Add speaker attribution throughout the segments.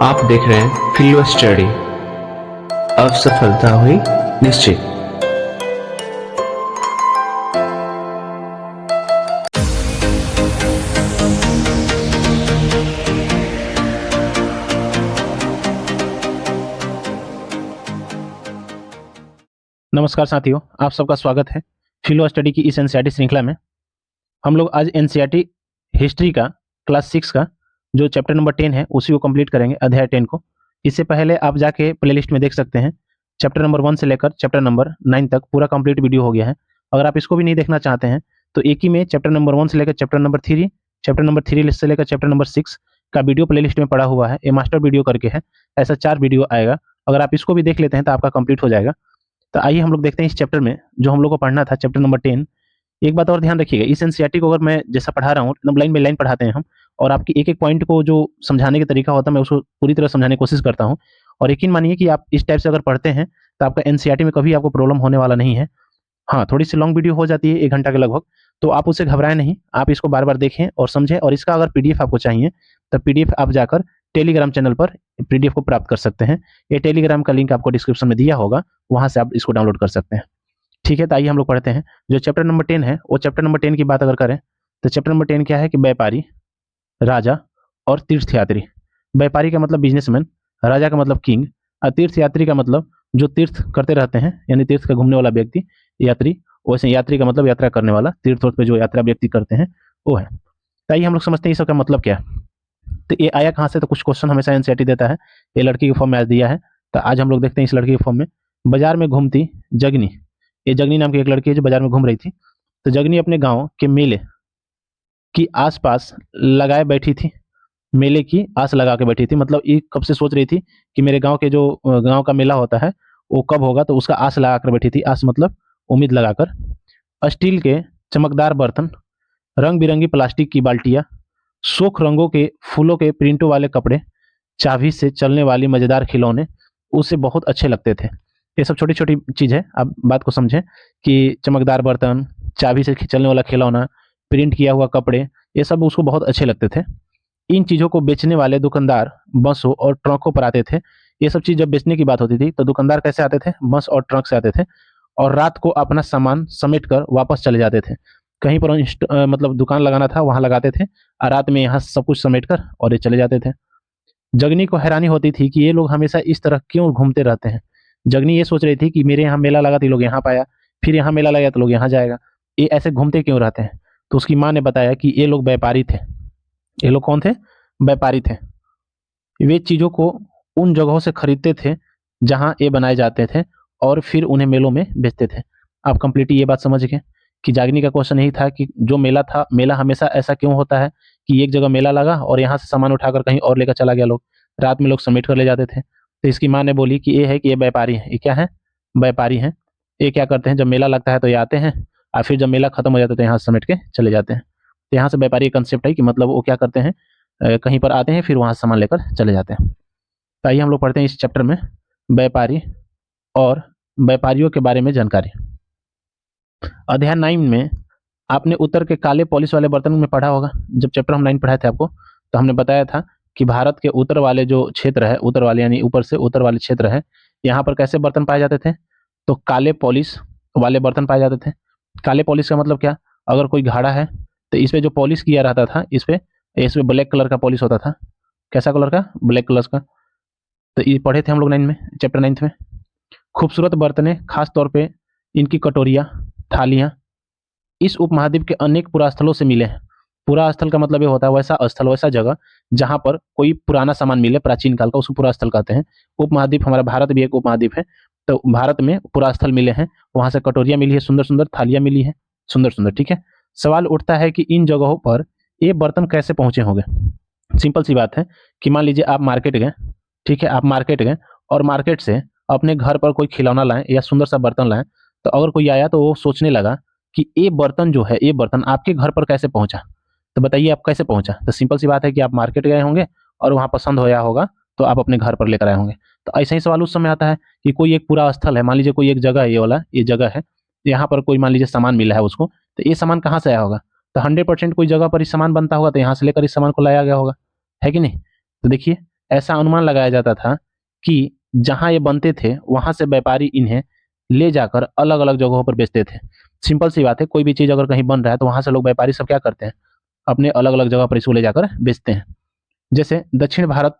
Speaker 1: आप देख रहे हैं फिल्म स्टडी। अब सफलता हुई निश्चित।
Speaker 2: नमस्कार साथियों, आप सबका स्वागत है फिलो स्टडी की इस एनसीईआरटी श्रृंखला में। हम लोग आज एनसीईआरटी हिस्ट्री का क्लास 6 का जो चैप्टर नंबर 10 है उसी को कंप्लीट करेंगे, अध्याय 10 को। इससे पहले आप जाके प्लेलिस्ट में देख सकते हैं, चैप्टर नंबर 1 से लेकर चैप्टर नंबर 9 तक पूरा कंप्लीट वीडियो हो गया है। अगर आप इसको भी नहीं देखना चाहते हैं तो एक ही में चैप्टर नंबर 1 से लेकर चैप्टर नंबर 3, चैप्टर नंबर 3 से लेकर चैप्टर नंबर 6 का वीडियो प्लेलिस्ट में पड़ा हुआ है। ये मास्टर वीडियो करके है, ऐसा 4 वीडियो आएगा। अगर आप इसको भी देख लेते हैं तो आपका कंप्लीट हो जाएगा। तो आइए हम लोग देखते हैं इस चैप्टर में जो हम लोग को पढ़ना था, चैप्टर नंबर 10। एक बात और ध्यान रखिएगा, इस एनसीईआरटी को अगर मैं जैसा पढ़ा रहा हूँ एकदम लाइन बाई लाइन पढ़ाते हैं हम, और आपकी एक एक पॉइंट को जो समझाने का तरीका होता है मैं उसको पूरी तरह समझाने की कोशिश करता हूँ। और यकीन मानिए कि आप इस टाइप से अगर पढ़ते हैं तो आपका एनसीईआरटी में कभी आपको प्रॉब्लम होने वाला नहीं है। हाँ, थोड़ी सी लॉन्ग वीडियो हो जाती है, 1 घंटा के लगभग, तो आप उससे घबराएं नहीं, आप इसको बार बार देखें और समझें। और इसका अगर पीडीएफ आपको चाहिए तो पीडीएफ आप जाकर टेलीग्राम चैनल पर पीडीएफ को प्राप्त कर सकते हैं। ये टेलीग्राम का लिंक आपको डिस्क्रिप्शन में दिया होगा, वहां से आप इसको डाउनलोड कर सकते हैं। ठीक है, तो आइए हम लोग पढ़ते हैं। जो चैप्टर नंबर 10 है वो चैप्टर नंबर 10 की बात अगर करें तो चैप्टर नंबर 10 क्या है कि व्यापारी, राजा और तीर्थयात्री। व्यापारी का मतलब बिजनेसमैन, राजा का मतलब किंग, और तीर्थयात्री का मतलब जो तीर्थ करते रहते हैं, यानी तीर्थ का घूमने वाला व्यक्ति यात्री। वैसे यात्री का मतलब यात्रा करने वाला, तीर्थ पे जो यात्रा व्यक्ति करते हैं वो है। तो आइए हम लोग समझते हैं इसका मतलब क्या है। तो ये आया कहाँ से, तो कुछ क्वेश्चन हमेशा एनसीईआरटी देता है, ये लड़की के फॉर्म में आज दिया है। तो आज हम लोग देखते हैं इस लड़की के फॉर्म में। बाजार में घूमती जगनी, ये जगनी नाम की एक लड़की है जो बाजार में घूम रही थी। तो जगनी अपने गांव के मेले की आसपास लगाए बैठी थी, मेले की आस लगा के बैठी थी। मतलब ये कब से सोच रही थी कि मेरे गांव के जो गांव का मेला होता है वो कब होगा, तो उसका आस लगा कर बैठी थी। आस मतलब उम्मीद लगाकर। स्टील के चमकदार बर्तन, रंग बिरंगी प्लास्टिक की बाल्टियां, सूख रंगों के फूलों के प्रिंटों वाले कपड़े, चाबी से चलने वाली मजेदार खिलौने उसे बहुत अच्छे लगते थे। ये सब छोटी छोटी चीज़ है, आप बात को समझें कि चमकदार बर्तन, चाबी से चलने वाला खिलौना, प्रिंट किया हुआ कपड़े, ये सब उसको बहुत अच्छे लगते थे। इन चीज़ों को बेचने वाले दुकानदार बसों और ट्रकों पर आते थे। ये सब चीज़ जब बेचने की बात होती थी तो दुकानदार कैसे आते थे, बस और ट्रक से आते थे, और रात को अपना सामान समेट कर वापस चले जाते थे। कहीं पर मतलब दुकान लगाना था वहां लगाते थे, और रात में यहाँ सब कुछ समेट कर और ये चले जाते थे। जगनी को हैरानी होती थी कि ये लोग हमेशा इस तरह क्यों घूमते रहते हैं। जगनी ये सोच रही थी कि मेरे यहाँ मेला लगा तो लोग यहाँ पाया, फिर यहाँ मेला लगा तो लोग यहाँ जाएगा, ये ऐसे घूमते क्यों रहते हैं। तो उसकी माँ ने बताया कि ये लोग व्यापारी थे। ये लोग कौन थे, व्यापारी थे। वे चीज़ों को उन जगहों से खरीदते थे जहाँ ये बनाए जाते थे और फिर उन्हें मेलों में बेचते थे। आप कंप्लीटली ये बात समझ गए कि जागनी का क्वेश्चन यही था कि जो मेला था, मेला हमेशा ऐसा क्यों होता है कि एक जगह मेला लगा और यहाँ से सामान उठाकर कहीं और लेकर चला गया लोग, रात में लोग समेट कर ले जाते थे। तो इसकी माँ ने बोली कि ये है कि ये व्यापारी है। ये क्या है, व्यापारी हैं। ये क्या करते हैं, जब मेला लगता है तो ये आते हैं, और फिर जब मेला खत्म हो जाता है तो यहाँ से समेट के चले जाते हैं। तो यहाँ से व्यापारी कंसेप्ट है कि मतलब वो क्या करते हैं, कहीं पर आते हैं फिर वहाँ से सामान लेकर चले जाते हैं। तो आइए हम लोग पढ़ते हैं इस चैप्टर में व्यापारी और व्यापारियों के बारे में जानकारी। अध्याय 9 में आपने उत्तर के काले पॉलिश वाले बर्तन में पढ़ा होगा। जब चैप्टर हम 9 पढ़ाए थे आपको तो हमने बताया था कि भारत के उत्तर वाले जो क्षेत्र है, उत्तर वाले यानी ऊपर से उत्तर वाले क्षेत्र है, यहाँ पर कैसे बर्तन पाए जाते थे, तो काले पॉलिश वाले बर्तन पाए जाते थे। काले पॉलिश का मतलब क्या, अगर कोई घड़ा है तो इस पे जो पॉलिश किया रहता था, इस पे ब्लैक कलर का पॉलिश होता था। कैसा कलर का, ब्लैक कलर का। तो ये पढ़े थे हम लोग 9 में, चैप्टर 9 में। खूबसूरत बर्तनें, खास तौर पे इनकी कटोरियाँ, थालियाँ इस उपमहाद्वीप के अनेक पुरास्थलों से मिले हैं। पुरास्थल का मतलब ये होता है वैसा स्थल, वैसा जगह जहाँ पर कोई पुराना सामान मिले प्राचीन काल का, उसको पुरास्थल कहते हैं। उपमहाद्वीप, हमारा भारत भी एक उपमहाद्वीप है, तो भारत में पुरास्थल मिले हैं, वहां से कटोरियाँ मिली है, सुंदर सुंदर थालियाँ मिली है, सुंदर सुंदर। ठीक है, सवाल उठता है कि इन जगहों पर ये बर्तन कैसे पहुंचे होंगे। सिंपल सी बात है कि मान लीजिए आप मार्केट गए, ठीक है, आप मार्केट गए और मार्केट से अपने घर पर कोई खिलौना लाएं या सुंदर सा बर्तन लाएं, तो अगर कोई आया तो वो सोचने लगा कि ये बर्तन जो है, ये बर्तन आपके घर पर कैसे पहुंचा। तो बताइए आप कैसे पहुंचा। तो सिंपल सी बात है कि आप मार्केट गए होंगे और वहां पसंद होया होगा तो आप अपने घर पर लेकर आए होंगे। तो ऐसा ही सवाल उस समय आता है कि कोई एक पूरा स्थल है, मान लीजिए कोई एक जगह है, ये वाला ये जगह है, यहाँ पर कोई मान लीजिए सामान मिला है उसको, तो ये सामान कहाँ से आया होगा। तो 100% कोई जगह पर इस सामान बनता होगा तो यहाँ से लेकर इस सामान को लाया गया होगा, है कि नहीं। तो देखिए ऐसा अनुमान लगाया जाता था कि जहां ये बनते थे वहां से व्यापारी इन्हें ले जाकर अलग अलग जगहों पर बेचते थे। सिंपल सी बात है, कोई भी चीज अगर कहीं बन रहा है तो वहां से लोग व्यापारी सब क्या करते हैं, अपने अलग अलग जगह पर इसको ले जाकर बेचते हैं। जैसे दक्षिण भारत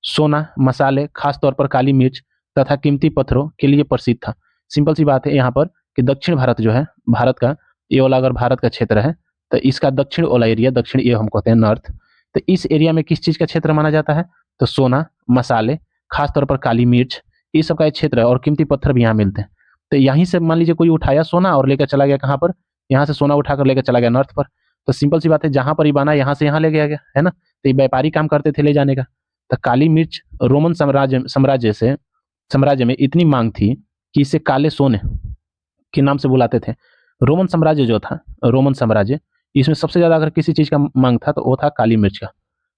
Speaker 2: सोना, मसाले, खास तौर पर काली मिर्च तथा कीमती पत्थरों के लिए प्रसिद्ध था। सिंपल सी बात है यहाँ पर कि दक्षिण भारत जो है, भारत का ये वाला अगर भारत का क्षेत्र है तो इसका दक्षिण वाला एरिया, दक्षिण ये हम कहते हैं नॉर्थ, तो इस एरिया में किस चीज का क्षेत्र माना जाता है, तो सोना, मसाले, खासतौर पर काली मिर्च, ये सब का एक क्षेत्र है और कीमती पत्थर भी यहाँ मिलते हैं। तो यहीं से मान लीजिए कोई उठाया सोना और लेकर चला गया कहाँ पर, यहाँ से सोना उठाकर लेकर चला गया नॉर्थ पर, तो सिंपल सी बात है जहां पर ही बना यहाँ से यहाँ ले गया गया है ना, तो ये व्यापारी काम करते थे ले जाने का। तो काली मिर्च रोमन साम्राज्य में इतनी मांग थी कि इसे काले सोने के नाम से बुलाते थे। रोमन साम्राज्य जो था, रोमन साम्राज्य, इसमें सबसे ज्यादा अगर किसी चीज का मांग था तो वो था काली मिर्च का,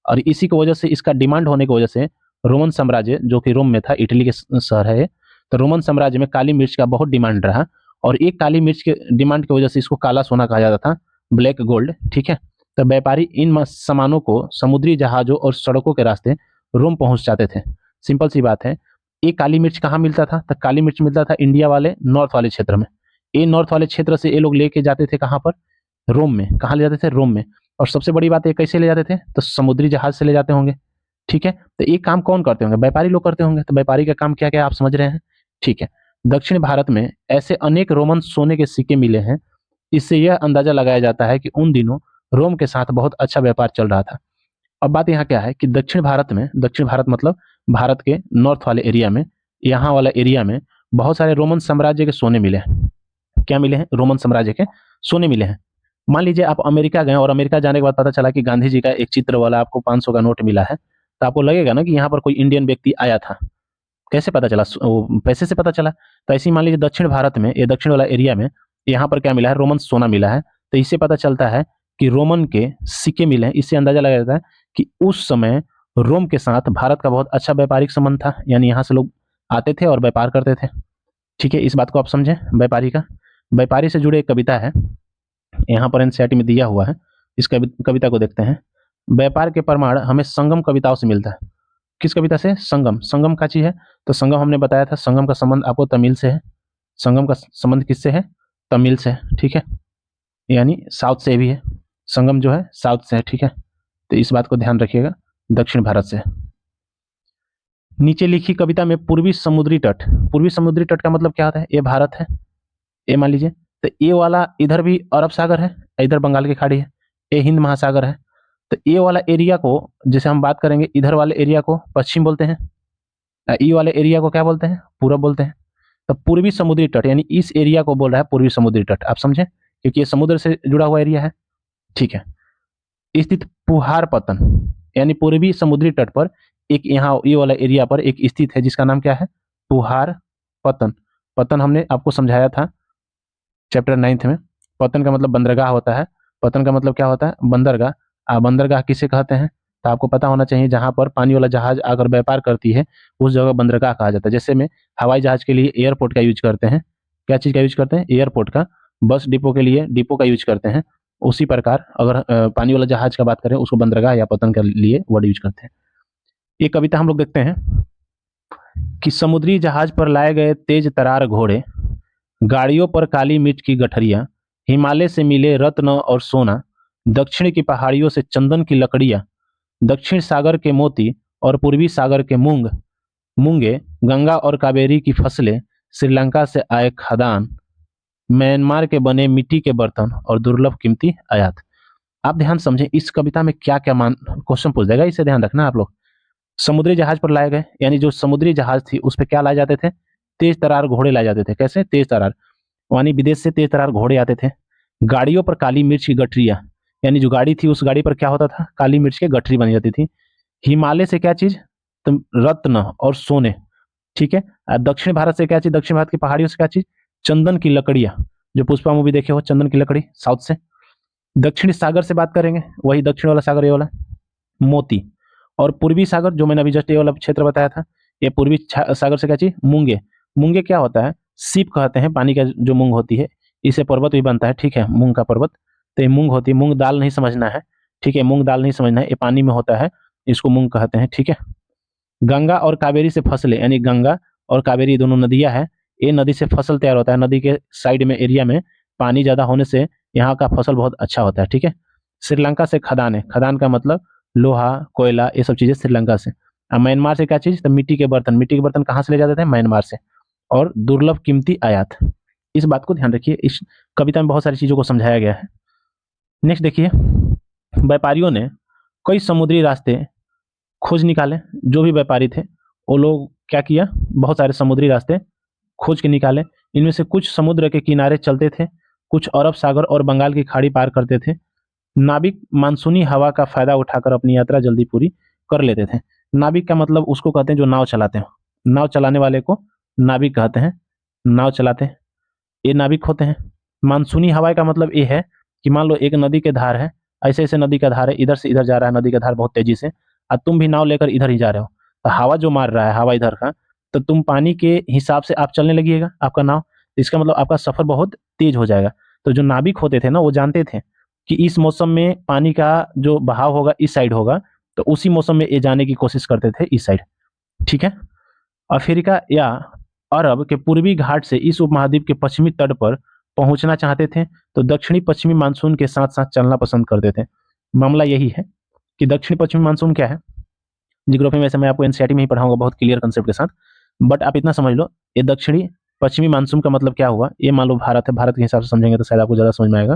Speaker 2: और इसी की वजह से, इसका डिमांड होने की वजह से रोमन साम्राज्य जो कि रोम में था, इटली के शहर है, तो रोमन साम्राज्य में काली मिर्च का बहुत डिमांड रहा, और एक काली मिर्च के डिमांड की वजह से इसको काला सोना कहा जाता था, ब्लैक गोल्ड। ठीक है, तो व्यापारी इन सामानों को समुद्री जहाजों और सड़कों के रास्ते रोम पहुंच जाते थे। सिंपल सी बात है, ये काली मिर्च कहाँ मिलता था, तो काली मिर्च मिलता था इंडिया वाले नॉर्थ वाले क्षेत्र में। ये नॉर्थ वाले क्षेत्र से ये लोग लेके जाते थे कहाँ पर, रोम में। कहाँ ले जाते थे, रोम में। और सबसे बड़ी बात, ये कैसे ले जाते थे, तो समुद्री जहाज से ले जाते होंगे। ठीक है, तो ये काम कौन करते होंगे, व्यापारी लोग करते होंगे। तो व्यापारी का काम क्या क्या आप समझ रहे हैं। ठीक है, दक्षिण भारत में ऐसे अनेक रोमन सोने के सिक्के मिले हैं, इससे यह अंदाजा लगाया जाता है कि उन दिनों रोम के साथ बहुत अच्छा व्यापार चल रहा था। अब बात यहाँ क्या है कि दक्षिण भारत मतलब भारत के नॉर्थ वाले एरिया में, यहाँ वाला एरिया में बहुत सारे रोमन साम्राज्य के सोने मिले हैं। क्या मिले हैं, रोमन साम्राज्य के सोने मिले हैं। मान लीजिए आप अमेरिका गए और अमेरिका जाने के बाद पता चला कि गांधी जी का एक चित्र वाला आपको 500 का नोट मिला है, तो आपको लगेगा ना कि यहाँ पर कोई इंडियन व्यक्ति आया था। कैसे पता चला, वो पैसे से पता चला। तो ऐसे ही मान लीजिए दक्षिण भारत में, ये दक्षिण वाला एरिया में यहाँ पर क्या मिला है, रोमन सोना मिला है, तो इससे पता चलता है कि रोमन के सिक्के मिले हैं। इससे अंदाजा लगाया जाता है कि उस समय रोम के साथ भारत का बहुत अच्छा व्यापारिक संबंध था, यानी यहाँ से लोग आते थे और व्यापार करते थे। ठीक है, इस बात को आप समझें। व्यापारी से जुड़े एक कविता है, यहाँ पर एनसीईआरटी में दिया हुआ है। इस कविता को देखते हैं। व्यापार के प्रमाण हमें संगम कविताओं से मिलता है। किस कविता से, संगम का चीज है, तो संगम हमने बताया था, संगम का संबंध आपको तमिल से है। संगम का संबंध किससे है, तमिल से। ठीक है, यानी साउथ से भी है, संगम जो है साउथ से है। ठीक है, तो इस बात को ध्यान रखिएगा, दक्षिण भारत से। नीचे लिखी कविता में पूर्वी समुद्री तट का मतलब क्या होता है, ये भारत है, ये मान लीजिए, तो ये वाला इधर भी अरब सागर है, इधर बंगाल की खाड़ी है, ये हिंद महासागर है। तो ये वाला एरिया को, जैसे हम बात करेंगे, इधर वाले एरिया को पश्चिम बोलते हैं, ये वाले एरिया को क्या बोलते हैं, पूरब बोलते हैं। तो पूर्वी समुद्री तट, यानी इस एरिया को बोल रहा है पूर्वी समुद्री तट, आप समझे, क्योंकि ये समुद्र से जुड़ा हुआ एरिया है। ठीक है, स्थित पुहार पतन, यानी पूर्वी समुद्री तट पर एक, यहाँ ये वाला एरिया पर एक स्थित है जिसका नाम क्या है, पुहार पतन हमने आपको समझाया था चैप्टर 9 में। पतन का मतलब बंदरगाह होता है, पतन का मतलब क्या होता है, बंदरगाह। बंदरगाह किसे कहते हैं, तो आपको पता होना चाहिए, जहां पर पानी वाला जहाज आकर व्यापार करती है उस जगह बंदरगाह कहा जाता है। जैसे में हवाई जहाज के लिए एयरपोर्ट का यूज करते हैं, क्या चीज का यूज करते हैं, एयरपोर्ट का। बस डिपो के लिए डिपो का यूज करते हैं, उसी प्रकार अगर पानी वाला जहाज का बात करें उसको बंदरगाह या पतन के लिए वर्ड यूज करते हैं। ये कविता हम लोग देखते हैं कि समुद्री जहाज पर लाए गए तेज तरार घोड़े, गाड़ियों पर काली मिर्च की गठरियां, हिमालय से मिले रत्न और सोना, दक्षिण की पहाड़ियों से चंदन की लकड़ियां, दक्षिण सागर के मोती और पूर्वी सागर के मूंगे, गंगा और कावेरी की फसलें, श्रीलंका से आए खदान, म्यांमार के बने मिट्टी के बर्तन और दुर्लभ कीमती आयात। आप ध्यान समझें, इस कविता में क्या क्या क्वेश्चन पूछ जाएगा, इसे ध्यान रखना आप लोग। समुद्री जहाज पर लाए गए, यानी जो समुद्री जहाज थी उस पर क्या लाए जाते थे, तेज तरार घोड़े लाए जाते थे। कैसे, तेज तरार, यानी विदेश से तेज तरार घोड़े आते थे। गाड़ियों पर काली मिर्च की गठरियां, यानी जो गाड़ी थी उस गाड़ी पर क्या होता था, काली मिर्च की गठरी बनी जाती थी। हिमालय से क्या चीज, तो रत्न और सोने। ठीक है, दक्षिण भारत से क्या चीज, दक्षिण भारत की पहाड़ियों से क्या चीज, चंदन की लकड़ियां, जो पुष्पा मूवी देखे हो, चंदन की लकड़ी साउथ से। दक्षिणी सागर से बात करेंगे, वही दक्षिण वाला सागर ये वाला, मोती। और पूर्वी सागर, जो मैंने अभी जस्ट ये वाला क्षेत्र बताया था, ये पूर्वी सागर से क्या चीज, मूंगे क्या होता है, सीप कहते हैं, पानी का जो मूंग होती है, इसे पर्वत भी बनता है। ठीक है, मूंग का पर्वत, तो ये मूंग होती है, मूंग दाल नहीं समझना है। ठीक है, मूंग दाल नहीं समझना है, ये पानी में होता है, इसको मूंग कहते हैं। ठीक है, गंगा और कावेरी से फसलें, यानी गंगा और कावेरी दोनों नदियां हैं, ये नदी से फसल तैयार होता है। नदी के साइड में एरिया में पानी ज्यादा होने से यहाँ का फसल बहुत अच्छा होता है। ठीक है। श्रीलंका से खदान है, खदान का मतलब लोहा कोयला ये सब चीजें श्रीलंका से। म्यांमार से क्या चीज, तो मिट्टी के बर्तन, मिट्टी के बर्तन कहाँ से ले जाते थे, म्यांमार से। और दुर्लभ कीमती आयात, इस बात को ध्यान रखिए, इस कविता में बहुत सारी चीजों को समझाया गया है। नेक्स्ट देखिए, व्यापारियों ने कई समुद्री रास्ते खोज निकाले। जो भी व्यापारी थे वो लोग क्या किया, बहुत सारे समुद्री रास्ते खोज के निकाले। इनमें से कुछ समुद्र के किनारे चलते थे, कुछ अरब सागर और बंगाल की खाड़ी पार करते थे। नाविक मानसूनी हवा का फायदा उठाकर अपनी यात्रा जल्दी पूरी कर लेते थे। नाविक का मतलब उसको कहते हैं जो नाव चलाते हैं, नाव चलाने वाले को नाविक कहते हैं, नाव चलाते हैं ये नाविक होते हैं। मानसूनी हवा का मतलब ये है कि मान लो एक नदी के धार है, ऐसे ऐसे नदी का धार है, इधर से इधर जा रहा है नदी का धार बहुत तेजी से, और तुम भी नाव लेकर इधर ही जा रहे हो, तो हवा जो मार रहा है हवा इधर का, तो तुम पानी के हिसाब से आप चलने लगिएगा आपका नाव, तो इसका मतलब आपका सफर बहुत तेज हो जाएगा। तो जो नाविक होते थे ना वो जानते थे कि इस मौसम में पानी का जो बहाव होगा इस साइड होगा, तो उसी मौसम में ये जाने की कोशिश करते थे इस साइड। ठीक है। अफ्रीका या अरब के पूर्वी घाट से इस उपमहाद्वीप के पश्चिमी तट पर पहुंचना चाहते थे, तो दक्षिणी पश्चिमी मानसून के साथ साथ चलना पसंद करते थे। मामला यही है कि दक्षिणी पश्चिमी मानसून क्या है, जियोग्राफी में से मैं आपको एनसीईआरटी में ही पढ़ाऊंगा बहुत क्लियर कंसेप्ट के साथ, बट आप इतना समझ लो, ये दक्षिणी पश्चिमी मानसून का मतलब क्या हुआ, ये मान लो भारत है, भारत के हिसाब से समझेंगे तो शायद आपको ज्यादा समझ में आएगा।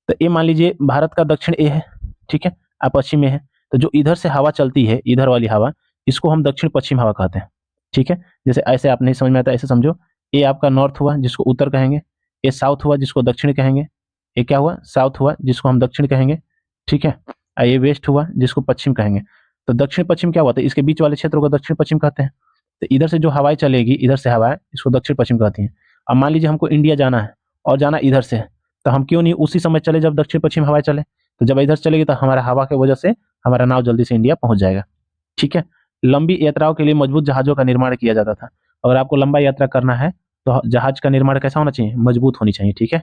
Speaker 2: तो ये मान लीजिए भारत का दक्षिण ए है, ठीक है, आप पश्चिम में है, तो जो इधर से हवा चलती है, इधर वाली हवा, इसको हम दक्षिण पश्चिम हवा कहते हैं। ठीक है। जैसे ऐसे आप नहीं समझ में आता ऐसे समझो, ये आपका नॉर्थ हुआ जिसको उत्तर कहेंगे, ये साउथ हुआ जिसको दक्षिण कहेंगे, ये क्या हुआ, साउथ हुआ जिसको हम दक्षिण कहेंगे। ठीक है। ये वेस्ट हुआ जिसको पश्चिम कहेंगे। तो दक्षिण पश्चिम क्या हुआ, तो इसके बीच वाले क्षेत्र को दक्षिण पश्चिम कहते हैं। तो इधर से जो हवाएं चलेगी, इधर से हवाएं, इसको दक्षिण पश्चिम कहती हैं। अब मान लीजिए हमको इंडिया जाना है और जाना इधर से है, तो हम क्यों नहीं उसी समय चले जब दक्षिण पश्चिम हवाएं चले, तो जब इधर चलेगी तो हमारा हवा की वजह से हमारा नाव जल्दी से इंडिया पहुंच जाएगा। ठीक है। लंबी यात्राओं के लिए मजबूत जहाजों का निर्माण किया जाता था। अगर आपको लंबा यात्रा करना है तो जहाज का निर्माण कैसा होना चाहिए, मजबूत होनी चाहिए। ठीक है।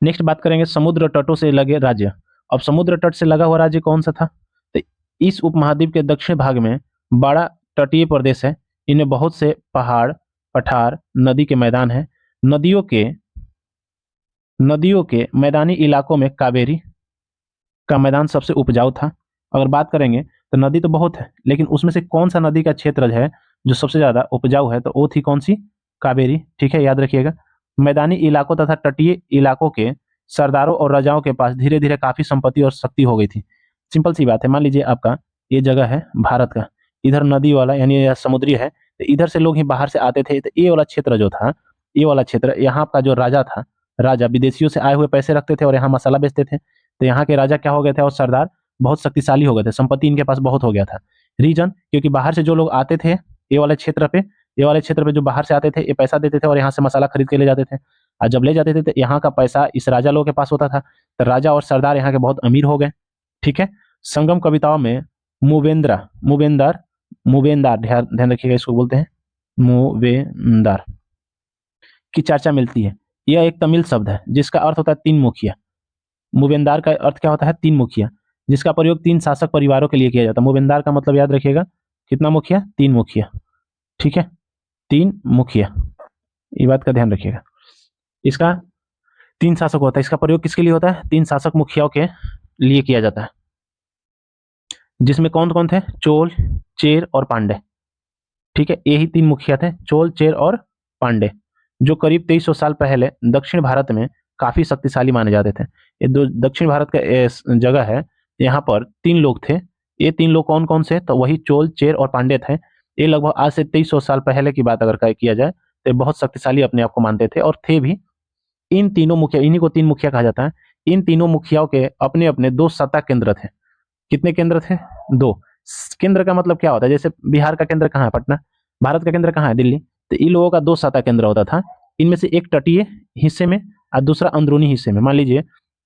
Speaker 2: नेक्स्ट बात करेंगे समुद्र तटों से लगे राज्य। अब समुद्र तट से लगा हुआ राज्य कौन सा था, तो इस उपमहाद्वीप के दक्षिण भाग में बड़ा तटीय प्रदेश है। इनमें बहुत से पहाड़, पठार, नदी के मैदान हैं। नदियों के मैदानी इलाकों में कावेरी का मैदान सबसे उपजाऊ था। अगर बात करेंगे तो नदी तो बहुत है, लेकिन उसमें से कौन सा नदी का क्षेत्र है जो सबसे ज्यादा उपजाऊ है, तो वो थी कौन सी, कावेरी। ठीक है, याद रखिएगा। मैदानी इलाकों तथा तटीय इलाकों के सरदारों और राजाओं के पास धीरे धीरे काफी संपत्ति और शक्ति हो गई थी। सिंपल सी बात है, मान लीजिए आपका ये जगह है भारत का, इधर नदी वाला यानी यह समुद्री है, तो इधर से लोग ही बाहर से आते थे, तो ये वाला क्षेत्र जो था, ये वाला क्षेत्र, यहाँ का जो राजा था, राजा विदेशियों से आए हुए पैसे रखते थे और यहाँ मसाला बेचते थे। तो यहाँ के राजा क्या हो गए थे और सरदार बहुत शक्तिशाली हो गए थे, संपत्ति इनके पास बहुत हो गया था। रीजन, क्योंकि बाहर से जो लोग आते थे ये वाले क्षेत्र पे, ये वाले क्षेत्र पे जो बाहर से आते थे ये पैसा देते थे और यहाँ से मसाला खरीद के ले जाते थे। और जब ले जाते थे तो यहाँ का पैसा इस राजा लोगों के पास होता था, तो राजा और सरदार यहाँ के बहुत अमीर हो गए। ठीक है। संगम कविताओं में मुवेंदार ध्यान रखिएगा, इसको बोलते हैं मुवेंदार की चर्चा मिलती है। यह एक तमिल शब्द है जिसका अर्थ होता है तीन मुखिया। मुवेंदार का अर्थ क्या होता है, तीन मुखिया, जिसका प्रयोग तीन शासक परिवारों के लिए किया जाता है। मुवेंदार का मतलब याद रखिएगा, कितना मुखिया, तीन मुखिया। ठीक है, तीन मुखिया, ये बात का ध्यान रखिएगा। इसका तीन शासक होता है, इसका प्रयोग किसके लिए होता है, तीन शासक मुखियाओं के लिए किया जाता है, जिसमें कौन कौन थे, चोल, चेर और पांडे। ठीक है, यही तीन मुखिया थे, चोल, चेर और पांडे, जो करीब 2300 साल पहले दक्षिण भारत में काफी शक्तिशाली माने जाते थे। ये दो दक्षिण भारत का जगह है, यहाँ पर तीन लोग थे। ये तीन लोग कौन कौन से, तो वही चोल, चेर और पांडे थे। ये लगभग आज से 2300 साल पहले की बात अगर किया जाए तो बहुत शक्तिशाली अपने आप को मानते थे और थे भी। इन तीनों मुखिया, इन्हीं को तीन मुखिया कहा जाता है। इन तीनों मुखियाओं के अपने अपने दो सत्ता केंद्र थे। कितने केंद्र थे, दो। केंद्र का मतलब क्या होता है, जैसे बिहार का केंद्र कहाँ है, पटना। भारत का केंद्र कहाँ है, दिल्ली। तो इन लोगों का दो सत्ता केंद्र होता था। इनमें से एक तटीय हिस्से में और दूसरा अंदरूनी हिस्से में। मान लीजिए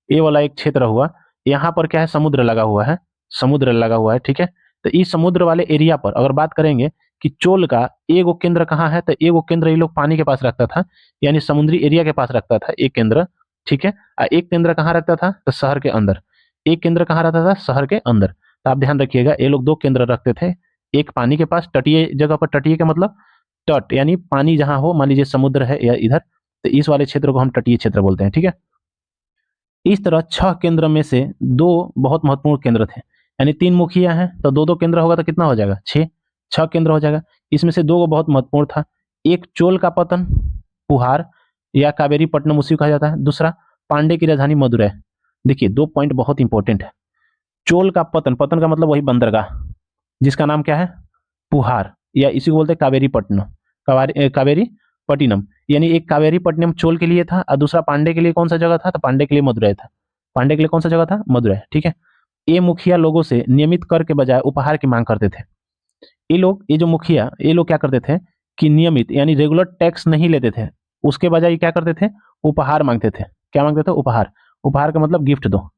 Speaker 2: ये वाला एक क्षेत्र हुआ, यहाँ पर क्या है, समुद्र लगा हुआ है, समुद्र लगा हुआ है। ठीक है, तो इस समुद्र वाले एरिया पर अगर बात करेंगे कि चोल का एगो केंद्र कहाँ है, तो एगो केंद्र ये लोग पानी के पास रखता था, यानी समुद्री एरिया के पास रखता था एक केंद्र। ठीक है, और एक केंद्र कहाँ रखता था, तो शहर के अंदर। एक केंद्र कहाँ रहता था, शहर के अंदर। तो आप ध्यान रखिएगा, ये लोग दो केंद्र रखते थे, एक पानी के पास, तटीय जगह पर, तटीय का मतलब तट यानी पानी जहां हो, मान लीजिए समुद्र है या इधर, तो इस वाले क्षेत्र को हम तटीय क्षेत्र बोलते हैं, ठीक है। इस तरह 6 केंद्र में से 2 बहुत महत्वपूर्ण केंद्र थे, यानी 3 मुखिया हैं तो 2 2 केंद्र होगा तो कितना हो जाएगा, 6 केंद्र हो जाएगा। इसमें से 2 को बहुत महत्वपूर्ण था, एक चोल का पतन पुहार या कावेरी पट्टनम उसी को कहा जाता है, दूसरा पांडे की राजधानी मदुरै। देखिए 2 पॉइंट बहुत इंपॉर्टेंट है। चोल का पतन, पतन का मतलब वही बंदरगाह जिसका नाम क्या है, पुहार, या इसी को बोलते हैं कावेरी पट्टनम, कावेरी पट्टिनम, यानी एक कावेरी पट्टनम चोल के लिए था और दूसरा पांडे के लिए कौन सा जगह था, तो पांडे के लिए मदुरै था। पांडे के लिए कौन सा जगह था, मदुरै, ठीक है। ये मुखिया लोगों से नियमित कर के बजाय उपहार की मांग करते थे। ये जो मुखिया, ये लोग क्या करते थे कि नियमित यानी रेगुलर टैक्स नहीं लेते थे, उसके बजाय ये क्या करते थे, उपहार मांगते थे। क्या मांगते थे, उपहार। उपहार का मतलब गिफ्ट दो।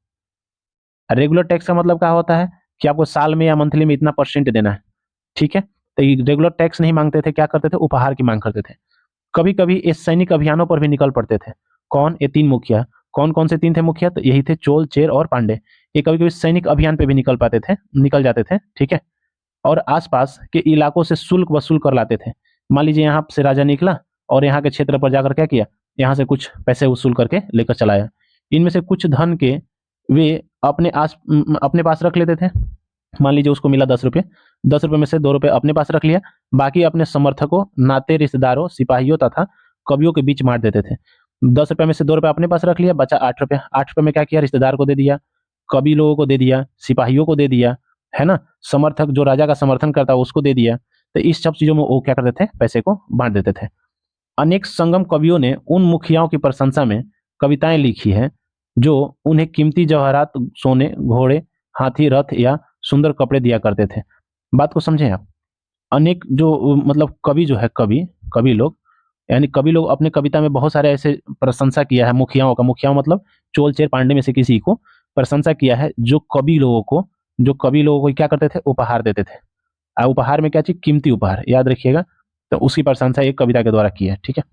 Speaker 2: रेगुलर टैक्स का मतलब क्या होता है कि आपको साल में या मंथली में इतना परसेंट देना है, ठीक है। तो ये रेगुलर टैक्स नहीं मांगते थे, क्या करते थे, उपहार की मांग करते थे। कभी कभी ये सैनिक अभियानों पर भी निकल पड़ते थे। कौन, ये 3 मुखिया। कौन कौन से 3 थे मुखिया, तो यही थे चोल, चेर और पांडे। ये कभी कभी सैनिक अभियान पे भी निकल जाते थे, ठीक है। और आसपास के इलाकों से शुल्क वसूल कर लाते थे। मान लीजिए यहाँ से राजा निकला और यहाँ के क्षेत्र पर जाकर क्या किया, यहाँ से कुछ पैसे वसूल करके लेकर चलाया। इनमें से कुछ धन के वे अपने पास रख लेते थे। मान लीजिए उसको मिला 10 रुपये, 10 रुपये में से 2 रुपये अपने पास रख लिया, बाकी अपने समर्थकों, नाते रिश्तेदारों, सिपाहियों तथा कवियों के बीच बांट देते थे। 10 रुपये में से 2 रुपये अपने पास रख लिया, बचा 8 रुपये। 8 रुपये में क्या किया, रिश्तेदार को दे दिया, कवि लोगों को दे दिया, सिपाहियों को दे दिया, है ना, समर्थक जो राजा का समर्थन करता है उसको दे दिया। तो इस सब चीजों में वो क्या करते थे, पैसे को बांट देते थे। अनेक संगम कवियों ने उन मुखियाओं की प्रशंसा में कविताएं लिखी है जो उन्हें कीमती जवाहरात, सोने, घोड़े, हाथी, रथ या सुंदर कपड़े दिया करते थे। बात को समझें आप। अनेक जो मतलब कवि जो है, कवि लोग, यानी कवि लोग अपने कविता में बहुत सारे ऐसे प्रशंसा किया है मुखियाओं का। मुखियाओं मतलब चोल, चेर, पांडे में से किसी को प्रशंसा किया है, जो कवि लोगों को क्या करते थे, उपहार देते थे। उपहार में क्या चीज, कीमती उपहार, याद रखिएगा। तो उसकी प्रशंसा एक कविता के द्वारा की है, ठीक है।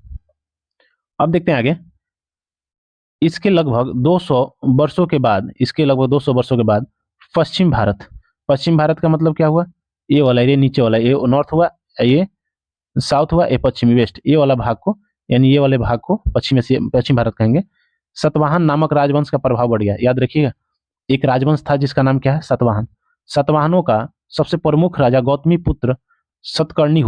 Speaker 2: अब देखते हैं आगे। इसके लगभग 200 वर्षों के बाद, पश्चिम भारत का मतलब क्या हुआ, ये वाला, ये नीचे वाला, ये नॉर्थ हुआ, ये साउथ हुआ, ये पश्चिमी वेस्ट, ये वाला भाग को, यानी ये वाले भाग को पश्चिम भारत कहेंगे। सतवाहन नामक राजवंश का प्रभाव बढ़ गया। याद रखिएगा, एक राजवंश था जिसका नाम क्या है, सतवाहन। सतवाहनों का सबसे प्रमुख राजा गौतमी पुत्र सतकर्णी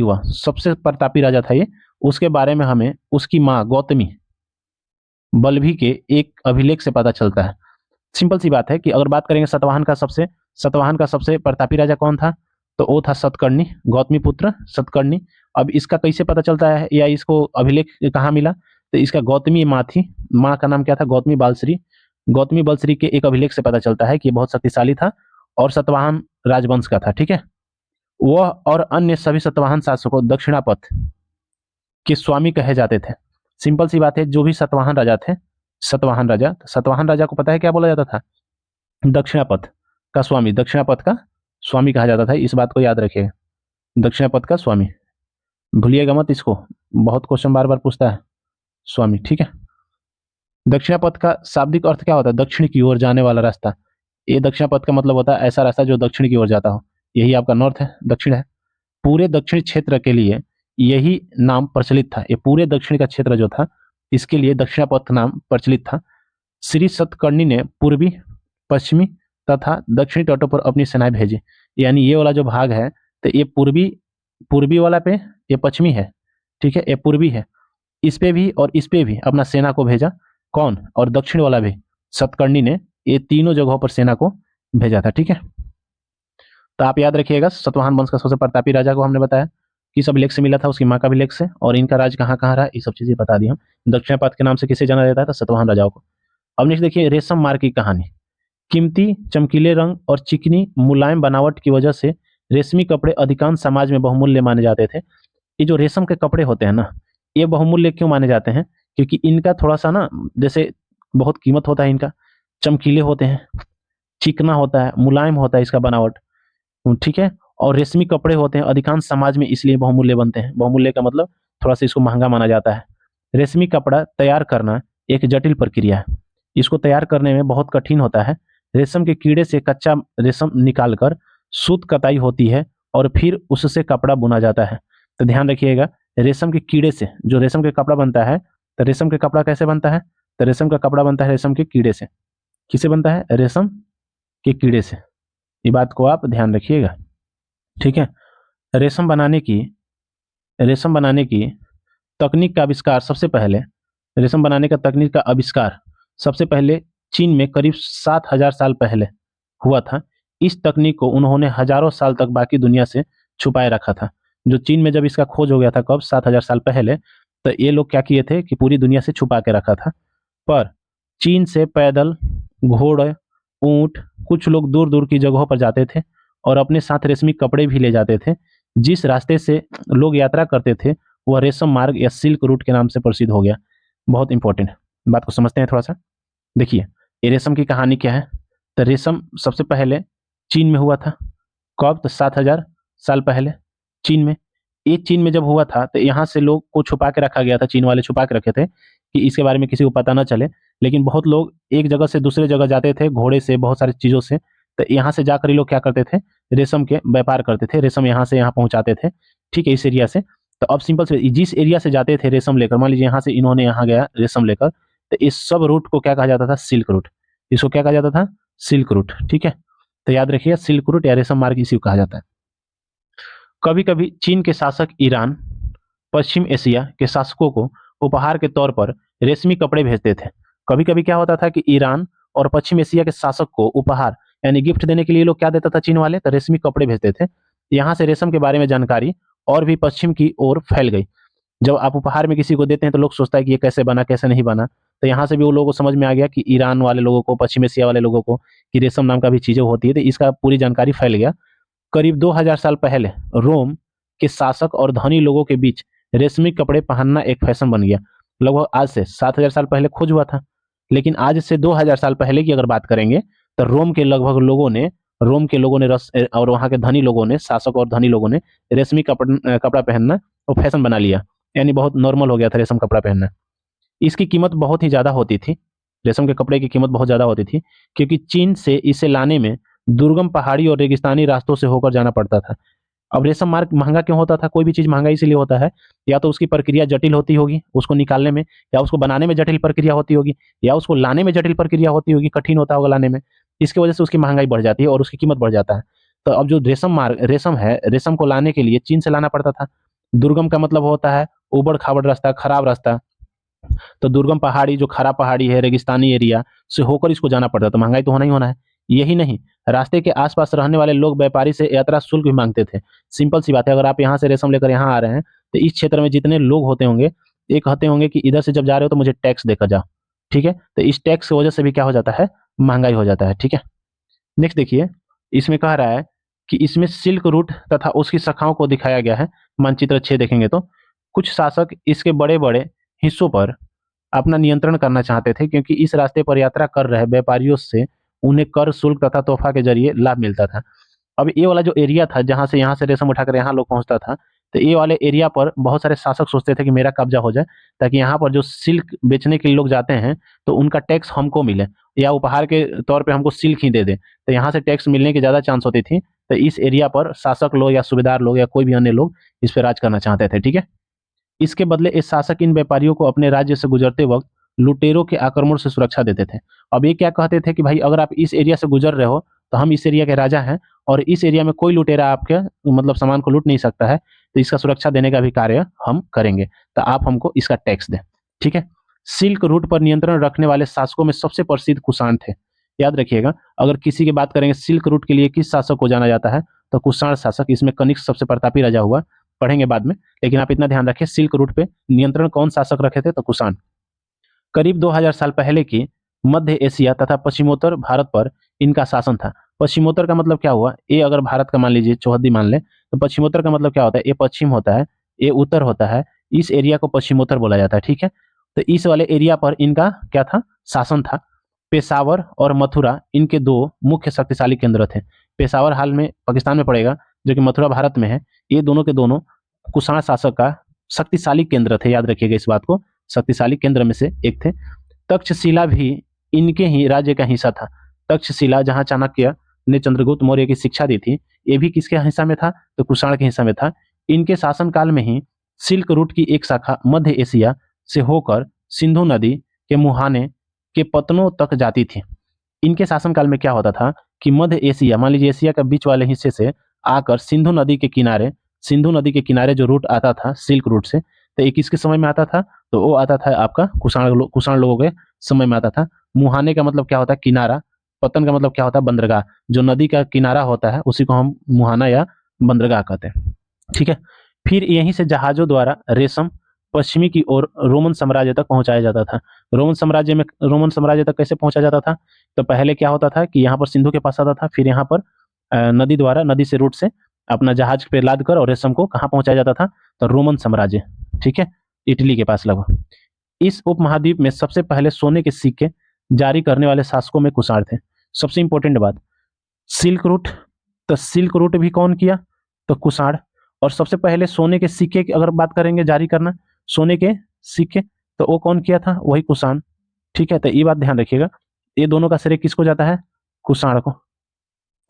Speaker 2: हुआ, सबसे प्रतापी राजा था ये। उसके बारे में हमें उसकी माँ गौतमी बल्लभी के एक अभिलेख से पता चलता है। सिंपल सी बात है कि अगर बात करेंगे सतवाहन का सबसे प्रतापी राजा कौन था, तो वो था सतकर्णी, गौतमी पुत्र सतकर्णी। अब इसका कैसे पता चलता है या इसको अभिलेख कहाँ मिला, तो इसका गौतमी माँ थी, माँ का नाम क्या था, गौतमी बलश्री के एक अभिलेख से पता चलता है कि बहुत शक्तिशाली था और सतवाहन राजवंश का था, ठीक है। वह और अन्य सभी सतवाहन शासकों दक्षिणापथ के स्वामी कहे जाते थे। सिंपल सी बात है, जो भी सतवाहन राजा को पता है क्या बोला जाता था, दक्षिणापथ का स्वामी कहा जाता था। इस बात को याद रखिएगा, दक्षिणापथ का स्वामी, भूलिएगा मत इसको, बहुत क्वेश्चन बार बार पूछता है, स्वामी, ठीक है। दक्षिणापथ का शाब्दिक अर्थ क्या होता है, दक्षिण की ओर जाने वाला रास्ता। ये दक्षिणापथ का मतलब होता है ऐसा रास्ता जो दक्षिण की ओर जाता हो। यही आपका नॉर्थ है, दक्षिण है। पूरे दक्षिण क्षेत्र के लिए यही नाम प्रचलित था। ये पूरे दक्षिण का क्षेत्र जो था, इसके लिए दक्षिणापथ नाम प्रचलित था। श्री सतकर्णी ने पूर्वी, पश्चिमी तथा दक्षिणी तटों पर अपनी सेनाएं भेजी। यानी ये वाला जो भाग है, तो ये पूर्वी वाला पे ये पश्चिमी है, ठीक है, ये पूर्वी है। इस पे भी और इस पे भी अपना सेना को भेजा। कौन, और दक्षिण वाला भी सतकर्णी ने ये तीनों जगहों पर सेना को भेजा था, ठीक है। तो आप याद रखिएगा, सतवाहन वंश का सबसे प्रतापी राजा को हमने बताया किस अभिलेख से मिला था, उसकी माँ का अभिलेख से, और इनका राज कहाँ कहाँ रहा, ये सब चीजें बता दी हम। दक्षिणापथ के नाम से किसे जाना जाता था, सतवाहन राजाओं को। अब नेक्स्ट देखिए, रेशम मार्ग की कहानी। कीमती चमकीले रंग और चिकनी मुलायम बनावट की वजह से रेशमी कपड़े अधिकांश समाज में बहुमूल्य माने जाते थे। ये जो रेशम के कपड़े होते हैं ना, ये बहुमूल्य क्यों माने जाते हैं, क्योंकि इनका थोड़ा सा ना, जैसे बहुत कीमत होता है इनका, चमकीले होते हैं, चिकना होता है, मुलायम होता है इसका बनावट, ठीक है, और रेशमी कपड़े होते हैं, अधिकांश समाज में इसलिए बहुमूल्य बनते हैं। बहुमूल्य का मतलब थोड़ा सा इसको महंगा माना जाता है। रेशमी कपड़ा तैयार करना एक जटिल प्रक्रिया है, इसको तैयार करने में बहुत कठिन होता है। रेशम के कीड़े से कच्चा रेशम निकालकर सूत कताई होती है और फिर उससे कपड़ा बुना जाता है। तो ध्यान रखिएगा, रेशम के कीड़े से जो रेशम के कपड़ा बनता है, तो रेशम के कपड़ा कैसे बनता है? तो रेशम का कपड़ा बनता है रेशम के कीड़े से। किससे बनता है? रेशम के कीड़े से। ये बात को आप ध्यान रखिएगा, ठीक है। रेशम बनाने की तकनीक का आविष्कार सबसे पहले रेशम बनाने का तकनीक का आविष्कार सबसे पहले चीन में करीब 7,000 साल पहले हुआ था। इस तकनीक को उन्होंने हजारों साल तक बाकी दुनिया से छुपाए रखा था। जो चीन में जब इसका खोज हो गया था, कब? 7,000 साल पहले। तो ये लोग क्या किए थे कि पूरी दुनिया से छुपा के रखा था। पर चीन से पैदल, घोड़े, ऊंट, कुछ लोग दूर दूर की जगहों पर जाते थे और अपने साथ रेशमी कपड़े भी ले जाते थे। जिस रास्ते से लोग यात्रा करते थे वह रेशम मार्ग या सिल्क रूट के नाम से प्रसिद्ध हो गया। बहुत इंपॉर्टेंट बात को समझते हैं थोड़ा सा। देखिए, ये रेशम की कहानी क्या है? तो रेशम सबसे पहले चीन में हुआ था। कब? तो 7,000 साल पहले चीन में। ये चीन में जब हुआ था तो यहाँ से लोग को छुपा के रखा गया था। चीन वाले छुपा के रखे थे कि इसके बारे में किसी को पता ना चले। लेकिन बहुत लोग एक जगह से दूसरे जगह जाते थे घोड़े से, बहुत सारी चीज़ों से। तो यहाँ से जाकर ये लोग क्या करते थे? रेशम के व्यापार करते थे, रेशम यहाँ से यहाँ पहुँचाते थे, ठीक है, इस एरिया से। तो अब सिंपल से जिस एरिया से जाते थे रेशम लेकर, मान लीजिए यहाँ से इन्होंने यहाँ गया रेशम लेकर, तो इस सब रूट को क्या कहा जाता था? Silk route. इसको क्या कहा जाता था? सिल्क रूट, ठीक है। तो याद रखिए, सिल्क रूट या रेशम मार्ग इसी को कहा जाता है। कभी कभी चीन के शासक ईरान, पश्चिम एशिया के शासकों को उपहार के तौर पर रेशमी कपड़े भेजते थे। कभी कभी क्या होता था कि ईरान और पश्चिम एशिया के शासक को उपहार यानी गिफ्ट देने के लिए लोग क्या देता था? चीन वाले तो रेशमी कपड़े भेजते थे। यहाँ से रेशम के बारे में जानकारी और भी पश्चिम की ओर फैल गई। जब आप उपहार में किसी को देते हैं तो लोग सोचता है कि ये कैसे बना, कैसे नहीं बना। तो यहाँ से भी वो लोगों को समझ में आ गया कि ईरान वाले लोगों को, पश्चिम एशिया वाले लोगों को, कि रेशम नाम का भी चीजें होती है। तो इसका पूरी जानकारी फैल गया। करीब 2000 साल पहले रोम के शासक और धनी लोगों के बीच रेशमी कपड़े पहनना एक फैशन बन गया। लगभग आज से 7,000 साल पहले खोज हुआ था, लेकिन आज से 2000 साल पहले की अगर बात करेंगे तो रोम के लोगों ने और वहाँ के धनी लोगों ने, शासक और धनी लोगों ने रेशमी कपड़ा पहनना और फैशन बना लिया। यानी बहुत नॉर्मल हो गया था रेशम कपड़ा पहनना। इसकी कीमत बहुत ही ज़्यादा होती थी। रेशम के कपड़े की कीमत बहुत ज़्यादा होती थी क्योंकि चीन से इसे लाने में दुर्गम पहाड़ी और रेगिस्तानी रास्तों से होकर जाना पड़ता था। अब रेशम मार्ग महंगा क्यों होता था? कोई भी चीज़ महंगा इसलिए होता है, या तो उसकी प्रक्रिया जटिल होती होगी उसको निकालने में, या उसको बनाने में जटिल प्रक्रिया होती होगी, या उसको लाने में जटिल प्रक्रिया होती होगी, कठिन होता होगा लाने में। इसकी वजह से उसकी महंगाई बढ़ जाती है और उसकी कीमत बढ़ जाता है। तो अब जो रेशम है, रेशम को लाने के लिए चीन से लाना पड़ता था। दुर्गम का मतलब होता है उबड़ खाबड़ रास्ता, खराब रास्ता। तो दुर्गम पहाड़ी, जो खराब पहाड़ी है, रेगिस्तानी एरिया से होकर इसको जाना पड़ता, तो महंगाई तो होना ही होना है। यही नहीं, रास्ते के आसपास रहने वाले लोग व्यापारी से यात्रा शुल्क भी मांगते थे। सिंपल सी बात है, अगर आप यहाँ से रेशम लेकर यहाँ आ रहे हैं तो इस क्षेत्र में जितने लोग होते होंगे, ये कहते होंगे कि इधर से जब जा रहे हो तो मुझे टैक्स देकर जाओ, ठीक है। तो इस टैक्स की वजह से भी क्या हो जाता है? महंगाई हो जाता है, ठीक है। नेक्स्ट देखिए, इसमें कह रहा है कि इसमें सिल्क रूट तथा उसकी शाखाओं को दिखाया गया है। मानचित्र 6 देखेंगे तो कुछ शासक इसके बड़े बड़े हिस्सों पर अपना नियंत्रण करना चाहते थे क्योंकि इस रास्ते पर यात्रा कर रहे व्यापारियों से उन्हें कर, शुल्क तथा तोहफा के जरिए लाभ मिलता था। अब ये वाला जो एरिया था जहाँ से यहाँ से रेशम उठाकर यहाँ लोग पहुँचता था, तो ये वाले एरिया पर बहुत सारे शासक सोचते थे कि मेरा कब्जा हो जाए, ताकि यहाँ पर जो सिल्क बेचने के लिए लोग जाते हैं तो उनका टैक्स हमको मिले, या उपहार के तौर पे हमको सिल्क ही दे दे। तो यहाँ से टैक्स मिलने की ज़्यादा चांस होती थी। तो इस एरिया पर शासक लोग या सूबेदार लोग या कोई भी अन्य लोग इस पर राज करना चाहते थे, ठीक है। इसके बदले इस शासक इन व्यापारियों को अपने राज्य से गुजरते वक्त लुटेरों के आक्रमण से सुरक्षा देते थे। अब ये क्या कहते थे कि भाई अगर आप इस एरिया से गुजर रहे हो तो हम इस एरिया के राजा हैं और इस एरिया में कोई लुटेरा आपके मतलब सामान को लूट नहीं सकता है, तो इसका सुरक्षा देने का भी कार्य हम करेंगे, तो आप हमको इसका टैक्स दें, ठीक है। सिल्क रूट पर नियंत्रण रखने वाले शासकों में सबसे प्रसिद्ध कुषाण थे। याद रखिएगा, अगर किसी की बात करेंगे सिल्क रूट के लिए किस शासक को जाना जाता है तो कुषाण शासक। इसमें कनिष्क सबसे प्रतापी राजा हुआ, पढ़ेंगे बाद में, लेकिन आप इतना ध्यान रखिए सिल्क रूट पे नियंत्रण कौन शासक रखे थे? तो कुषाण। करीब 2000 साल पहले की मध्य एशिया तथा पश्चिमोत्तर भारत पर इनका शासन था। पश्चिमोत्तर का मतलब क्या हुआ? ये अगर भारत का मान लीजिए चौहद्दी मान ले, तो पश्चिमोत्तर का मतलब क्या होता है? ये पश्चिम होता है, ये उत्तर होता है, इस एरिया को पश्चिमोत्तर बोला जाता है, ठीक है। तो इस वाले एरिया पर इनका क्या था? शासन था। पेशावर और मथुरा इनके दो मुख्य शक्तिशाली केंद्र थे। पेशावर हाल में पाकिस्तान में पड़ेगा, जो कि मथुरा भारत में है। ये दोनों के दोनों कुषाण शासक का शक्तिशाली केंद्र थे, याद रखिएगा इस बात को, शक्तिशाली केंद्र में से एक थे। तक्षशिला भी इनके ही राज्य का हिस्सा था। तक्षशिला, जहां चाणक्य ने चंद्रगुप्त मौर्य की शिक्षा दी थी, ये भी किसके हिस्सा में था? तो कुषाण के हिस्सा में था। इनके शासनकाल में ही सिल्क रूट की एक शाखा मध्य एशिया से होकर सिंधु नदी के मुहाने के पतनों तक जाती थी। इनके शासनकाल में क्या होता था कि मध्य एशिया, मान लीजिए एशिया का बीच वाले हिस्से से आकर सिंधु नदी के किनारे जो रूट आता था सिल्क रूट से, तो ये किसके समय में आता था? तो वो आता था आपका कुषाण लोगों के समय में आता था। मुहाने का मतलब क्या होता है? किनारा। पतन का मतलब क्या होता है? बंदरगाह। जो नदी का किनारा होता है उसी को हम मुहाना या बंदरगाह कहते हैं। ठीक है। फिर यहीं से जहाजों द्वारा रेशम पश्चिमी की ओर रोमन साम्राज्य तक पहुंचाया जाता था। रोमन साम्राज्य तक कैसे पहुंचा जाता था? तो पहले क्या होता था कि यहाँ पर सिंधु के पास आता था, फिर यहाँ पर नदी से रूट से अपना जहाज पे लाद कर और रेशम को कहाँ पहुंचाया जाता था? तो रोमन साम्राज्य, ठीक है, इटली के पास लगभग। इस उपमहाद्वीप में सबसे पहले सोने के सिक्के जारी करने वाले शासकों में कुषाण थे। सबसे इंपॉर्टेंट बात, सिल्क रूट, तो सिल्क रूट भी कौन किया? तो कुषाण। और सबसे पहले सोने के सिक्के की अगर बात करेंगे, जारी करना सोने के सिक्के, तो वो कौन किया था? वही कुषाण। ठीक है, तो ये बात ध्यान रखिएगा, ये दोनों का श्रेय किसको जाता है? कुषाण को।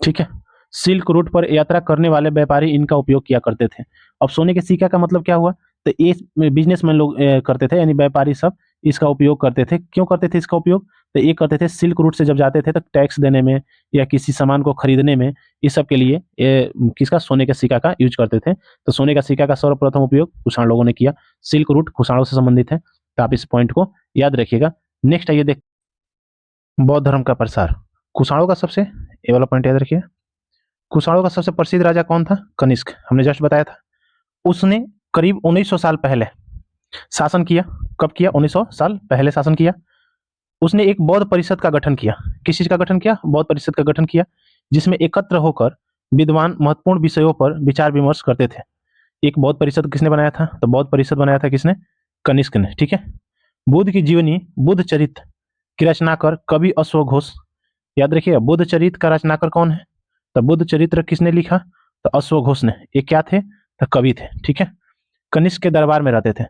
Speaker 2: ठीक है। सिल्क रूट पर यात्रा करने वाले व्यापारी इनका उपयोग किया करते थे। अब सोने के सिक्का का मतलब क्या हुआ? तो ये बिजनेसमैन लोग करते थे, यानी व्यापारी सब इसका उपयोग करते थे। क्यों करते थे इसका उपयोग? तो ये करते थे सिल्क रूट से जब जाते थे तो टैक्स देने में या किसी सामान को खरीदने में, इस सब के लिए किसका? सोने के सिक्का का यूज करते थे। तो सोने का सिक्का का सर्वप्रथम उपयोग कुषाण लोगों ने किया। सिल्क रूट कुषाणों से संबंधित है, तो आप इस पॉइंट को याद रखिएगा। नेक्स्ट आइए देख, बौद्ध धर्म का प्रसार। कुषाणों का सबसे, ये वाला पॉइंट याद रखिए, कुषाणों का सबसे प्रसिद्ध राजा कौन था? कनिष्क, हमने जस्ट बताया था। उसने करीब 1900 साल पहले शासन किया। कब किया? 1900 साल पहले शासन किया। उसने एक बौद्ध परिषद का गठन किया। किस चीज का गठन किया? बौद्ध परिषद का गठन किया, जिसमें एकत्र होकर विद्वान महत्वपूर्ण विषयों पर विचार विमर्श करते थे। एक बौद्ध परिषद किसने बनाया था? तो बौद्ध परिषद बनाया था किसने? कनिष्क ने। ठीक है। बुद्ध की जीवनी, बुद्ध चरित्र की रचनाकर कवि अश्वघोष, याद रखिएगा, बुद्ध चरित्र का रचनाकर कौन है? तो बुद्ध चरित्र किसने लिखा? तो अश्वघोष ने। ये क्या थे? तो कवि थे। ठीक है। कनिष्क के दरबार में रहते थे।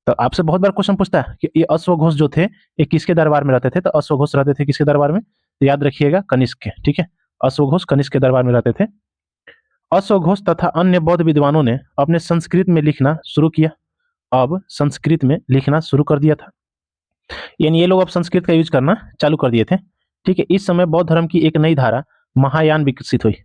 Speaker 2: तो आपसे बहुत बार क्वेश्चन पूछता है कि ये अश्वघोष जो थे ये किसके दरबार में रहते थे? तो अश्वघोष रहते थे किसके दरबार में? तो याद रखिएगा, कनिष्क के। ठीक है, अश्वघोष कनिष्क के दरबार में रहते थे। अश्वघोष तथा अन्य बौद्ध विद्वानों ने अपने संस्कृत में लिखना शुरू किया। अब संस्कृत में लिखना शुरू कर दिया था, यानी ये लोग अब संस्कृत का यूज करना चालू कर दिए थे। ठीक है। इस समय बौद्ध धर्म की एक नई धारा महायान विकसित हुई।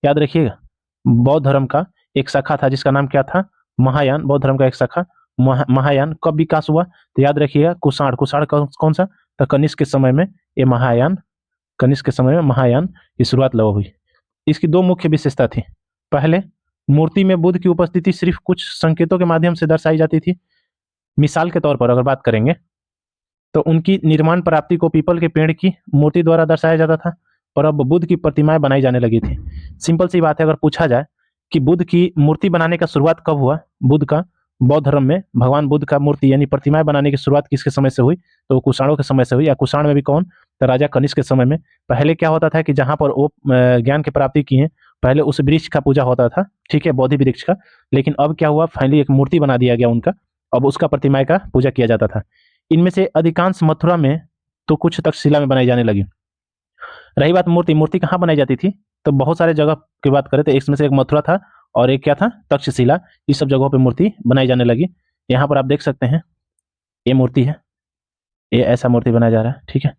Speaker 2: याद रखिएगा, बौद्ध धर्म का एक शाखा था जिसका नाम क्या था? महायान। बौद्ध धर्म का एक शाखा महायान कब विकास हुआ? तो याद रखिएगा, कुषाण कौन सा? तो कनिष्क के समय में ये महायान, कनिष्क के समय में महायान की शुरुआत लग हुई। इसकी दो मुख्य विशेषता थी। पहले, मूर्ति में बुद्ध की उपस्थिति सिर्फ कुछ संकेतों के माध्यम से दर्शाई जाती थी। मिसाल के तौर पर अगर बात करेंगे तो उनकी निर्माण प्राप्ति को पीपल के पेड़ की मूर्ति द्वारा दर्शाया जाता था, और अब बुद्ध की प्रतिमाएं बनाई जाने लगी थी। सिंपल सी बात है, अगर पूछा जाए कि बुद्ध की मूर्ति बनाने का शुरुआत कब हुआ बुद्ध का, बौद्ध धर्म में भगवान बुद्ध का मूर्ति यानी प्रतिमाएं बनाने की शुरुआत किसके समय से हुई? तो कुषाणों के समय से हुई। या कुषाण में भी कौन? तो राजा कनिष्क के समय में। पहले क्या होता था कि जहां पर वो ज्ञान की प्राप्ति किए, पहले उस वृक्ष का पूजा होता था, ठीक है, बोधि वृक्ष का। लेकिन अब क्या हुआ, फाइनली एक मूर्ति बना दिया गया उनका, अब उसका प्रतिमाएं का पूजा किया जाता था। इनमें से अधिकांश मथुरा में, तो कुछ तक्षशिला में बनाई जाने लगी। रही बात मूर्ति कहाँ बनाई जाती थी? तो बहुत सारे जगह की बात करें तो इसमें से एक मथुरा था और एक क्या था? तक्षशिला। इस सब जगहों पे मूर्ति बनाई जाने लगी। यहाँ पर आप देख सकते हैं, ये मूर्ति है, ये ऐसा मूर्ति बनाया जा रहा है। ठीक है।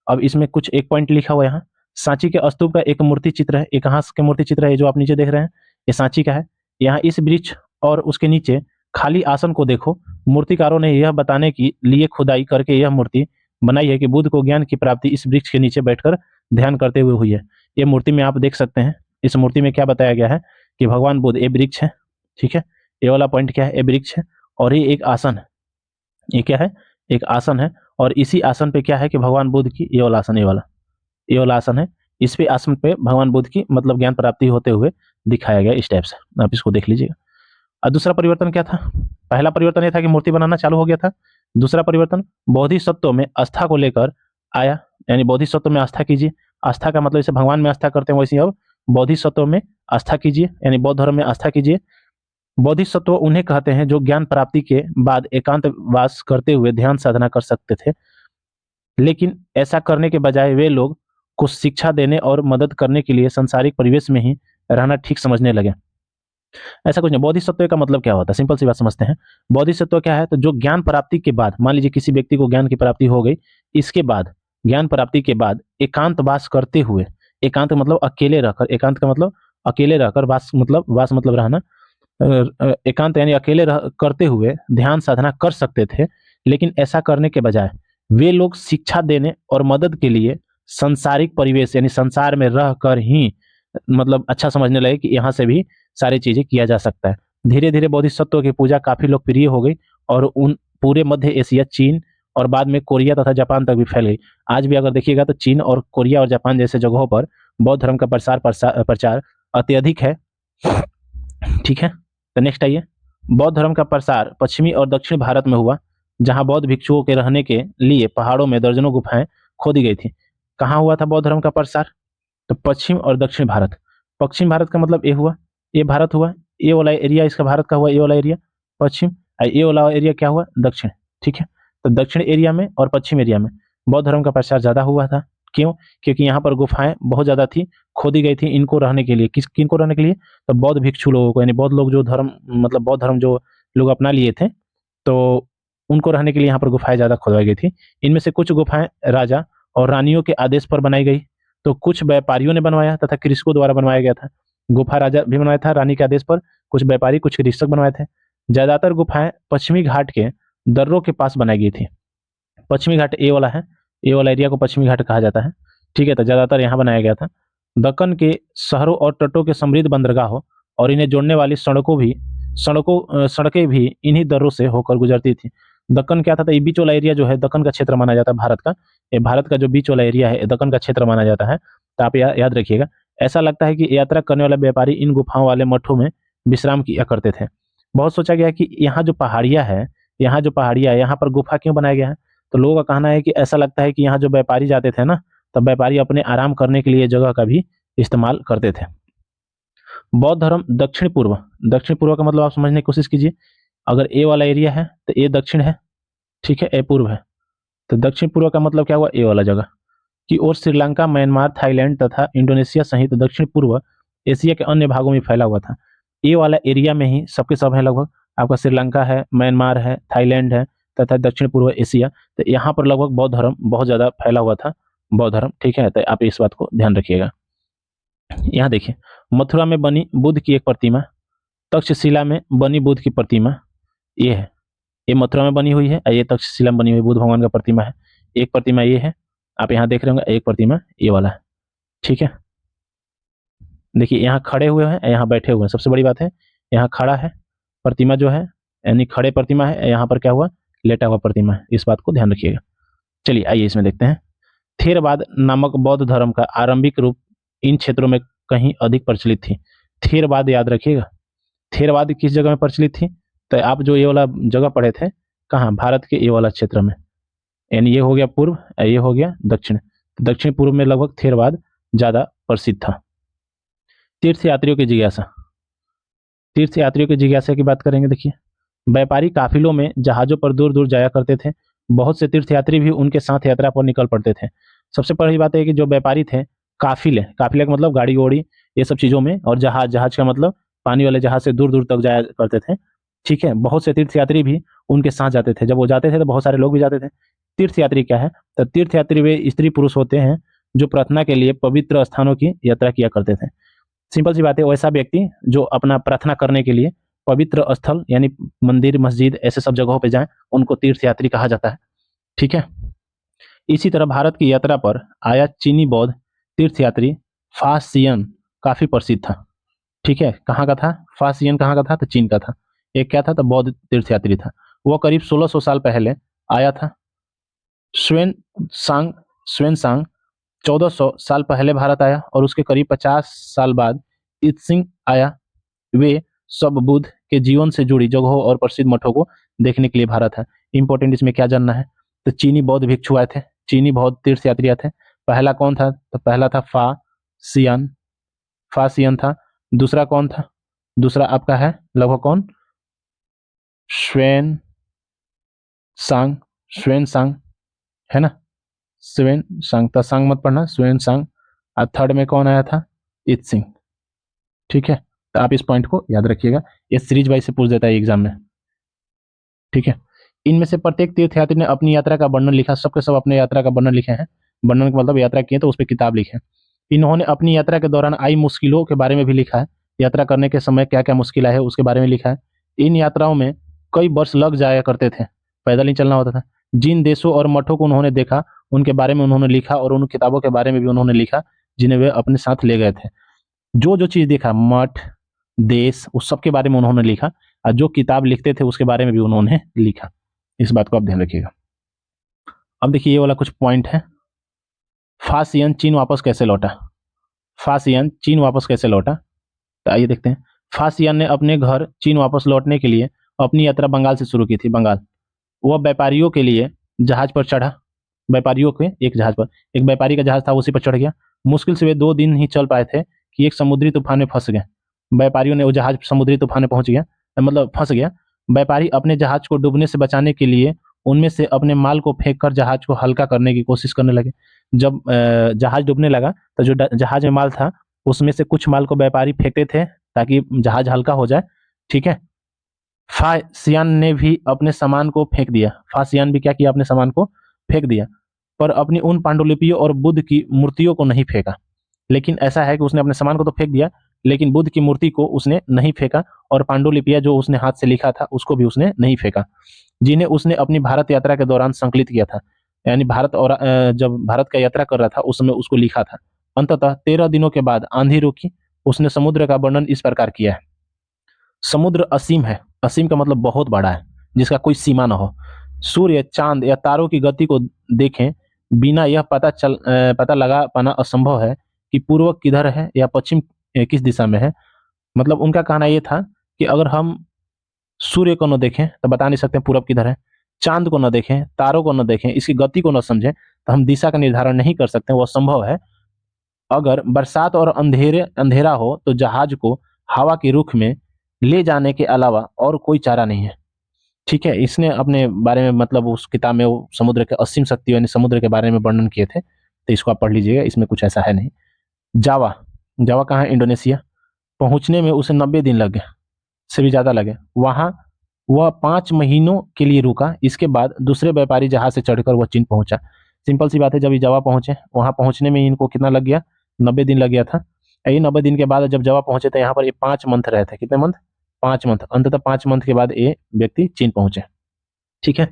Speaker 2: अब इसमें कुछ एक पॉइंट लिखा हुआ है यहाँ, सांची के स्तूप का एक मूर्ति चित्र है। एक कहाँ के मूर्ति चित्र है? जो आप नीचे देख रहे हैं ये सांची का है। यहाँ इस वृक्ष और उसके नीचे खाली आसन को देखो। मूर्तिकारों ने यह बताने के लिए खुदाई करके यह मूर्ति बनाई है कि बुद्ध को ज्ञान की प्राप्ति इस वृक्ष के नीचे बैठकर ध्यान करते हुए हुई है। ये मूर्ति में आप देख सकते हैं, इस मूर्ति में क्या बताया गया है कि भगवान बुद्ध, ये वृक्ष है, ठीक है, ये वाला पॉइंट क्या है? ये वृक्ष है, और ये एक आसन है। ये क्या है? एक आसन है, और इसी आसन पे क्या है कि भगवान बुद्ध की ये वाला आसन, ये वाला आसन है। इस पे आसन पे भगवान बुद्ध की मतलब ज्ञान प्राप्ति होते हुए दिखाया गया इस टाइप से। आप इसको देख लीजिएगा। और दूसरा परिवर्तन क्या था? पहला परिवर्तन यह था कि मूर्ति बनाना चालू हो गया था। दूसरा परिवर्तन, बोधिसत्व में आस्था को लेकर आया, यानी बोधिसत्व में आस्था कीजिए। आस्था का मतलब जैसे भगवान में आस्था करते हैं वैसे अब बोधिसत्व में आस्था कीजिए, यानी बौद्ध धर्म में आस्था कीजिए। बोधिसत्व उन्हें कहते हैं जो ज्ञान प्राप्ति के बाद एकांतवास करते हुए ध्यान साधना कर सकते थे, लेकिन ऐसा करने के बजाय वे लोग को शिक्षा देने और मदद करने के लिए संसारिक परिवेश में ही रहना ठीक समझने लगे। ऐसा कुछ नहीं। बोधिसत्व का मतलब क्या होता है, सिंपल सी बात समझते हैं। बोधिसत्व क्या है, तो जो ज्ञान प्राप्ति के बाद, मान लीजिए किसी व्यक्ति को ज्ञान की प्राप्ति हो गई, इसके बाद ज्ञान प्राप्ति के बाद एकांतवास करते हुए, एकांत मतलब अकेले रहकर, एकांत का मतलब अकेले रहकर, वास मतलब रहना, एकांत यानी अकेले करते हुए ध्यान साधना कर सकते थे। लेकिन ऐसा करने के बजाय वे लोग शिक्षा देने और मदद के लिए संसारिक परिवेश यानी संसार में रहकर ही मतलब अच्छा समझने लगे कि यहाँ से भी सारी चीजें किया जा सकता है। धीरे धीरे बोधिसत्व की पूजा काफी लोकप्रिय हो गई और उन पूरे मध्य एशिया, चीन और बाद में कोरिया तथा जापान तक भी फैल गई। आज भी अगर देखिएगा तो चीन और कोरिया और जापान जैसे जगहों पर बौद्ध धर्म का प्रचार अत्यधिक है। ठीक है, तो नेक्स्ट आइए। बौद्ध धर्म का प्रसार पश्चिमी और दक्षिण भारत में हुआ, जहां बौद्ध भिक्षुओं के रहने के लिए पहाड़ों में दर्जनों गुफाएं खोदी गई थी। कहाँ हुआ था बौद्ध धर्म का प्रसार, तो पश्चिम और दक्षिण भारत। पश्चिम भारत का मतलब ये हुआ, ये भारत हुआ, ये वाला एरिया इसका भारत का हुआ, ये वाला एरिया पश्चिम, और ये वाला एरिया क्या हुआ, दक्षिण। ठीक है, तो दक्षिण एरिया में और पश्चिम एरिया में बौद्ध धर्म का प्रसार ज्यादा हुआ था। क्यों, क्योंकि यहाँ पर गुफाएं बहुत ज्यादा थी, खोदी गई थी इनको रहने के लिए। किनको रहने के लिए, तो बौद्ध भिक्षु लोगों को, यानी बौद्ध लोग जो धर्म मतलब बौद्ध धर्म जो लोग अपना लिए थे, तो उनको रहने के लिए यहाँ पर गुफाएं ज्यादा खोदवाई गई थी। इनमें से कुछ गुफाएं राजा और रानियों के आदेश पर बनाई गई, तो कुछ व्यापारियों ने बनवाया तथा कृषकों द्वारा बनवाया गया था। गुफा राजा भी बनवाया था रानी के आदेश पर, कुछ व्यापारी कुछ कृषक बनवाए थे। ज्यादातर गुफाएं पश्चिमी घाट के दर्रों के पास बनाई गई थी। पश्चिमी घाट ये वाला है, ये वाला एरिया को पश्चिमी घाट कहा जाता है। ठीक है, तो ज्यादातर यहाँ बनाया गया था। दक्कन के शहरों और तटों के समृद्ध बंदरगाहों और इन्हें जोड़ने वाली सड़कें भी इन्हीं दर्रों से होकर गुजरती थी। दक्कन क्या था, तो ये बीच वाला एरिया जो है दक्कन का क्षेत्र माना जाता है भारत का। ये भारत का जो बीच वाला एरिया है दक्कन का क्षेत्र माना जाता है। तो आप याद रखिएगा। ऐसा लगता है कि यात्रा करने वाले व्यापारी इन गुफाओं वाले मठों में विश्राम किया करते थे। बहुत सोचा गया कि यहाँ जो पहाड़ियाँ है, यहाँ पर गुफा क्यों बनाया गया है, तो लोगों का कहना है कि ऐसा लगता है कि यहाँ जो व्यापारी जाते थे ना, तब व्यापारी अपने आराम करने के लिए जगह का भी इस्तेमाल करते थे। बौद्ध धर्म दक्षिण पूर्व का मतलब आप समझने की कोशिश कीजिए। अगर ए वाला एरिया है तो ए दक्षिण है, ठीक है, ए पूर्व है, तो दक्षिण पूर्व का मतलब क्या हुआ, ए वाला जगह की ओर श्रीलंका, म्यांमार, थाईलैंड तथा इंडोनेशिया सहित दक्षिण पूर्व एशिया के अन्य भागों में फैला हुआ था। ए वाला एरिया में ही सबके सब है लगभग। आपका श्रीलंका है, म्यांमार है, थाईलैंड है तथा दक्षिण पूर्व एशिया, तो यहाँ पर लगभग बौद्ध धर्म बहुत ज्यादा फैला हुआ था, बौद्ध धर्म। ठीक है, तो आप इस बात को ध्यान रखिएगा। यहाँ देखिए, मथुरा में बनी बुद्ध की एक प्रतिमा, तक्षशिला में बनी बुद्ध की प्रतिमा ये है, ये मथुरा में बनी हुई है, ये तक्षशिला में बनी हुई बुद्ध भगवान का प्रतिमा है। एक प्रतिमा ये है, आप यहाँ देख रहे होंगे, एक प्रतिमा ये वाला है। ठीक है, देखिए यहाँ खड़े हुए हैं, यहाँ बैठे हुए हैं। सबसे बड़ी बात है, यहाँ खड़ा है प्रतिमा जो है, यानी खड़े प्रतिमा है, यहाँ पर क्या हुआ, लेटा हुआ प्रतिमा है। इस बात को ध्यान रखिएगा। चलिए आइए इसमें देखते हैं। थेरवाद नामक बौद्ध धर्म का आरंभिक रूप इन क्षेत्रों में कहीं अधिक प्रचलित थी। थेरवाद याद रखिएगा, थेरवाद किस जगह में प्रचलित थी, तो आप जो ये वाला जगह पढ़े थे, कहाँ, भारत के ये वाला क्षेत्र में, यानी ये हो गया पूर्व, ये हो गया दक्षिण। दक्षिण पूर्व में लगभग थेरवाद ज्यादा प्रसिद्ध था। तीर्थयात्रियों की जिज्ञासा की बात करेंगे। देखिए, व्यापारी काफिलों में जहाजों पर दूर दूर जाया करते थे। बहुत से तीर्थयात्री भी उनके साथ यात्रा पर निकल पड़ते थे। सबसे पहली बात है कि जो व्यापारी थे, काफिले का मतलब गाड़ी घोड़ी ये सब चीजों में, और जहाज का मतलब पानी वाले जहाज से दूर दूर तक जाया करते थे। ठीक है, बहुत से तीर्थयात्री भी उनके साथ जाते थे। जब वो जाते थे तो बहुत सारे लोग भी जाते थे। तीर्थयात्री क्या है, तो तीर्थयात्री वे स्त्री पुरुष होते हैं जो प्रार्थना के लिए पवित्र स्थानों की यात्रा किया करते थे। सिंपल सी बात है, वैसा व्यक्ति जो अपना प्रार्थना करने के लिए पवित्र स्थल यानी मंदिर, मस्जिद ऐसे सब जगहों पे जाएं, उनको तीर्थयात्री कहा जाता है। ठीक है, इसी तरह भारत की यात्रा पर आया चीनी बौद्ध तीर्थयात्री फासियन काफी प्रसिद्ध था। ठीक है, कहाँ का था फासियन, कहाँ का था, तो चीन का था। एक क्या था, तो बौद्ध तीर्थयात्री था। वह करीब 1600 साल पहले आया था। स्वेन सांग 1400 साल पहले भारत आया और उसके करीब 50 साल बाद इत्सिंग आया। वे सब बुद्ध के जीवन से जुड़ी जगहों और प्रसिद्ध मठों को देखने के लिए भारत है। इंपॉर्टेंट इसमें क्या जानना है, तो चीनी बौद्ध भिक्षु आए थे, चीनी बौद्ध तीर्थयात्री आए थे। पहला कौन था, तो पहला था फासियन था। दूसरा कौन था, दूसरा आपका है लगभग कौन, श्वेन सांग है ना, स्वेन सांग, तसांग मत पढ़ना, स्वेन सांग। और थर्ड में कौन आया था, इत सिंह। ठीक है, तो आप इस पॉइंट को याद रखिएगा, ये सीरीज वाइज से पूछ देता है एग्जाम में। ठीक है, इनमें से प्रत्येक तीर्थयात्री ने अपनी यात्रा का वर्णन लिखा, सबके सब अपने यात्रा का वर्णन लिखे हैं। वर्णन का मतलब यात्रा किए तो उस पर किताब लिखे। इन्होंने अपनी यात्रा के दौरान आई मुश्किलों के बारे में भी लिखा है, यात्रा करने के समय क्या क्या मुश्किल है उसके बारे में लिखा है। इन यात्राओं में कई वर्ष लग जाया करते थे, पैदल ही चलना होता था। जिन देशों और मठों को उन्होंने देखा उनके बारे में उन्होंने लिखा, और उन किताबों के बारे में भी उन्होंने लिखा जिन्हें वे अपने साथ ले गए थे। जो जो चीज़ देखा, मठ, देश, उस सब के बारे में उन्होंने लिखा, और जो किताब लिखते थे उसके बारे में भी उन्होंने लिखा। इस बात को आप ध्यान रखिएगा। अब देखिए ये वाला कुछ पॉइंट है। फासियन चीन वापस कैसे लौटा? फासियन चीन वापस कैसे लौटा? तो आइए देखते हैं। फासियन ने अपने घर चीन वापस लौटने के लिए अपनी यात्रा बंगाल से शुरू की थी। बंगाल, वह व्यापारियों के लिए जहाज पर चढ़ा। व्यापारियों के एक जहाज पर, एक व्यापारी का जहाज था, उसी पर चढ़ गया। मुश्किल से वे 2 दिन ही चल पाए थे कि एक समुद्री तूफान में फंस गए। व्यापारियों ने वो जहाज समुद्री तूफान में पहुंच गया, मतलब फंस गया। व्यापारी अपने जहाज को डूबने से बचाने के लिए उनमें से अपने माल को फेंककर जहाज को हल्का करने की कोशिश करने लगे। जब जहाज डूबने लगा तो जो जहाज में माल था उसमें से कुछ माल को व्यापारी फेंकते थे ताकि जहाज हल्का हो जाए। ठीक है, फासियान ने भी अपने सामान को फेंक दिया। फासियान भी क्या किया, अपने सामान को फेंक दिया, पर अपनी उन पांडुलिपियों और बुद्ध की मूर्तियों को नहीं फेंका। लेकिन ऐसा है कि उसने अपने सामान को तो फेंक दिया, लेकिन बुद्ध की मूर्ति को उसने नहीं फेंका, और पांडुलिपियां जो उसने हाथ से लिखा था उसको भी उसने नहीं फेंका, जिन्हें उसने अपनी भारत यात्रा के दौरान संकलित किया था। यानी भारत, और जब भारत का यात्रा कर रहा था उस समय उसको लिखा था। अंततः 13 दिनों के बाद आंधी रुकी। उसने समुद्र का वर्णन इस प्रकार किया है। समुद्र असीम है, असीम का मतलब बहुत बड़ा है, जिसका कोई सीमा न हो। सूर्य, चांद या तारों की गति को देखें बिना यह पता लगा पाना असंभव है कि पूर्व किधर है या पश्चिम किस दिशा में है। मतलब उनका कहना यह था कि अगर हम सूर्य को न देखें तो बता नहीं सकते पूरब किधर है, चांद को न देखें, तारों को न देखें, इसकी गति को न समझें तो हम दिशा का निर्धारण नहीं कर सकते, वो असंभव है। अगर बरसात और अंधेरा हो तो जहाज को हवा के रुख में ले जाने के अलावा और कोई चारा नहीं है। ठीक है, इसने अपने बारे में, मतलब उस किताब में वो समुद्र के असीम शक्ति यानी समुद्र के बारे में वर्णन किए थे, तो इसको आप पढ़ लीजिएगा, इसमें कुछ ऐसा है नहीं। जावा, जावा कहाँ है? इंडोनेशिया। पहुंचने में उसे 90 दिन लग गए, से भी ज़्यादा लगे। वहाँ वह 5 महीनों के लिए रुका। इसके बाद दूसरे व्यापारी जहाज से चढ़कर वह चीन पहुंचा। सिंपल सी बात है, जब ये जावा पहुंचे, वहाँ पहुंचने में इनको कितना लग गया? 90 दिन लग गया था। यही 90 दिन के बाद जब जावा पहुंचे तो यहाँ पर ये 5 मंथ रहे थे। कितने मंथ? 5 मंथ। अंततः 5 मंथ के बाद ये व्यक्ति चीन पहुंचे। ठीक है,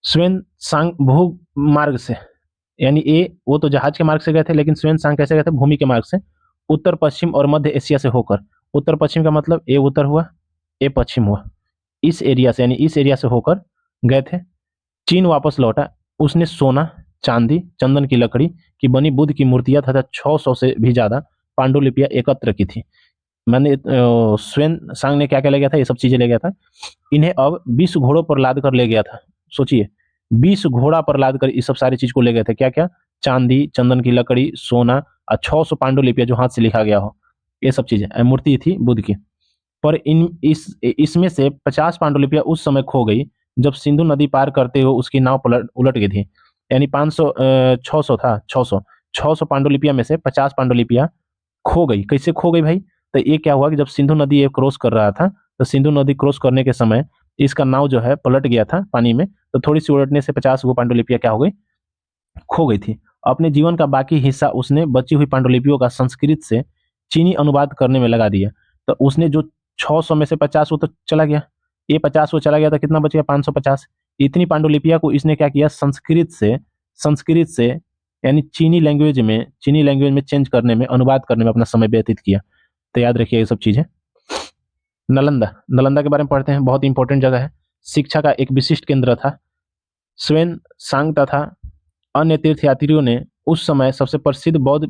Speaker 2: स्वेन सांग भू मार्ग से, यानी ये वो तो जहाज के मार्ग से गए थे, लेकिन स्वेन सांग कैसे गए थे? भूमि के मार्ग से, उत्तर पश्चिम और मध्य एशिया से होकर। उत्तर पश्चिम का मतलब ये उत्तर हुआ, ये पश्चिम हुआ। इस एरिया से, यानी इस एरिया से होकर गए थे। चीन वापस लौटा। उसने सोना, चांदी, चंदन की लकड़ी की बनी बुद्ध की मूर्तियां तथा 600 से भी ज्यादा पांडुलिपियां एकत्र की थी। मैंने स्वेन सांग ने क्या क्या ले गया था? ये सब चीजें ले गया था। इन्हें अब 20 घोड़ों पर लाद कर ले गया था। सोचिए, 20 घोड़ा पर लाद कर ये सब सारी चीज को ले गए थे। क्या क्या? चांदी, चंदन की लकड़ी, सोना और 600 पांडुलिपियां जो हाथ से लिखा गया हो, ये सब चीजें, मूर्ति थी बुद्ध की। पर इसमें से 50 पांडुलिपियां उस समय खो गई जब सिंधु नदी पार करते हुए उसकी नाव उलट गई थी। यानी 600 था, 600 पांडुलिपियां में से 50 पांडुलिपियां खो गई। कैसे खो गई भाई? तो ये क्या हुआ कि जब सिंधु नदी ये क्रॉस कर रहा था, तो सिंधु नदी क्रॉस करने के समय इसका नाव जो है पलट गया था पानी में, तो थोड़ी सी उलटने से 50 वो पांडुलिपियां क्या हो गई? खो गई थी। अपने जीवन का बाकी हिस्सा उसने बची हुई पांडुलिपियों का संस्कृत से चीनी अनुवाद करने में लगा दिया। तो उसने जो 600 में से 50 वो तो चला गया, ये 50 वो चला गया, तो कितना बच गया? 550। इतनी पांडुलिपियां को इसने क्या किया? संस्कृत से यानी चीनी लैंग्वेज में चेंज करने में, अनुवाद करने में अपना समय व्यतीत किया। तो याद रखिए ये सब चीजें। नालंदा के बारे में पढ़ते हैं, बहुत इंपॉर्टेंट जगह है, शिक्षा का एक विशिष्ट केंद्र था। स्वेन सांग तथा अन्य तीर्थयात्रियों ने उस समय सबसे प्रसिद्ध बौद्ध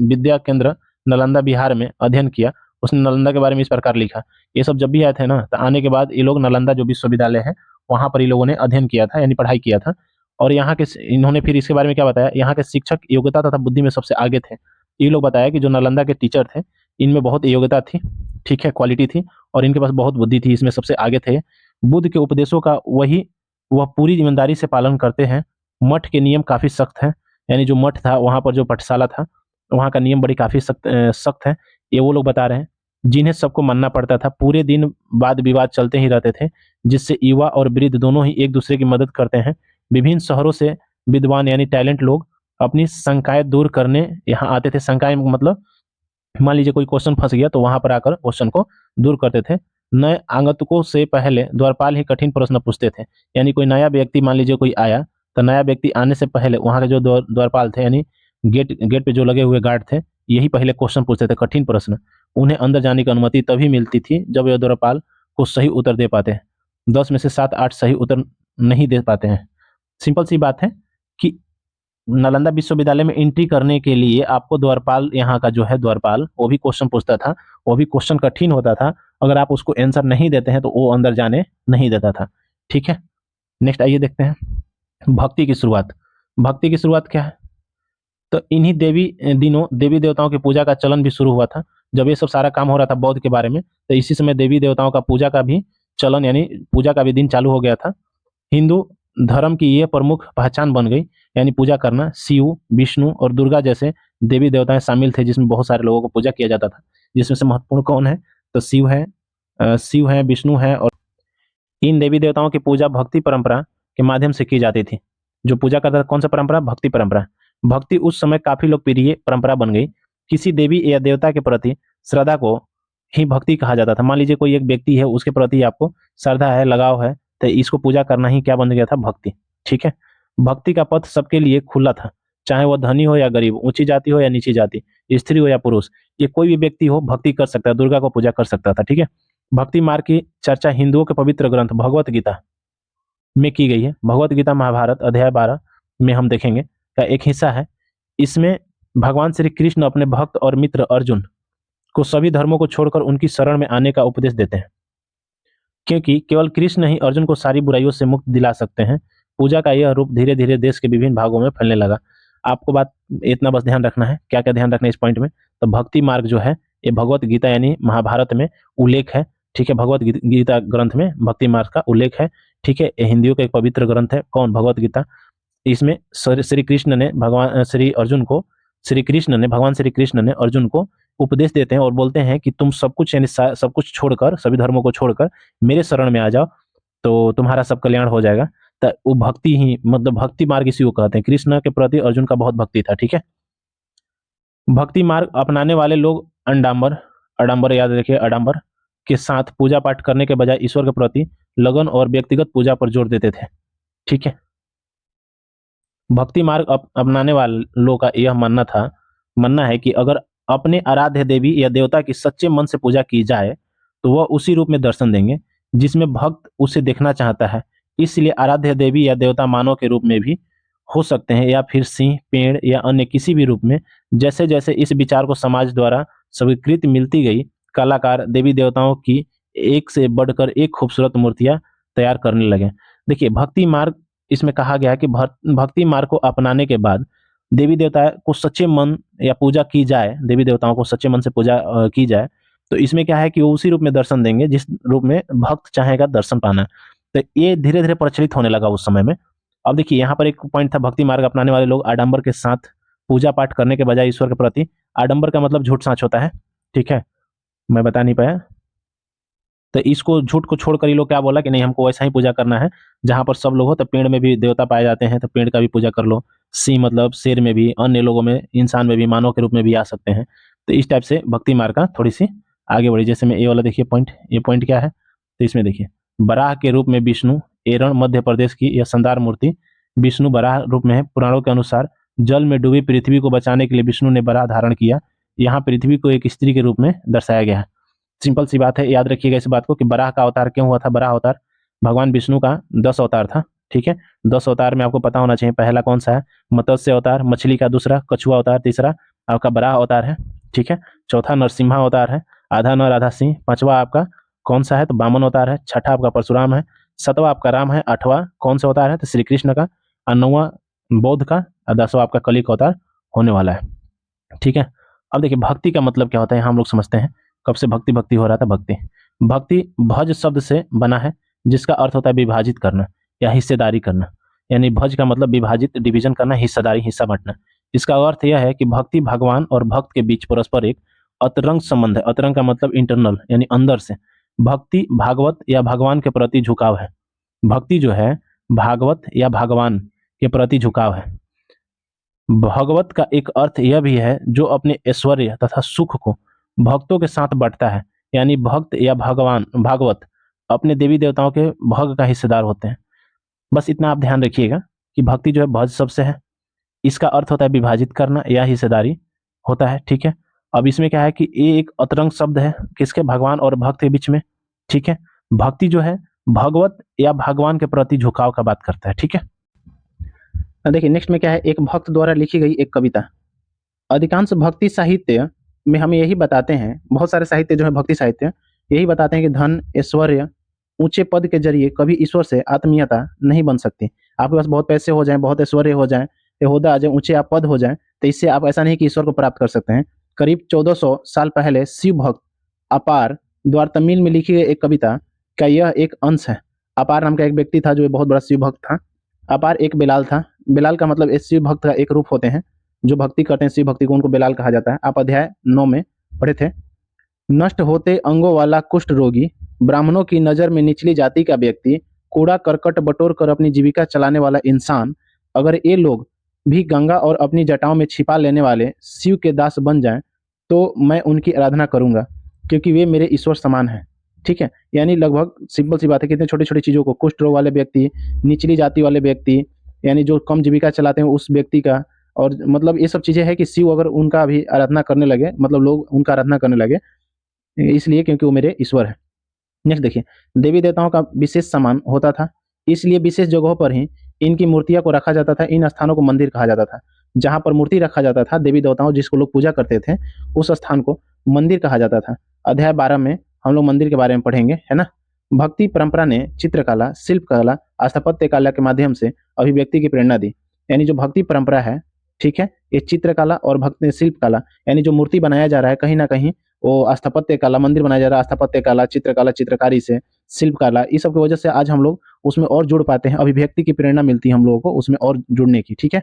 Speaker 2: विद्या केंद्र नालंदा बिहार में अध्ययन किया। उसने नालंदा के बारे में इस प्रकार लिखा। ये सब जब भी आए थे ना, तो आने के बाद ये लोग नालंदा जो विश्वविद्यालय है वहां पर ये लोगों ने अध्ययन किया था, यानी पढ़ाई किया था। और यहाँ के इन्होंने फिर इसके बारे में क्या बताया? यहाँ के शिक्षक योग्यता तथा बुद्धि में सबसे आगे थे। ये लोग बताया कि जो नालंदा के टीचर थे इनमें बहुत योग्यता थी, ठीक है, क्वालिटी थी, और इनके पास बहुत बुद्धि थी, इसमें सबसे आगे थे। बुद्ध के उपदेशों का वह पूरी ईमानदारी से पालन करते हैं। मठ के नियम काफी सख्त हैं, यानी जो मठ था वहां पर जो पाठशाला था वहाँ का नियम बड़ी काफ़ी सख्त है। ये वो लोग बता रहे हैं जिन्हें सबको मानना पड़ता था। पूरे दिन वाद विवाद चलते ही रहते थे, जिससे युवा और वृद्ध दोनों ही एक दूसरे की मदद करते हैं। विभिन्न शहरों से विद्वान यानी टैलेंट लोग अपनी शंकाएं दूर करने यहाँ आते थे। शंकाएं मतलब मान लीजिए कोई क्वेश्चन फंस गया तो वहां पर आकर क्वेश्चन को दूर करते थे। नए आगंतुकों से पहले द्वारपाल ही कठिन प्रश्न पूछते थे। यानी कोई नया व्यक्ति मान लीजिए कोई आया तो नया व्यक्ति आने से पहले वहां के जो द्वारपाल थे यानी गेट गेट पे जो लगे हुए गार्ड थे, यही पहले क्वेश्चन पूछते थे, कठिन प्रश्न। उन्हें अंदर जाने की अनुमति तभी मिलती थी जब ये द्वारपाल को सही उत्तर दे पाते हैं। 10 में से 7-8 सही उत्तर नहीं दे पाते हैं। सिंपल सी बात है कि नालंदा विश्वविद्यालय में एंट्री करने के लिए आपको द्वारपाल, यहाँ का जो है द्वारपाल, वो भी क्वेश्चन पूछता था। वो भी क्वेश्चन कठिन होता था। अगर आप उसको आंसर नहीं देते हैं तो वो अंदर जाने नहीं देता था। ठीक है, नेक्स्ट आइए देखते हैं भक्ति की शुरुआत। भक्ति की शुरुआत क्या है? तो इन्हीं दिनों देवी देवताओं की पूजा का चलन भी शुरू हुआ था। जब ये सब सारा काम हो रहा था बौद्ध के बारे में, तो इसी समय देवी देवताओं का पूजा का भी चलन यानी पूजा का भी दिन चालू हो गया था। हिंदू धर्म की यह प्रमुख पहचान बन गई, यानी पूजा करना। शिव, विष्णु और दुर्गा जैसे देवी देवताएं शामिल थे जिसमें बहुत सारे लोगों को पूजा किया जाता था। जिसमें से महत्वपूर्ण कौन है? तो शिव है, विष्णु है। और इन देवी देवताओं की पूजा भक्ति परंपरा के माध्यम से की जाती थी। जो पूजा करता था कौन सा परंपरा? भक्ति परंपरा। भक्ति उस समय काफी लोकप्रिय परंपरा बन गई। किसी देवी या देवता के प्रति श्रद्धा को ही भक्ति कहा जाता था। मान लीजिए कोई एक व्यक्ति है, उसके प्रति आपको श्रद्धा है, लगाव है, तो इसको पूजा करना ही क्या बन गया था? भक्ति। ठीक है, भक्ति का पथ सबके लिए खुला था, चाहे वह धनी हो या गरीब, ऊंची जाति हो या नीची जाति, स्त्री हो या पुरुष, ये कोई भी व्यक्ति हो भक्ति कर सकता है, दुर्गा को पूजा कर सकता था। ठीक है, भक्ति मार्ग की चर्चा हिंदुओं के पवित्र ग्रंथ भगवत गीता में की गई है। भगवत गीता महाभारत अध्याय 12 में हम देखेंगे का एक हिस्सा है। इसमें भगवान श्री कृष्ण अपने भक्त और मित्र अर्जुन को सभी धर्मों को छोड़कर उनकी शरण में आने का उपदेश देते हैं, क्योंकि केवल कृष्ण ही अर्जुन को सारी बुराइयों से मुक्त दिला सकते हैं। पूजा का यह रूप धीरे धीरे देश के विभिन्न भागों में फैलने लगा। आपको बात इतना बस ध्यान रखना है। क्या क्या ध्यान रखना है इस पॉइंट में? तो भक्ति मार्ग जो है ये भगवत गीता यानी महाभारत में उल्लेख है। ठीक है, भगवत गीता ग्रंथ में भक्ति मार्ग का उल्लेख है। ठीक है, ये हिंदुओं का एक पवित्र ग्रंथ है। कौन? भगवत गीता। इसमें श्री कृष्ण ने भगवान श्री कृष्ण ने अर्जुन को उपदेश देते हैं और बोलते हैं कि तुम सब कुछ यानी सब कुछ छोड़कर, सभी धर्मों को छोड़कर मेरे शरण में आ जाओ तो तुम्हारा सब कल्याण हो जाएगा। तो वो भक्ति ही मतलब भक्ति मार्ग इसी को कहते हैं। कृष्ण के प्रति अर्जुन का बहुत भक्ति था। ठीक है, भक्ति मार्ग अपनाने वाले लोग अडाम्बर याद रखिए, अडाम्बर के साथ पूजा पाठ करने के बजाय ईश्वर के प्रति लगन और व्यक्तिगत पूजा पर जोर देते थे। ठीक है, भक्ति मार्ग अपनाने वाले लोगों का यह मानना है कि अगर अपने आराध्य देवी या देवता की सच्चे मन से पूजा की जाए तो वह उसी रूप में दर्शन देंगे जिसमें भक्त उसे देखना चाहता है। इसलिए आराध्य देवी या देवता मानव के रूप में भी हो सकते हैं या फिर सिंह, पेड़ या अन्य किसी भी रूप में। जैसे जैसे इस विचार को समाज द्वारा स्वीकृति मिलती गई, कलाकार देवी देवताओं की एक से बढ़कर एक खूबसूरत मूर्तियां तैयार करने लगे। देखिए, भक्ति मार्ग इसमें कहा गया है कि भक्ति मार्ग को अपनाने के बाद देवी देवता को सच्चे मन या पूजा की जाए, देवी देवताओं को सच्चे मन से पूजा की जाए तो इसमें क्या है कि वो उसी रूप में दर्शन देंगे जिस रूप में भक्त चाहेगा दर्शन पाना। तो ये धीरे धीरे प्रचलित होने लगा उस समय में। अब देखिए, यहाँ पर एक पॉइंट था, भक्ति मार्ग अपनाने वाले लोग आडंबर के साथ पूजा पाठ करने के बजाय ईश्वर के प्रति, आडंबर का मतलब झूठ साँच होता है। ठीक है, मैं बता नहीं पाया। तो इसको झूठ को छोड़कर ये लोग क्या बोला कि नहीं, हमको वैसा ही पूजा करना है जहां पर सब लोग हो। तो पेड़ में भी देवता पाए जाते हैं तो पेड़ का भी पूजा कर लो। सिंह मतलब शेर में भी, अन्य लोगों में, इंसान में भी, मानव के रूप में भी आ सकते हैं। तो इस टाइप से भक्ति मार्ग का थोड़ी सी आगे बढ़ी। जैसे में ये वाला देखिए पॉइंट, ये पॉइंट क्या है? तो इसमें देखिए, बराह के रूप में विष्णु, एरण मध्य प्रदेश की यह शानदार मूर्ति। विष्णु बराह रूप में है। पुराणों के अनुसार जल में डूबी पृथ्वी को बचाने के लिए विष्णु ने बराह धारण किया। यहाँ पृथ्वी को एक स्त्री के रूप में दर्शाया गया है। सिंपल सी बात है, याद रखिएगा इस बात को कि बराह का अवतार क्यों हुआ था। बराह अवतार भगवान विष्णु का 10 अवतार था। ठीक है, 10 अवतार में आपको पता होना चाहिए पहला कौन सा है? मत्स्य अवतार, मछली का दूसरा, कछुआ अवतार तीसरा, आपका बराह अवतार है। ठीक है, चौथा नरसिम्हा अवतार है, आधा नर आधा सिंह। पांचवा आपका कौन सा है? तो वामन अवतार है। छठा आपका परशुराम है। सातवां आपका राम है। आठवां कौन सा अवतार है? तो श्री कृष्ण का। और 9वां बौद्ध का। और 10वां आपका कली का अवतार होने वाला है। ठीक है, अब देखिए भक्ति का मतलब क्या होता है, हम लोग समझते हैं। कब से भक्ति हो रहा था? भक्ति भज शब्द से बना है जिसका अर्थ होता है विभाजित करना या हिस्सेदारी करना। यानी भज का मतलब विभाजित, डिवीजन करना, हिस्सेदारी, हिस्सा बांटना। इसका अर्थ यह है कि भक्ति भगवान और भक्त के बीच परस्पर एक अंतरंग संबंध है। अंतरंग का मतलब इंटरनल यानी अंदर से। भक्ति भागवत या भगवान के प्रति झुकाव है। भक्ति जो है भागवत या भगवान के प्रति झुकाव है। भगवत का एक अर्थ यह भी है जो अपने ऐश्वर्य तथा सुख को भक्तों के साथ बांटता है, यानी भक्त या भगवान भागवत अपने देवी देवताओं के भोग का हिस्सेदार होते हैं। बस इतना आप ध्यान रखिएगा कि भक्ति जो है भज शब्द से है, इसका अर्थ होता है विभाजित करना या हिस्सेदारी होता है। ठीक है, अब इसमें क्या है कि ये एक अतरंग शब्द है किसके, भगवान और भक्त के बीच में। ठीक है, भक्ति जो है भगवत या भगवान के प्रति झुकाव का बात करता है। ठीक है, देखिए नेक्स्ट में क्या है, एक भक्त द्वारा लिखी गई एक कविता। अधिकांश भक्ति साहित्य में हमें यही बताते हैं, बहुत सारे साहित्य जो है भक्ति साहित्य यही बताते हैं कि धन ऐश्वर्य ऊंचे पद के जरिए कभी ईश्वर से आत्मीयता नहीं बन सकती। आपके पास बहुत पैसे हो जाएं, बहुत ऐश्वर्य हो जाए, होदा आ जाए, ऊंचे आप पद हो जाए, तो इससे आप ऐसा नहीं कि ईश्वर को प्राप्त कर सकते हैं। करीब 1400 साल पहले शिव भक्त अपार द्वारा तमिल में लिखी गई एक कविता का यह एक अंश है। अपार नाम का एक व्यक्ति था जो बहुत बड़ा शिव भक्त था। अपार एक बेलाल था। बेलाल का मतलब इस शिव भक्त का एक रूप होते हैं जो भक्ति करते हैं शिव भक्ति को, उनको बेलाल कहा जाता है। आप अध्याय 9 में पढ़े थे। नष्ट होते अंगों वाला कुष्ठ रोगी, ब्राह्मणों की नजर में निचली जाति का व्यक्ति, कूड़ा करकट बटोर कर अपनी जीविका चलाने वाला इंसान, अगर ये लोग भी गंगा और अपनी जटाओं में छिपा लेने वाले शिव के दास बन जाएं तो मैं उनकी आराधना करूंगा, क्योंकि वे मेरे ईश्वर समान हैं। ठीक है, यानी लगभग सिंपल सी बात है, कितने छोटी छोटी चीजों को, कुष्ठ रोग वाले व्यक्ति, निचली जाति वाले व्यक्ति, यानी जो कम जीविका चलाते हैं उस व्यक्ति का, और मतलब ये सब चीजें है कि शिव अगर उनका भी आराधना करने लगे, मतलब लोग उनका आराधना करने लगे, इसलिए क्योंकि वो मेरे ईश्वर है। नेक्स्ट देखिए, देवी देवताओं का विशेष सम्मान होता था, इसलिए विशेष जगहों पर ही इनकी मूर्तियों को रखा जाता था। इन स्थानों को मंदिर कहा जाता था। जहां पर मूर्ति रखा जाता था देवी देवताओं जिसको लोग पूजा करते थे, उस स्थान को मंदिर कहा जाता था। अध्याय 12 में हम लोग मंदिर के बारे में पढ़ेंगे, है ना। भक्ति परंपरा ने चित्रकला, शिल्पकला, स्थापत्य कला के माध्यम से अभिव्यक्ति की प्रेरणा दी। यानी जो भक्ति परंपरा है, ठीक है, ये चित्रकला और भक्ति शिल्पकला, यानी जो मूर्ति बनाया जा रहा है कहीं ना कहीं वो स्थापत्य कला, मंदिर बनाया जा रहा है स्थापत्य कला, चित्रकला, चित्रकारी से, शिल्पकला, इस सब की वजह से आज हम लोग उसमें और जुड़ पाते हैं। अभिव्यक्ति की प्रेरणा मिलती है हम लोगों को उसमें और जुड़ने की। ठीक है,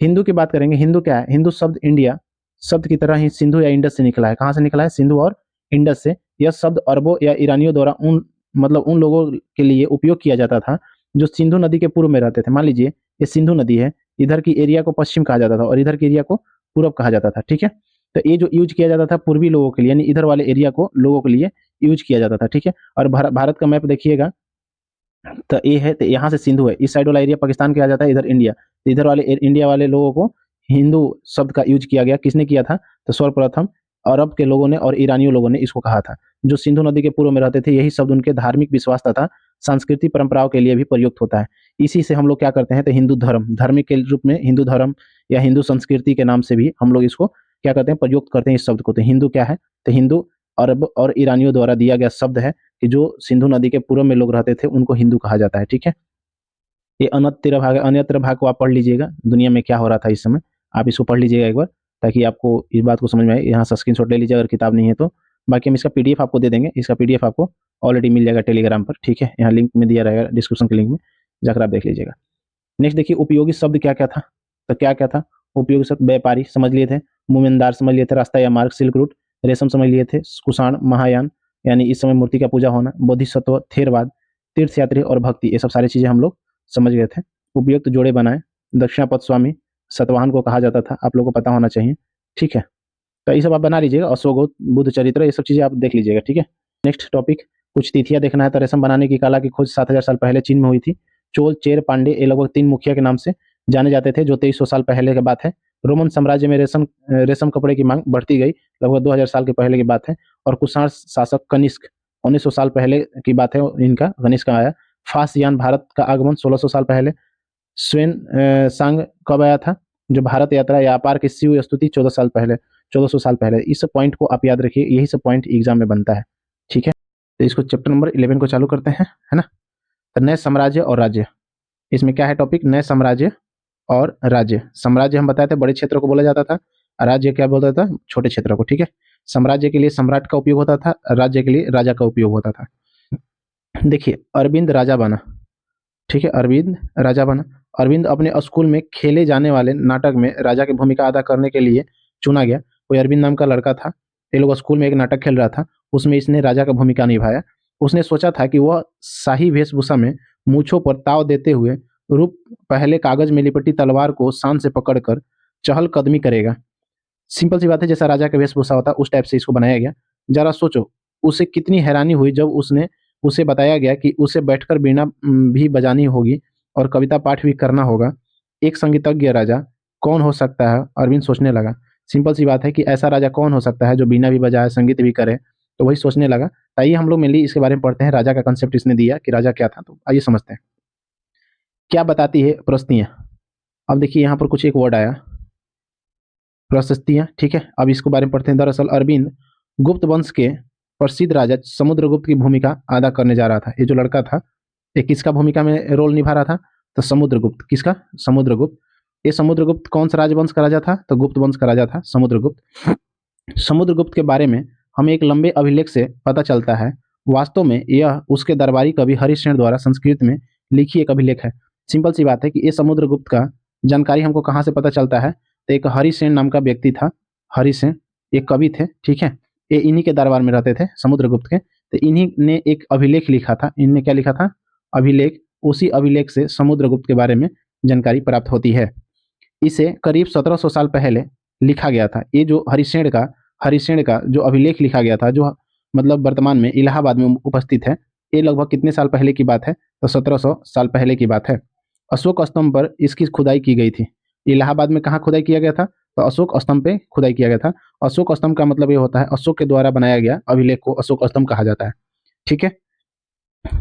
Speaker 2: हिंदू की बात करेंगे। हिंदू क्या है, हिंदू शब्द इंडिया शब्द की तरह ही सिंधु या इंडस से निकला है। कहाँ से निकला है, सिंधु और इंडस से। यह शब्द अरबों या ईरानियों द्वारा उन लोगों के लिए उपयोग किया जाता था जो सिंधु नदी के पूर्व में रहते थे। मान लीजिए ये सिंधु नदी है, इधर की एरिया को पश्चिम कहा जाता था और इधर की एरिया को पूर्व कहा जाता था। ठीक है, तो ये जो यूज किया जाता था पूर्वी लोगों के लिए, यानी इधर वाले एरिया को लोगों के लिए यूज किया जाता था। ठीक है, और भारत का मैप देखिएगा तो ये है, तो यहाँ से सिंधु है, इस साइड वाला एरिया पाकिस्तान किया जाता है, इधर इंडिया, तो इधर वाले इंडिया वाले लोगों को हिंदू शब्द का यूज किया गया। किसने किया था, तो सर्वप्रथम अरब के लोगों ने और ईरानियों लोगों ने इसको कहा था। जो सिंधु नदी के पूर्व में रहते थे, यही शब्द उनके धार्मिक विश्वास तथा सांस्कृतिक परंपराओं के लिए भी प्रयुक्त होता है। इसी से हम लोग क्या करते हैं, तो हिंदू धर्म, धार्मिक के रूप में हिंदू धर्म या हिंदू संस्कृति के नाम से भी हम लोग इसको क्या करते हैं, प्रयुक्त करते हैं इस शब्द को। तो हिंदू क्या है, तो हिंदू अरब और ईरानियों द्वारा दिया गया शब्द है कि जो सिंधु नदी के पूर्व में लोग रहते थे उनको हिंदू कहा जाता है। ठीक है, ये अन्यत्र भाग है, अन्यत्र भाग को आप पढ़ लीजिएगा, दुनिया में क्या हो रहा था इस समय, आप इसको पढ़ लीजिएगा एक बार ताकि आपको इस बात को समझ में आए। यहाँ से स्क्रीनशॉट ले लीजिए अगर किताब नहीं है तो। बाकी हम इसका पीडीएफ आपको दे देंगे, इसका पीडीएफ आपको ऑलरेडी मिल जाएगा टेलीग्राम पर। ठीक है, यहाँ लिंक में दिया रहेगा, डिस्क्रिप्शन के लिंक में जाकर आप देख लीजिएगा। नेक्स्ट देखिए, उपयोगी शब्द क्या क्या था, तो क्या क्या था उपयोगी शब्द, व्यापारी समझ लिए थे, मोमेंदार समझ लिए थे, रास्ता या मार्ग सिल्क रूट, रेशम समझ लिए थे, कुषाण, महायान यानी इस समय मूर्ति का पूजा होना, बोधिसत्व, थेरवाद, तीर्थयात्री और भक्ति, ये सब सारी चीजें हम लोग समझ गए थे। उपयुक्त जोड़े बनाए, दक्षिणापथ स्वामी सतवाहन को कहा जाता था, आप लोगों को पता होना चाहिए। ठीक है, तो ये सब आप बना लीजिएगा, अशोक बुद्ध चरित्र, ये सब चीजें आप देख लीजिएगा। ठीक है, नेक्स्ट टॉपिक, कुछ तिथियां देखना है। तो रेशम बनाने की कला की खोज 7000 साल पहले चीन में हुई थी। चोल, चेर, पांडे ये लगभग 3 मुखिया के नाम से जाने जाते थे, जो 2300 साल पहले की बात है। रोमन साम्राज्य में रेशम कपड़े की मांग बढ़ती गई, लगभग 2000 साल के पहले की बात है। और कुषाण शासक कनिष्क 1900 साल पहले की बात है, इनका कनिष्क आया। फास यान भारत का आगमन 1600 साल पहले। स्वेन सांग कब आया था, जो भारत यात्रा या अपार की शिव स्तुति 1400 साल पहले। इस पॉइंट को आप याद रखिए, यही सब पॉइंट एग्जाम में बनता है। ठीक है, तो इसको चैप्टर नंबर 11 को चालू करते हैं, है ना। तो नए साम्राज्य और राज्य, इसमें क्या है टॉपिक, नए साम्राज्य और राज्य। साम्राज्य हम बताए थे बड़े क्षेत्र को बोला जाता था, राज्य क्या बोलता था, छोटे क्षेत्र को। ठीक है, साम्राज्य के लिए सम्राट का उपयोग होता था, राज्य के लिए राजा का उपयोग होता था। देखिए, अरविंद राजा बना, ठीक है, अरविंद राजा बना। अरविंद अपने स्कूल में खेले जाने वाले नाटक में राजा की भूमिका अदा करने के लिए चुना गया। कोई अरविंद नाम का लड़का था, ये लोग स्कूल में एक नाटक खेल रहा था, उसमें इसने राजा का भूमिका निभाया। उसने सोचा था कि वह शाही वेशभूषा में मूंछों पर ताव देते हुए रूप पहले कागज में लिपटी तलवार को शान से पकड़कर चहलकदमी करेगा। सिंपल सी बात है, जैसा राजा का वेशभूषा होता उस टाइप से इसको बनाया गया। जरा सोचो उसे कितनी हैरानी हुई जब उसे बताया गया कि उसे बैठकर वीणा भी बजानी होगी और कविता पाठ भी करना होगा। एक संगीतज्ञ राजा कौन हो सकता है? अरविंद सोचने लगा। सिंपल सी बात है कि ऐसा राजा कौन हो सकता है जो वीणा भी बजाए, संगीत भी करे। तो वही सोचने लगा। आइए हम लोग मेनली इसके बारे में पढ़ते हैं। राजा का कंसेप्ट इसने दिया कि राजा क्या था, तो आइए समझते हैं क्या बताती है प्रशस्तियां। अब देखिए यहाँ पर कुछ एक वर्ड आया, प्रशस्तियां, ठीक है। अब इसको बारे में पढ़ते हैं। दरअसल अरविंद गुप्त वंश के प्रसिद्ध राजा समुद्रगुप्त की भूमिका अदा करने जा रहा था। ये जो लड़का था ये किसका भूमिका में रोल निभा रहा था? तो समुद्रगुप्त। किसका? समुद्रगुप्त। ये समुद्रगुप्त कौन सा राजवंश का राजा था? तो गुप्त वंश का राजा था समुद्रगुप्त। समुद्रगुप्त के बारे में हमें एक लंबे अभिलेख से पता चलता है। वास्तव में यह उसके दरबारी कवि हरिश्चंद्र द्वारा संस्कृत में लिखी एक अभिलेख है। सिंपल सी बात है कि ये समुद्रगुप्त का जानकारी हमको कहाँ से पता चलता है? तो एक हरिसेन नाम का व्यक्ति था, हरिसेन एक कवि थे, ठीक है। ये इन्हीं के दरबार में रहते थे समुद्रगुप्त के। तो इन्हीं ने एक अभिलेख लिखा था। इनने क्या लिखा था? अभिलेख। उसी अभिलेख से समुद्रगुप्त के बारे में जानकारी प्राप्त होती है। इसे करीब 1700 साल पहले लिखा गया था। ये जो हरिसेन का जो अभिलेख लिखा गया था, जो मतलब वर्तमान में इलाहाबाद में उपस्थित है, ये लगभग कितने साल पहले की बात है? तो 1700 साल पहले की बात है। अशोक स्तंभ पर इसकी खुदाई की गई थी। इलाहाबाद में कहाँ खुदाई किया गया था? तो अशोक स्तंभ पे खुदाई किया गया था। अशोक स्तंभ का मतलब ये होता है अशोक के द्वारा बनाया गया अभिलेख को अशोक स्तंभ कहा जाता है, ठीक है।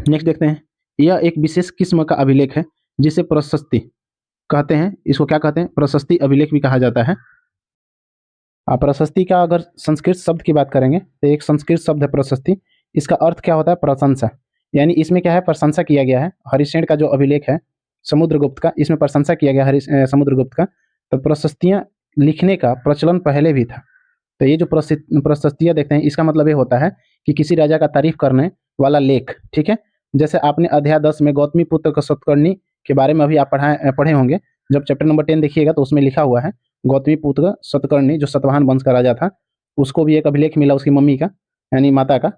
Speaker 2: नेक्स्ट देखते हैं। यह एक विशेष किस्म का अभिलेख है जिसे प्रशस्ति कहते हैं। इसको क्या कहते हैं? प्रशस्ति अभिलेख भी कहा जाता है। प्रशस्ति का अगर संस्कृत शब्द की बात करेंगे तो एक संस्कृत शब्द है प्रशस्ति। इसका अर्थ क्या होता है? प्रशंसा। यानी इसमें क्या है? प्रशंसा किया गया है। हरिश्चंद्र का जो अभिलेख है समुद्रगुप्त का, इसमें प्रशंसा किया गया समुद्रगुप्त का। तो प्रशस्तियां लिखने का प्रचलन पहले भी था। तो ये जो प्रशस्तियां देखते हैं, इसका मतलब ये होता है कि किसी राजा का तारीफ करने वाला लेख, ठीक है। जैसे आपने अध्याय 10 में गौतमी पुत्र का सतकर्णी के बारे में अभी आप पढ़े होंगे। जब चैप्टर नंबर 10 देखिएगा तो उसमें लिखा हुआ है गौतमी पुत्र सतकर्णी जो सतवाहन वंश का राजा था, उसको भी एक अभिलेख मिला उसकी मम्मी का, यानी माता का।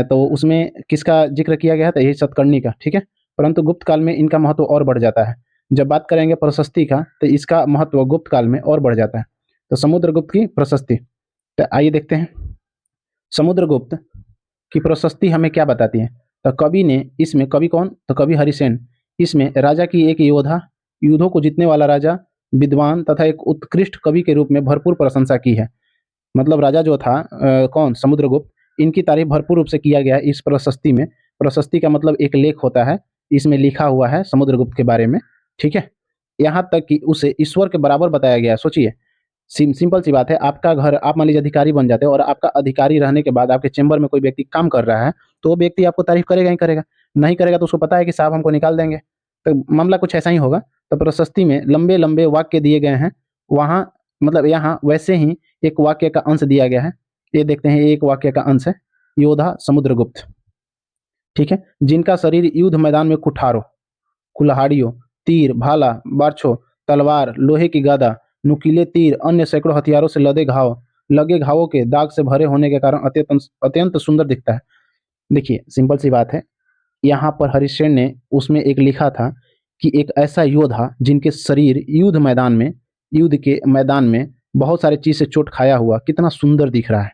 Speaker 2: तो उसमें किसका जिक्र किया गया था? यही सतकर्णी का, ठीक है। परंतु गुप्त काल में इनका महत्व और बढ़ जाता है। जब बात करेंगे प्रशस्ति का तो इसका महत्व गुप्त काल में और बढ़ जाता है। तो समुद्रगुप्त की प्रशस्ति, तो आइए देखते हैं समुद्रगुप्त की प्रशस्ति हमें क्या बताती है। तो कवि ने इसमें, कवि कौन? तो कवि हरिसेन, इसमें राजा की एक युद्धों को जीतने वाला राजा, विद्वान तथा एक उत्कृष्ट कवि के रूप में भरपूर प्रशंसा की है। मतलब राजा जो था कौन? समुद्रगुप्त। इनकी तारीफ भरपूर रूप से किया गया है इस प्रशस्ति में। प्रशस्ति का मतलब एक लेख होता है, इसमें लिखा हुआ है समुद्रगुप्त के बारे में, ठीक है। यहाँ तक कि उसे ईश्वर के बराबर बताया गया है। सोचिए, सिंपल सी बात है, आपका घर, आप मान लीजिए अधिकारी बन जाते हो और आपका अधिकारी रहने के बाद आपके चेंबर में कोई व्यक्ति काम कर रहा है, तो वो व्यक्ति आपको तारीफ करेगा ही करेगा। नहीं करेगा तो उसको पता है कि साहब हमको निकाल देंगे। तो मामला कुछ ऐसा ही होगा। तो प्रशस्ति में लंबे लंबे वाक्य दिए गए हैं। वहाँ मतलब यहाँ वैसे ही एक वाक्य का अंश दिया गया है। ये देखते हैं, एक वाक्य का अंश है। योद्धा समुद्रगुप्त, ठीक है, जिनका शरीर युद्ध मैदान में कुठारों, कुल्हाड़ियों, तीर, भाला, बर्छों, तलवार, लोहे की गदा, नुकीले तीर, अन्य सैकड़ों हथियारों से लगे घावों के दाग से भरे होने के कारण अत्यंत सुंदर दिखता है। देखिए सिंपल सी बात है, यहाँ पर हरिश्चंद्र ने उसमें एक लिखा था कि एक ऐसा योद्धा जिनके शरीर युद्ध के मैदान में बहुत सारे चीज से चोट खाया हुआ, कितना सुंदर दिख रहा है।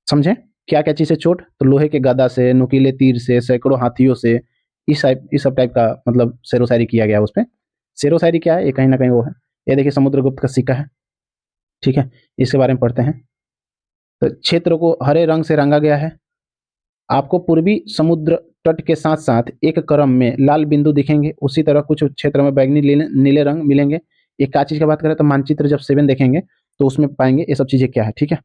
Speaker 2: समझे? क्या क्या चीज से चोट? तो लोहे के गदा से, नुकीले तीर से, सैकड़ों हाथियों से, इस सब टाइप का मतलब शेरो शायरी किया गया उस पर। शेरो शायरी क्या है? ये कहीं ना कहीं वो है। ये देखिए समुद्रगुप्त का सिक्का है, ठीक है। इसके बारे में पढ़ते हैं। तो क्षेत्र को हरे रंग से रंगा गया है। आपको पूर्वी समुद्र तट के साथ साथ एक क्रम में लाल बिंदु दिखेंगे। उसी तरह कुछ क्षेत्र में बैंगनी नीले रंग मिलेंगे। एक का चीज की बात करें तो मानचित्र जब 7 देखेंगे तो उसमें पाएंगे ये सब चीजें क्या है, ठीक है।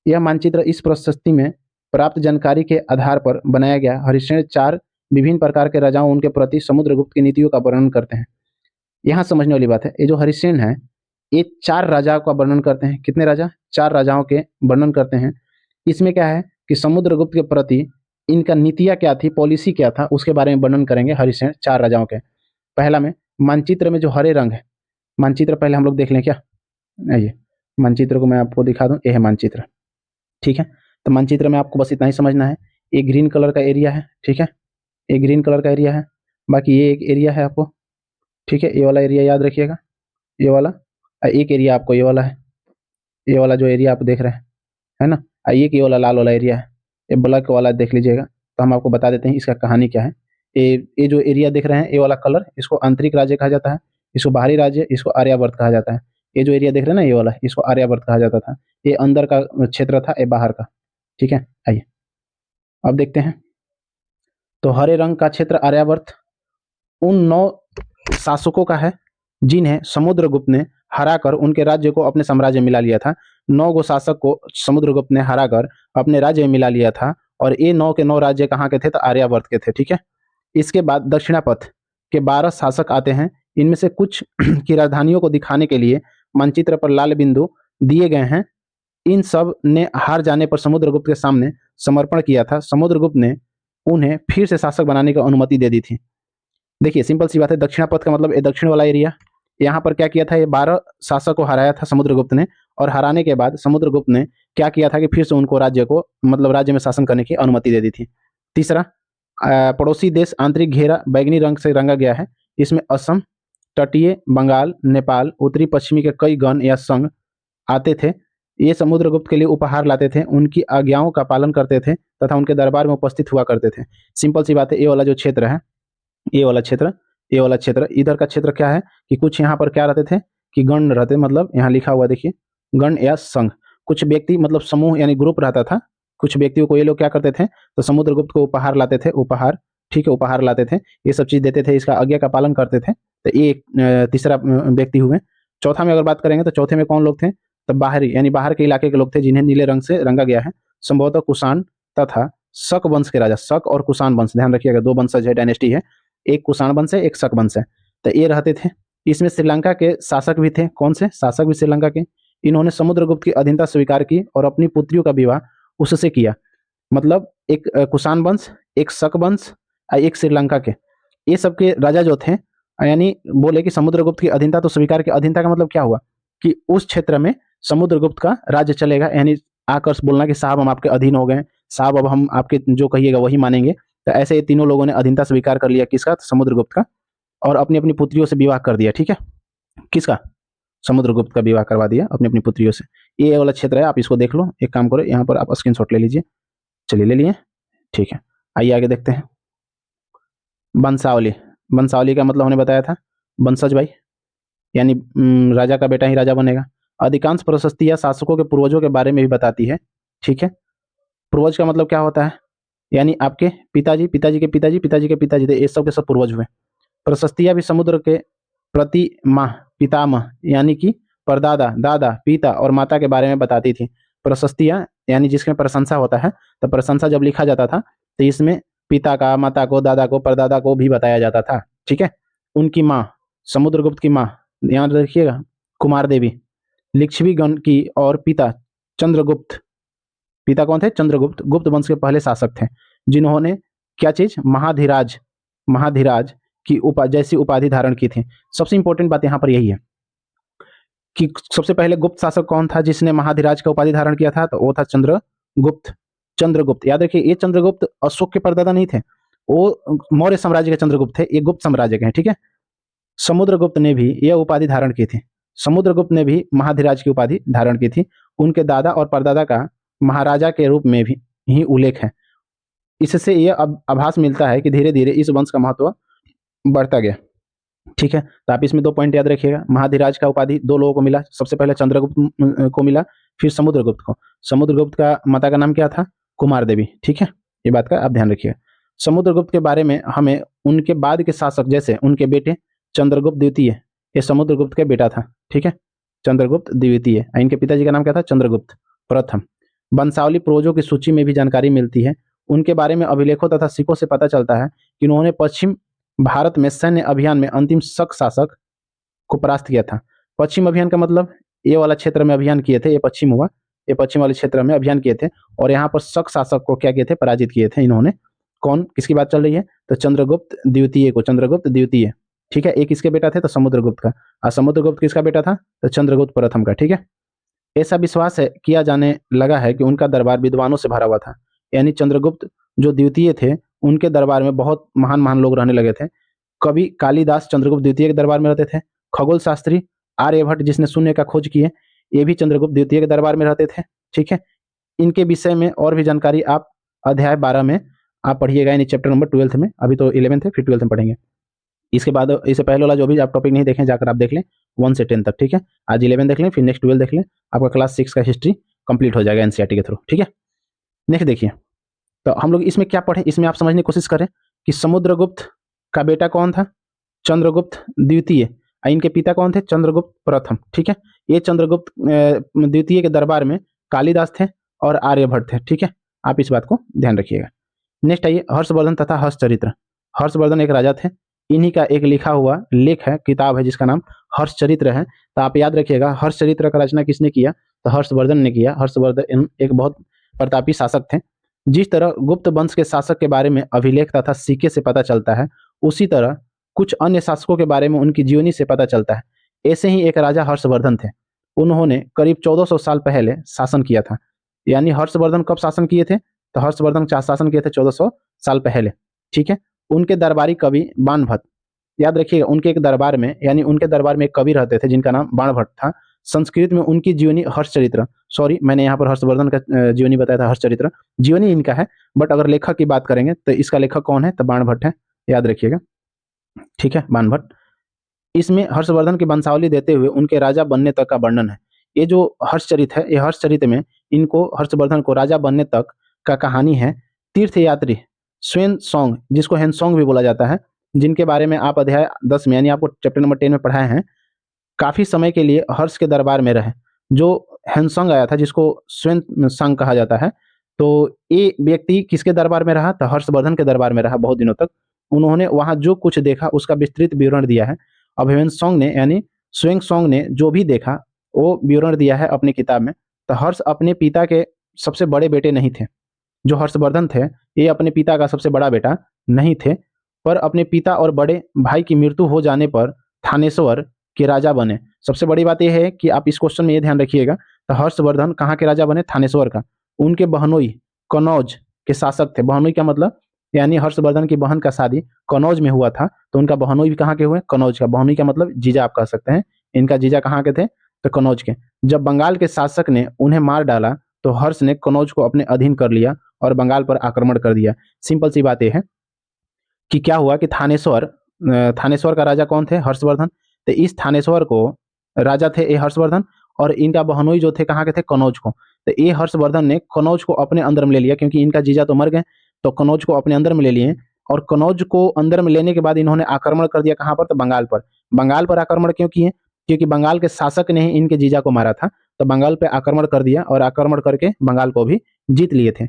Speaker 2: यह मानचित्र इस प्रशस्ति में प्राप्त जानकारी के आधार पर बनाया गया। हरिश्चंद्र 4 विभिन्न प्रकार के राजाओं उनके प्रति समुद्रगुप्त की नीतियों का वर्णन करते हैं। यहाँ समझने वाली बात है, ये जो हरिश्चंद्र है ये 4 राजाओं का वर्णन करते हैं। कितने राजा? 4 राजाओं के वर्णन करते हैं। इसमें क्या है कि समुद्रगुप्त के प्रति इनका नीतियाँ क्या थी, पॉलिसी क्या था, उसके बारे में वर्णन करेंगे हरिश्चंद्र 4 राजाओं के। पहला में मानचित्र में जो हरे रंग है, मानचित्र पहले हम लोग देख लें क्या। आइए मानचित्र को मैं आपको दिखा दूं, ये है मानचित्र, ठीक है। तो मानचित्र में आपको बस इतना ही समझना है, ये ग्रीन कलर का एरिया है, ठीक है, ये ग्रीन कलर का एरिया है, बाकी ये एक एरिया है आपको, ठीक है, ये वाला एरिया याद रखिएगा, ये वाला, एक एरिया आपको ये वाला है, ये वाला जो एरिया आप देख रहे हैं, है ना, एक ये वाला लाल वाला एरिया है, ये ब्लैक वाला देख लीजिएगा। तो हम आपको बता देते हैं इसका कहानी क्या है। ये जो एरिया देख रहे हैं, ये वाला कलर, इसको आंतरिक राज्य कहा जाता है, इसको बाहरी राज्य, इसको आर्यावर्त कहा जाता है। ये जो एरिया देख रहे हैं ना, ये वाला, इसको आर्यावर्त कहा जाता था, ये अंदर का क्षेत्र था, ये बाहर का, ठीक है। आइए अब देखते हैं, तो हरे रंग का क्षेत्र आर्यावर्त उन 9 शासकों का है जिन्हें समुद्रगुप्त ने हराकर उनके राज्य को अपने साम्राज्य में मिला लिया था। 9 गो शासक को समुद्रगुप्त ने हराकर अपने राज्य में मिला लिया था, और ये 9 के 9 राज्य कहाँ के थे, तो आर्यावर्त के थे, ठीक है। इसके बाद दक्षिणापथ के 12 शासक आते हैं। इनमें से कुछ की राजधानियों को दिखाने के लिए मानचित्र पर लाल बिंदु दिए गए हैं। इन सब ने हार जाने पर समुद्रगुप्त के सामने समर्पण किया था। समुद्रगुप्त ने उन्हें फिर से शासक बनाने की अनुमति दे दी थी। देखिए सिंपल सी बात है, दक्षिणापथ का मतलब ये दक्षिण वाला एरिया। यहाँ पर क्या किया था, ये 12 शासक को हराया था समुद्रगुप्त ने, और हराने के बाद समुद्रगुप्त ने क्या किया था कि फिर से उनको राज्य को, मतलब राज्य में शासन करने की अनुमति दे दी थी। तीसरा, पड़ोसी देश आंतरिक घेरा बैगनी रंग से रंगा गया है। इसमें असम, तटीय बंगाल, नेपाल, उत्तरी पश्चिमी के कई गण या संघ आते थे। ये समुद्रगुप्त के लिए उपहार लाते थे, उनकी आज्ञाओं का पालन करते थे तथा उनके दरबार में उपस्थित हुआ करते थे। सिंपल सी बात है, ये वाला जो क्षेत्र है, ये वाला क्षेत्र, ये वाला क्षेत्र, इधर का क्षेत्र क्या है कि कुछ यहाँ पर क्या रहते थे कि गण रहते, मतलब यहाँ लिखा हुआ देखिए, गण या संघ, कुछ व्यक्ति मतलब समूह यानी ग्रुप रहता था। कुछ व्यक्तियों को ये लोग क्या करते थे, तो समुद्रगुप्त को उपहार लाते थे, उपहार, ठीक है, उपहार लाते थे, ये सब चीज देते थे, इसका आज्ञा का पालन करते थे। तो ये तीसरा व्यक्ति हुए। चौथा में अगर बात करेंगे तो चौथे में कौन लोग थे, तो बाहरी यानी बाहर के इलाके के लोग थे जिन्हें नीले रंग से रंगा गया है। संभवतः कुषाण तथा शक वंश के राजा, शक और कुषाण वंश, ध्यान रखिएगा, 2 वंशज है, डायनेस्टी है, एक कुषाण वंश है, एक शक वंश है। तो ये रहते थे। इसमें श्रीलंका के शासक भी थे। कौन से शासक भी श्रीलंका के? इन्होंने समुद्रगुप्त की अधीनता स्वीकार की और अपनी पुत्रियों का विवाह उससे किया। मतलब एक कुषाण वंश, एक शक वंश, एक श्रीलंका के, ये सब के राजा जो थे, यानी बोले कि समुद्रगुप्त की अधीनता तो स्वीकार की। अधीनता का मतलब क्या हुआ कि उस क्षेत्र में समुद्रगुप्त का राज्य चलेगा, यानी आकर बोलना कि साहब हम आपके अधीन हो गए, साहब अब हम आपके जो कहिएगा वही मानेंगे। तो ऐसे ये तीनों लोगों ने अधीनता स्वीकार कर लिया, किसका, समुद्रगुप्त का, और अपनी अपनी पुत्रियों से विवाह कर दिया, ठीक है। किसका? समुद्रगुप्त का विवाह करवा दिया अपनी अपनी पुत्रियों से। ये वाला क्षेत्र है, आप इसको देख लो। एक काम करो, यहाँ पर आप स्क्रीनशॉट ले लीजिए। चलिए ले लिए, ठीक है। आइए आगे देखते हैं। वंशावली, वंशावली का मतलब हमने बताया था वंशज भाई, यानी राजा का बेटा ही राजा बनेगा। अधिकांश प्रशस्तियां शासकों के पूर्वजों के बारे में भी बताती है, ठीक है। पूर्वज का मतलब क्या होता है, यानी आपके पिताजी, पिताजी के पिताजी, पिताजी के पिताजी थे, ये सब के सब पूर्वज हुए। प्रशस्तियां भी समुद्र के प्रति माह, पितामह यानी कि परदादा, दादा, पिता और माता के बारे में बताती थी। प्रशस्तियां यानी जिसमें प्रशंसा होता है, तो प्रशंसा जब लिखा जाता था तो इसमें पिता का, माता को, दादा को, परदादा को भी बताया जाता था, ठीक है। उनकी माँ, समुद्रगुप्त की माँ, ध्यान रखिएगा, कुमार देवी, लिच्छवी गण की, और पिता चंद्रगुप्त। पिता कौन थे? चंद्रगुप्त, गुप्त वंश के पहले शासक थे, जिन्होंने क्या चीज, महाधिराज, महाधिराज की जैसी उपाधि धारण की थी। सबसे इंपॉर्टेंट बात यहाँ पर यही है कि सबसे पहले गुप्त शासक कौन था जिसने महाधिराज का उपाधि धारण किया था, तो वो था चंद्रगुप्त। चंद्रगुप्त याद रखिए, ये चंद्रगुप्त अशोक के परदादा नहीं थे, वो मौर्य साम्राज्य के चंद्रगुप्त थे, ये गुप्त साम्राज्य के हैं, ठीक है। समुद्रगुप्त ने भी यह उपाधि धारण की थी। समुद्रगुप्त ने भी महाधिराज की उपाधि धारण की थी। उनके दादा और परदादा का महाराजा के रूप में भी ही उल्लेख है। इससे यह आभास मिलता है कि धीरे धीरे इस वंश का महत्व बढ़ता गया, ठीक है। तो आप इसमें 2 पॉइंट याद रखिएगा। महाधिराज का उपाधि 2 लोगों को मिला, सबसे पहले चंद्रगुप्त को मिला, फिर समुद्रगुप्त को। समुद्रगुप्त का माता का नाम क्या था? कुमार देवी, ठीक है। ये बात का आप ध्यान रखिएगा। समुद्रगुप्त के बारे में हमें उनके बाद के शासक, जैसे उनके बेटे चंद्रगुप्त द्वितीय, ये समुद्रगुप्त का बेटा था, ठीक है, चंद्रगुप्त द्वितीय। इनके पिताजी का नाम क्या था? चंद्रगुप्त प्रथम। वंशावली पूर्वजों की सूची में भी जानकारी मिलती है। उनके बारे में अभिलेखों तथा सिक्कों से पता चलता है कि उन्होंने पश्चिम भारत में सैन्य अभियान में अंतिम शक शासक को परास्त किया था। पश्चिम अभियान का मतलब ये वाला क्षेत्र में अभियान किए थे, ये पश्चिम हुआ, ये पश्चिम वाले क्षेत्र में अभियान किए थे, और यहाँ पर शक शासक को क्या किए थे? पराजित किए थे इन्होंने। कौन, किसकी बात चल रही है? तो चंद्रगुप्त द्वितीय को, चंद्रगुप्त द्वितीय, ठीक है, एक इसके बेटा थे तो समुद्रगुप्त का, और समुद्रगुप्त किसका बेटा था तो चंद्रगुप्त प्रथम का। ठीक है, ऐसा विश्वास है किया जाने लगा है कि उनका दरबार विद्वानों से भरा हुआ था, यानी चंद्रगुप्त जो द्वितीय थे उनके दरबार में बहुत महान महान लोग रहने लगे थे। कवि कालिदास चंद्रगुप्त द्वितीय के दरबार में रहते थे। खगोल शास्त्री आर्यभट्ट जिसने शून्य का खोज किए, ये भी चंद्रगुप्त द्वितीय के दरबार में रहते थे। ठीक है, इनके विषय में और भी जानकारी आप अध्याय 12 में आप पढ़िएगा, यानी चैप्टर नंबर 12 में। अभी तो 11th है, फिर 12th में पढ़ेंगे। इसके बाद इससे पहले वाला जो भी आप टॉपिक नहीं देखें जाकर आप देख लें 1 से 10 तक। ठीक है, आज 11 देख लें, फिर नेक्स्ट 12 देख लें, आपका क्लास 6 का हिस्ट्री कंप्लीट हो जाएगा एनसीईआरटी के थ्रू। ठीक है, नेक्स्ट देखिए, तो हम लोग इसमें क्या पढ़े, इसमें आप समझने की कोशिश करें कि समुद्रगुप्त का बेटा कौन था, चंद्रगुप्त द्वितीय, और इनके पिता कौन थे, चंद्रगुप्त प्रथम। ठीक है, ये चंद्रगुप्त द्वितीय के दरबार में कालिदास थे और आर्यभट्ट थे। ठीक है, आप इस बात को ध्यान रखिएगा। नेक्स्ट आइए, हर्षवर्धन तथा हर्षचरित्र। हर्षवर्धन एक राजा थे, इन्हीं का एक लिखा हुआ लेख है, किताब है जिसका नाम हर्षचरित्र है। तो आप याद रखिएगा हर्षचरित्र का रचना किसने किया, तो हर्षवर्धन ने किया। हर्षवर्धन एक बहुत प्रतापी शासक थे। जिस तरह गुप्त वंश के शासक के बारे में अभिलेख तथा सिक्के से पता चलता है, उसी तरह कुछ अन्य शासकों के बारे में उनकी जीवनी से पता चलता है। ऐसे ही एक राजा हर्षवर्धन थे, उन्होंने करीब 1400 साल पहले शासन किया था। यानी हर्षवर्धन कब शासन किए थे, तो हर्षवर्धन शासन किए थे 1400 साल पहले। ठीक है, उनके दरबारी कवि बाणभट्ट, याद रखिएगा उनके एक दरबार में, यानी उनके दरबार में एक कवि रहते थे जिनका नाम बाणभट्ट था। संस्कृत में उनकी जीवनी हर्षचरित्र, सॉरी मैंने यहाँ पर हर्षवर्धन का जीवनी बताया था, हर्षचरित्र जीवनी इनका है, बट अगर लेखक की बात करेंगे तो इसका लेखक कौन है, तो बाणभट्ट है, याद रखिएगा। ठीक है, बाणभट्ट। इसमें हर्षवर्धन की वंशावली देते हुए उनके राजा बनने तक का वर्णन है। ये जो हर्षचरित है, ये हर्षचरित में इनको हर्षवर्धन को राजा बनने तक का कहानी है। तीर्थयात्री स्वेन सॉन्ग, जिसको हेनसोंग भी बोला जाता है, जिनके बारे में आप अध्याय 10 में यानी आपको चैप्टर नंबर 10 में पढ़ाए हैं, काफी समय के लिए हर्ष के दरबार में रहे। जो हेनसोंग आया था जिसको स्वेन संग कहा जाता है, तो ये व्यक्ति किसके दरबार में रहा, तो हर्षवर्धन के दरबार में रहा बहुत दिनों तक। उन्होंने वहां जो कुछ देखा उसका विस्तृत विवरण दिया है। अब हेनसोंग ने यानी स्वेन सॉन्ग ने जो भी देखा वो विवरण दिया है अपनी किताब में। तो हर्ष अपने पिता के सबसे बड़े बेटे नहीं थे। जो हर्षवर्धन थे ये अपने पिता का सबसे बड़ा बेटा नहीं थे, पर अपने पिता और बड़े भाई की मृत्यु हो जाने पर थानेश्वर के राजा बने। सबसे बड़ी बात यह है कि आप इस क्वेश्चन में ये ध्यान रखिएगा, तो हर्षवर्धन कहाँ के राजा बने, थानेश्वर का। उनके बहनोई कनौज के शासक थे। बहनोई का मतलब यानी हर्षवर्धन की बहन का शादी कनौज में हुआ था, तो उनका बहनोई भी कहाँ के हुए, कनौज का। बहनोई का मतलब जीजा आप कह सकते हैं। इनका जीजा कहाँ के थे, तो कनौज के। जब बंगाल के शासक ने उन्हें मार डाला तो हर्ष ने कनौज को अपने अधीन कर लिया और बंगाल पर आक्रमण कर दिया। सिंपल सी बात यह है कि क्या हुआ कि थानेश्वर का राजा कौन थे, हर्षवर्धन। तो इस थानेश्वर को राजा थे ये हर्षवर्धन, और इनका बहनोई जो थे कहाँ के थे, कनौज को। तो ये हर्षवर्धन ने कनौज को अपने अंदर में ले लिया, क्योंकि इनका जीजा तो मर गए, तो कनौज को अपने अंदर में ले लिए। और कनौज को अंदर में लेने के बाद इन्होंने आक्रमण कर दिया कहाँ पर, तो बंगाल पर। बंगाल पर आक्रमण क्यों किए, क्योंकि बंगाल के शासक ने ही इनके जीजा को मारा था, तो बंगाल पे आक्रमण कर दिया और आक्रमण करके बंगाल को भी जीत लिए थे।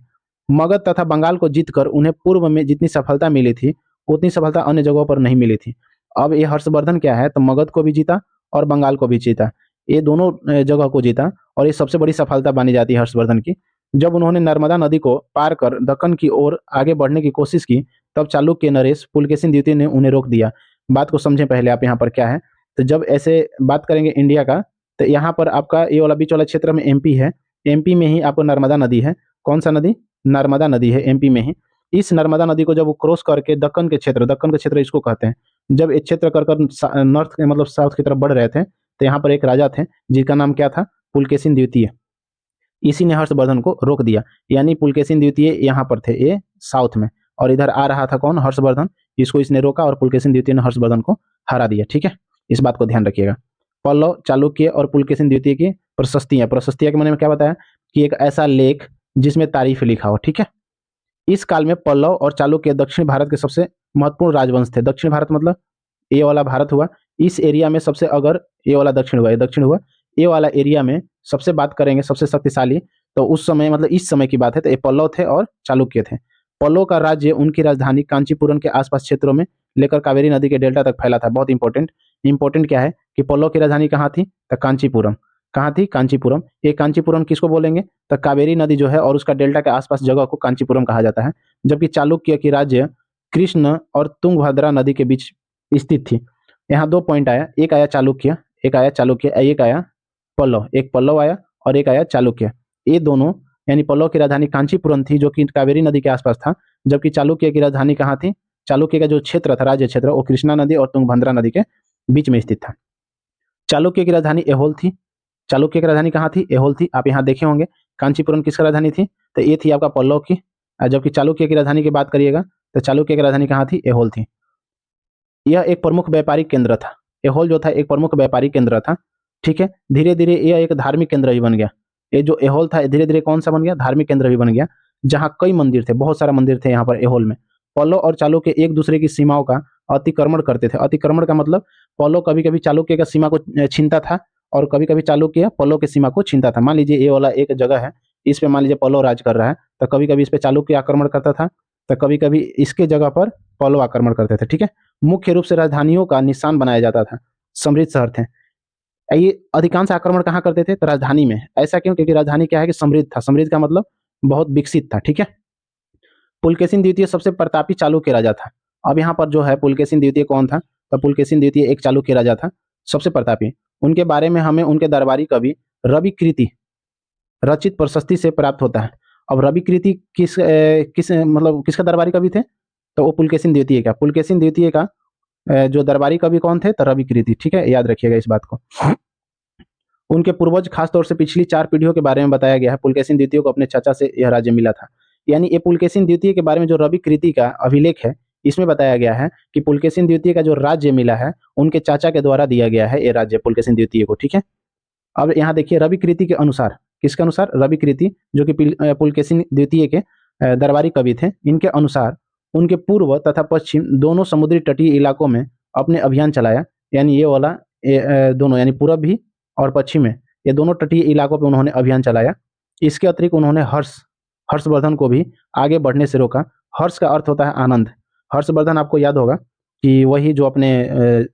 Speaker 2: मगध तथा बंगाल को जीतकर उन्हें पूर्व में जितनी सफलता मिली थी उतनी सफलता अन्य जगहों पर नहीं मिली थी। अब ये हर्षवर्धन क्या है, तो मगध को भी जीता और बंगाल को भी जीता, ये दोनों जगह को जीता, और ये सबसे बड़ी सफलता मानी जाती है हर्षवर्धन की। जब उन्होंने नर्मदा नदी को पार कर दक्कन की ओर आगे बढ़ने की कोशिश की, तब चालुक्य नरेश पुलकेशिन द्वितीय ने उन्हें रोक दिया। बात को समझें पहले आप यहाँ पर क्या है, तो जब ऐसे बात करेंगे इंडिया का, तो यहाँ पर आपका ये वाला बीच वाला क्षेत्र में एमपी है। एमपी में ही आपको नर्मदा नदी है। कौन सा नदी, नर्मदा नदी है एमपी में ही। इस नर्मदा नदी को जब वो क्रॉस करके दक्कन के क्षेत्र इसको कहते हैं, जब ये क्षेत्र कर नॉर्थ मतलब साउथ की तरफ बढ़ रहे थे, तो यहाँ पर एक राजा थे जिनका नाम क्या था, पुलकेशिन द्वितीय। इसी ने हर्षवर्धन को रोक दिया, यानी पुलकेशिन द्वितीय यहाँ पर थे, ये साउथ में, और इधर आ रहा था कौन, हर्षवर्धन। इसको इसने रोका और पुलकेशिन द्वितीय ने हर्षवर्धन को हरा दिया। ठीक है, इस बात को ध्यान रखिएगा। पल्लव, चालुक्य और पुलकेशिन द्वितीय की प्रशस्तियां के माने में क्या बताया कि एक ऐसा लेख जिसमें तारीफ लिखा हो। ठीक है, इस काल में पल्लव और चालुक्य दक्षिण भारत के सबसे महत्वपूर्ण राजवंश थे। दक्षिण भारत मतलब ये वाला भारत हुआ, इस एरिया में सबसे, अगर ये वाला दक्षिण हुआ, ये दक्षिण हुआ, ये वाला एरिया में सबसे बात करेंगे सबसे शक्तिशाली, तो उस समय मतलब इस समय की बात है, तो ये पल्लव थे और चालुक्य थे। पल्लव का राज्य उनकी राजधानी कांचीपुरम के आसपास क्षेत्रों में लेकर कावेरी नदी के डेल्टा तक फैला था। बहुत इंपॉर्टेंट क्या है कि पल्लव की राजधानी कहाँ थी, तो कांचीपुरम। कहाँ थी, कांचीपुरम। ये कांचीपुरम किसको बोलेंगे, तो कावेरी नदी जो है और उसका डेल्टा के आसपास जगह को कांचीपुरम कहा जाता है। जबकि चालुक्य की राज्य कृष्ण और तुंगभद्रा नदी के बीच स्थित थी। यहाँ 2 पॉइंट आया, एक आया चालुक्य, एक आया चालुक्य, एक आया पल्लव, एक पल्लव आया और एक आया चालुक्य। ये दोनों यानी पल्लव की राजधानी कांचीपुरम थी जो कि कावेरी नदी के आसपास था, जबकि चालुक्य की राजधानी कहाँ थी? चालुक्य का जो क्षेत्र था, राज्य क्षेत्र, वो कृष्णा नदी और तुंगभद्रा नदी के बीच में स्थित था। चालुक्य की राजधानी एहोल थी। चालुक्य की राजधानी कहाँ थी? एहोल थी। आप यहाँ देखे होंगे। कांचीपुरम किसका राजधानी थी? तो ये थी आपका पल्लव की। जबकि चालुक्य की राजधानी की बात करिएगा तो चालुक्य की राजधानी कहाँ थी? एहोल थी। यह एक प्रमुख व्यापारिक केंद्र था। एहोल जो था एक प्रमुख व्यापारिक केंद्र था। ठीक है, धीरे धीरे यह एक धार्मिक केंद्र भी बन गया। ये जो एहोल था धीरे धीरे कौन सा बन गया? धार्मिक केंद्र भी बन गया, जहाँ कई मंदिर थे, बहुत सारे मंदिर थे यहाँ पर एहोल में। पल्लव और चालुक्य एक दूसरे की सीमाओं का अतिक्रमण करते थे। अतिक्रमण का मतलब पल्लव कभी कभी चालुक्य का सीमा को छीनता था और कभी कभी चालुक्य पल्लव की सीमा को छीनता था। मान लीजिए ये वाला एक जगह है, इस पे मान लीजिए पल्लव राज कर रहा है, तो कभी कभी इस पे चालुक्य आक्रमण करता था, तो कभी कभी इसके जगह पर पल्लव आक्रमण करते थे। ठीक है, मुख्य रूप से राजधानियों का निशान बनाया जाता था। समृद्ध शहर थे ये। अधिकांश आक्रमण कहाँ करते थे? तो राजधानी में। ऐसा क्यों? क्योंकि राजधानी क्या है कि समृद्ध था। समृद्ध का मतलब बहुत विकसित था। ठीक है, पुलकेशिन द्वितीय सबसे प्रतापी चालुक्य राजा था। अब यहाँ पर जो है पुलकेशिन द्वितीय कौन था? तो पुलकेशिन द्वितीय एक चालुक्य राजा था, सबसे प्रतापी। उनके बारे में हमें उनके दरबारी कवि रविकृति रचित प्रशस्ति से प्राप्त होता है। अब रविकृति किस मतलब किसका दरबारी कवि थे? तो वो पुलकेशिन द्वितीय का। पुलकेशिन द्वितीय का जो दरबारी कवि कौन थे? तो रविकृति। ठीक है, याद रखिएगा इस बात को। उनके पूर्वज खासतौर से पिछली 4 पीढ़ियों के बारे में बताया गया है। पुलकेशिन द्वितीय को अपने चाचा से यह राज्य मिला था। यानी ये पुलकेशिन द्वितीय के बारे में जो रविकृति का अभिलेख है, इसमें बताया गया है कि पुलकेशिन द्वितीय का जो राज्य मिला है उनके चाचा के द्वारा दिया गया है ये राज्य पुलकेशिन द्वितीय को। ठीक है, अब यहाँ देखिए रविकृति के अनुसार, किसके अनुसार? रविकृति जो कि पुलकेशिन द्वितीय के दरबारी कवि थे। इनके अनुसार उनके पूर्व तथा पश्चिम दोनों समुद्री तटीय इलाकों में अपने अभियान चलाया। यानी ये वाला दोनों यानी पूर्व भी और पश्चिम में, ये दोनों तटीय इलाकों पर उन्होंने अभियान चलाया। इसके अतिरिक्त उन्होंने हर्षवर्धन को भी आगे बढ़ने से रोका। हर्ष का अर्थ होता है आनंद। हर्षवर्धन आपको याद होगा कि वही जो अपने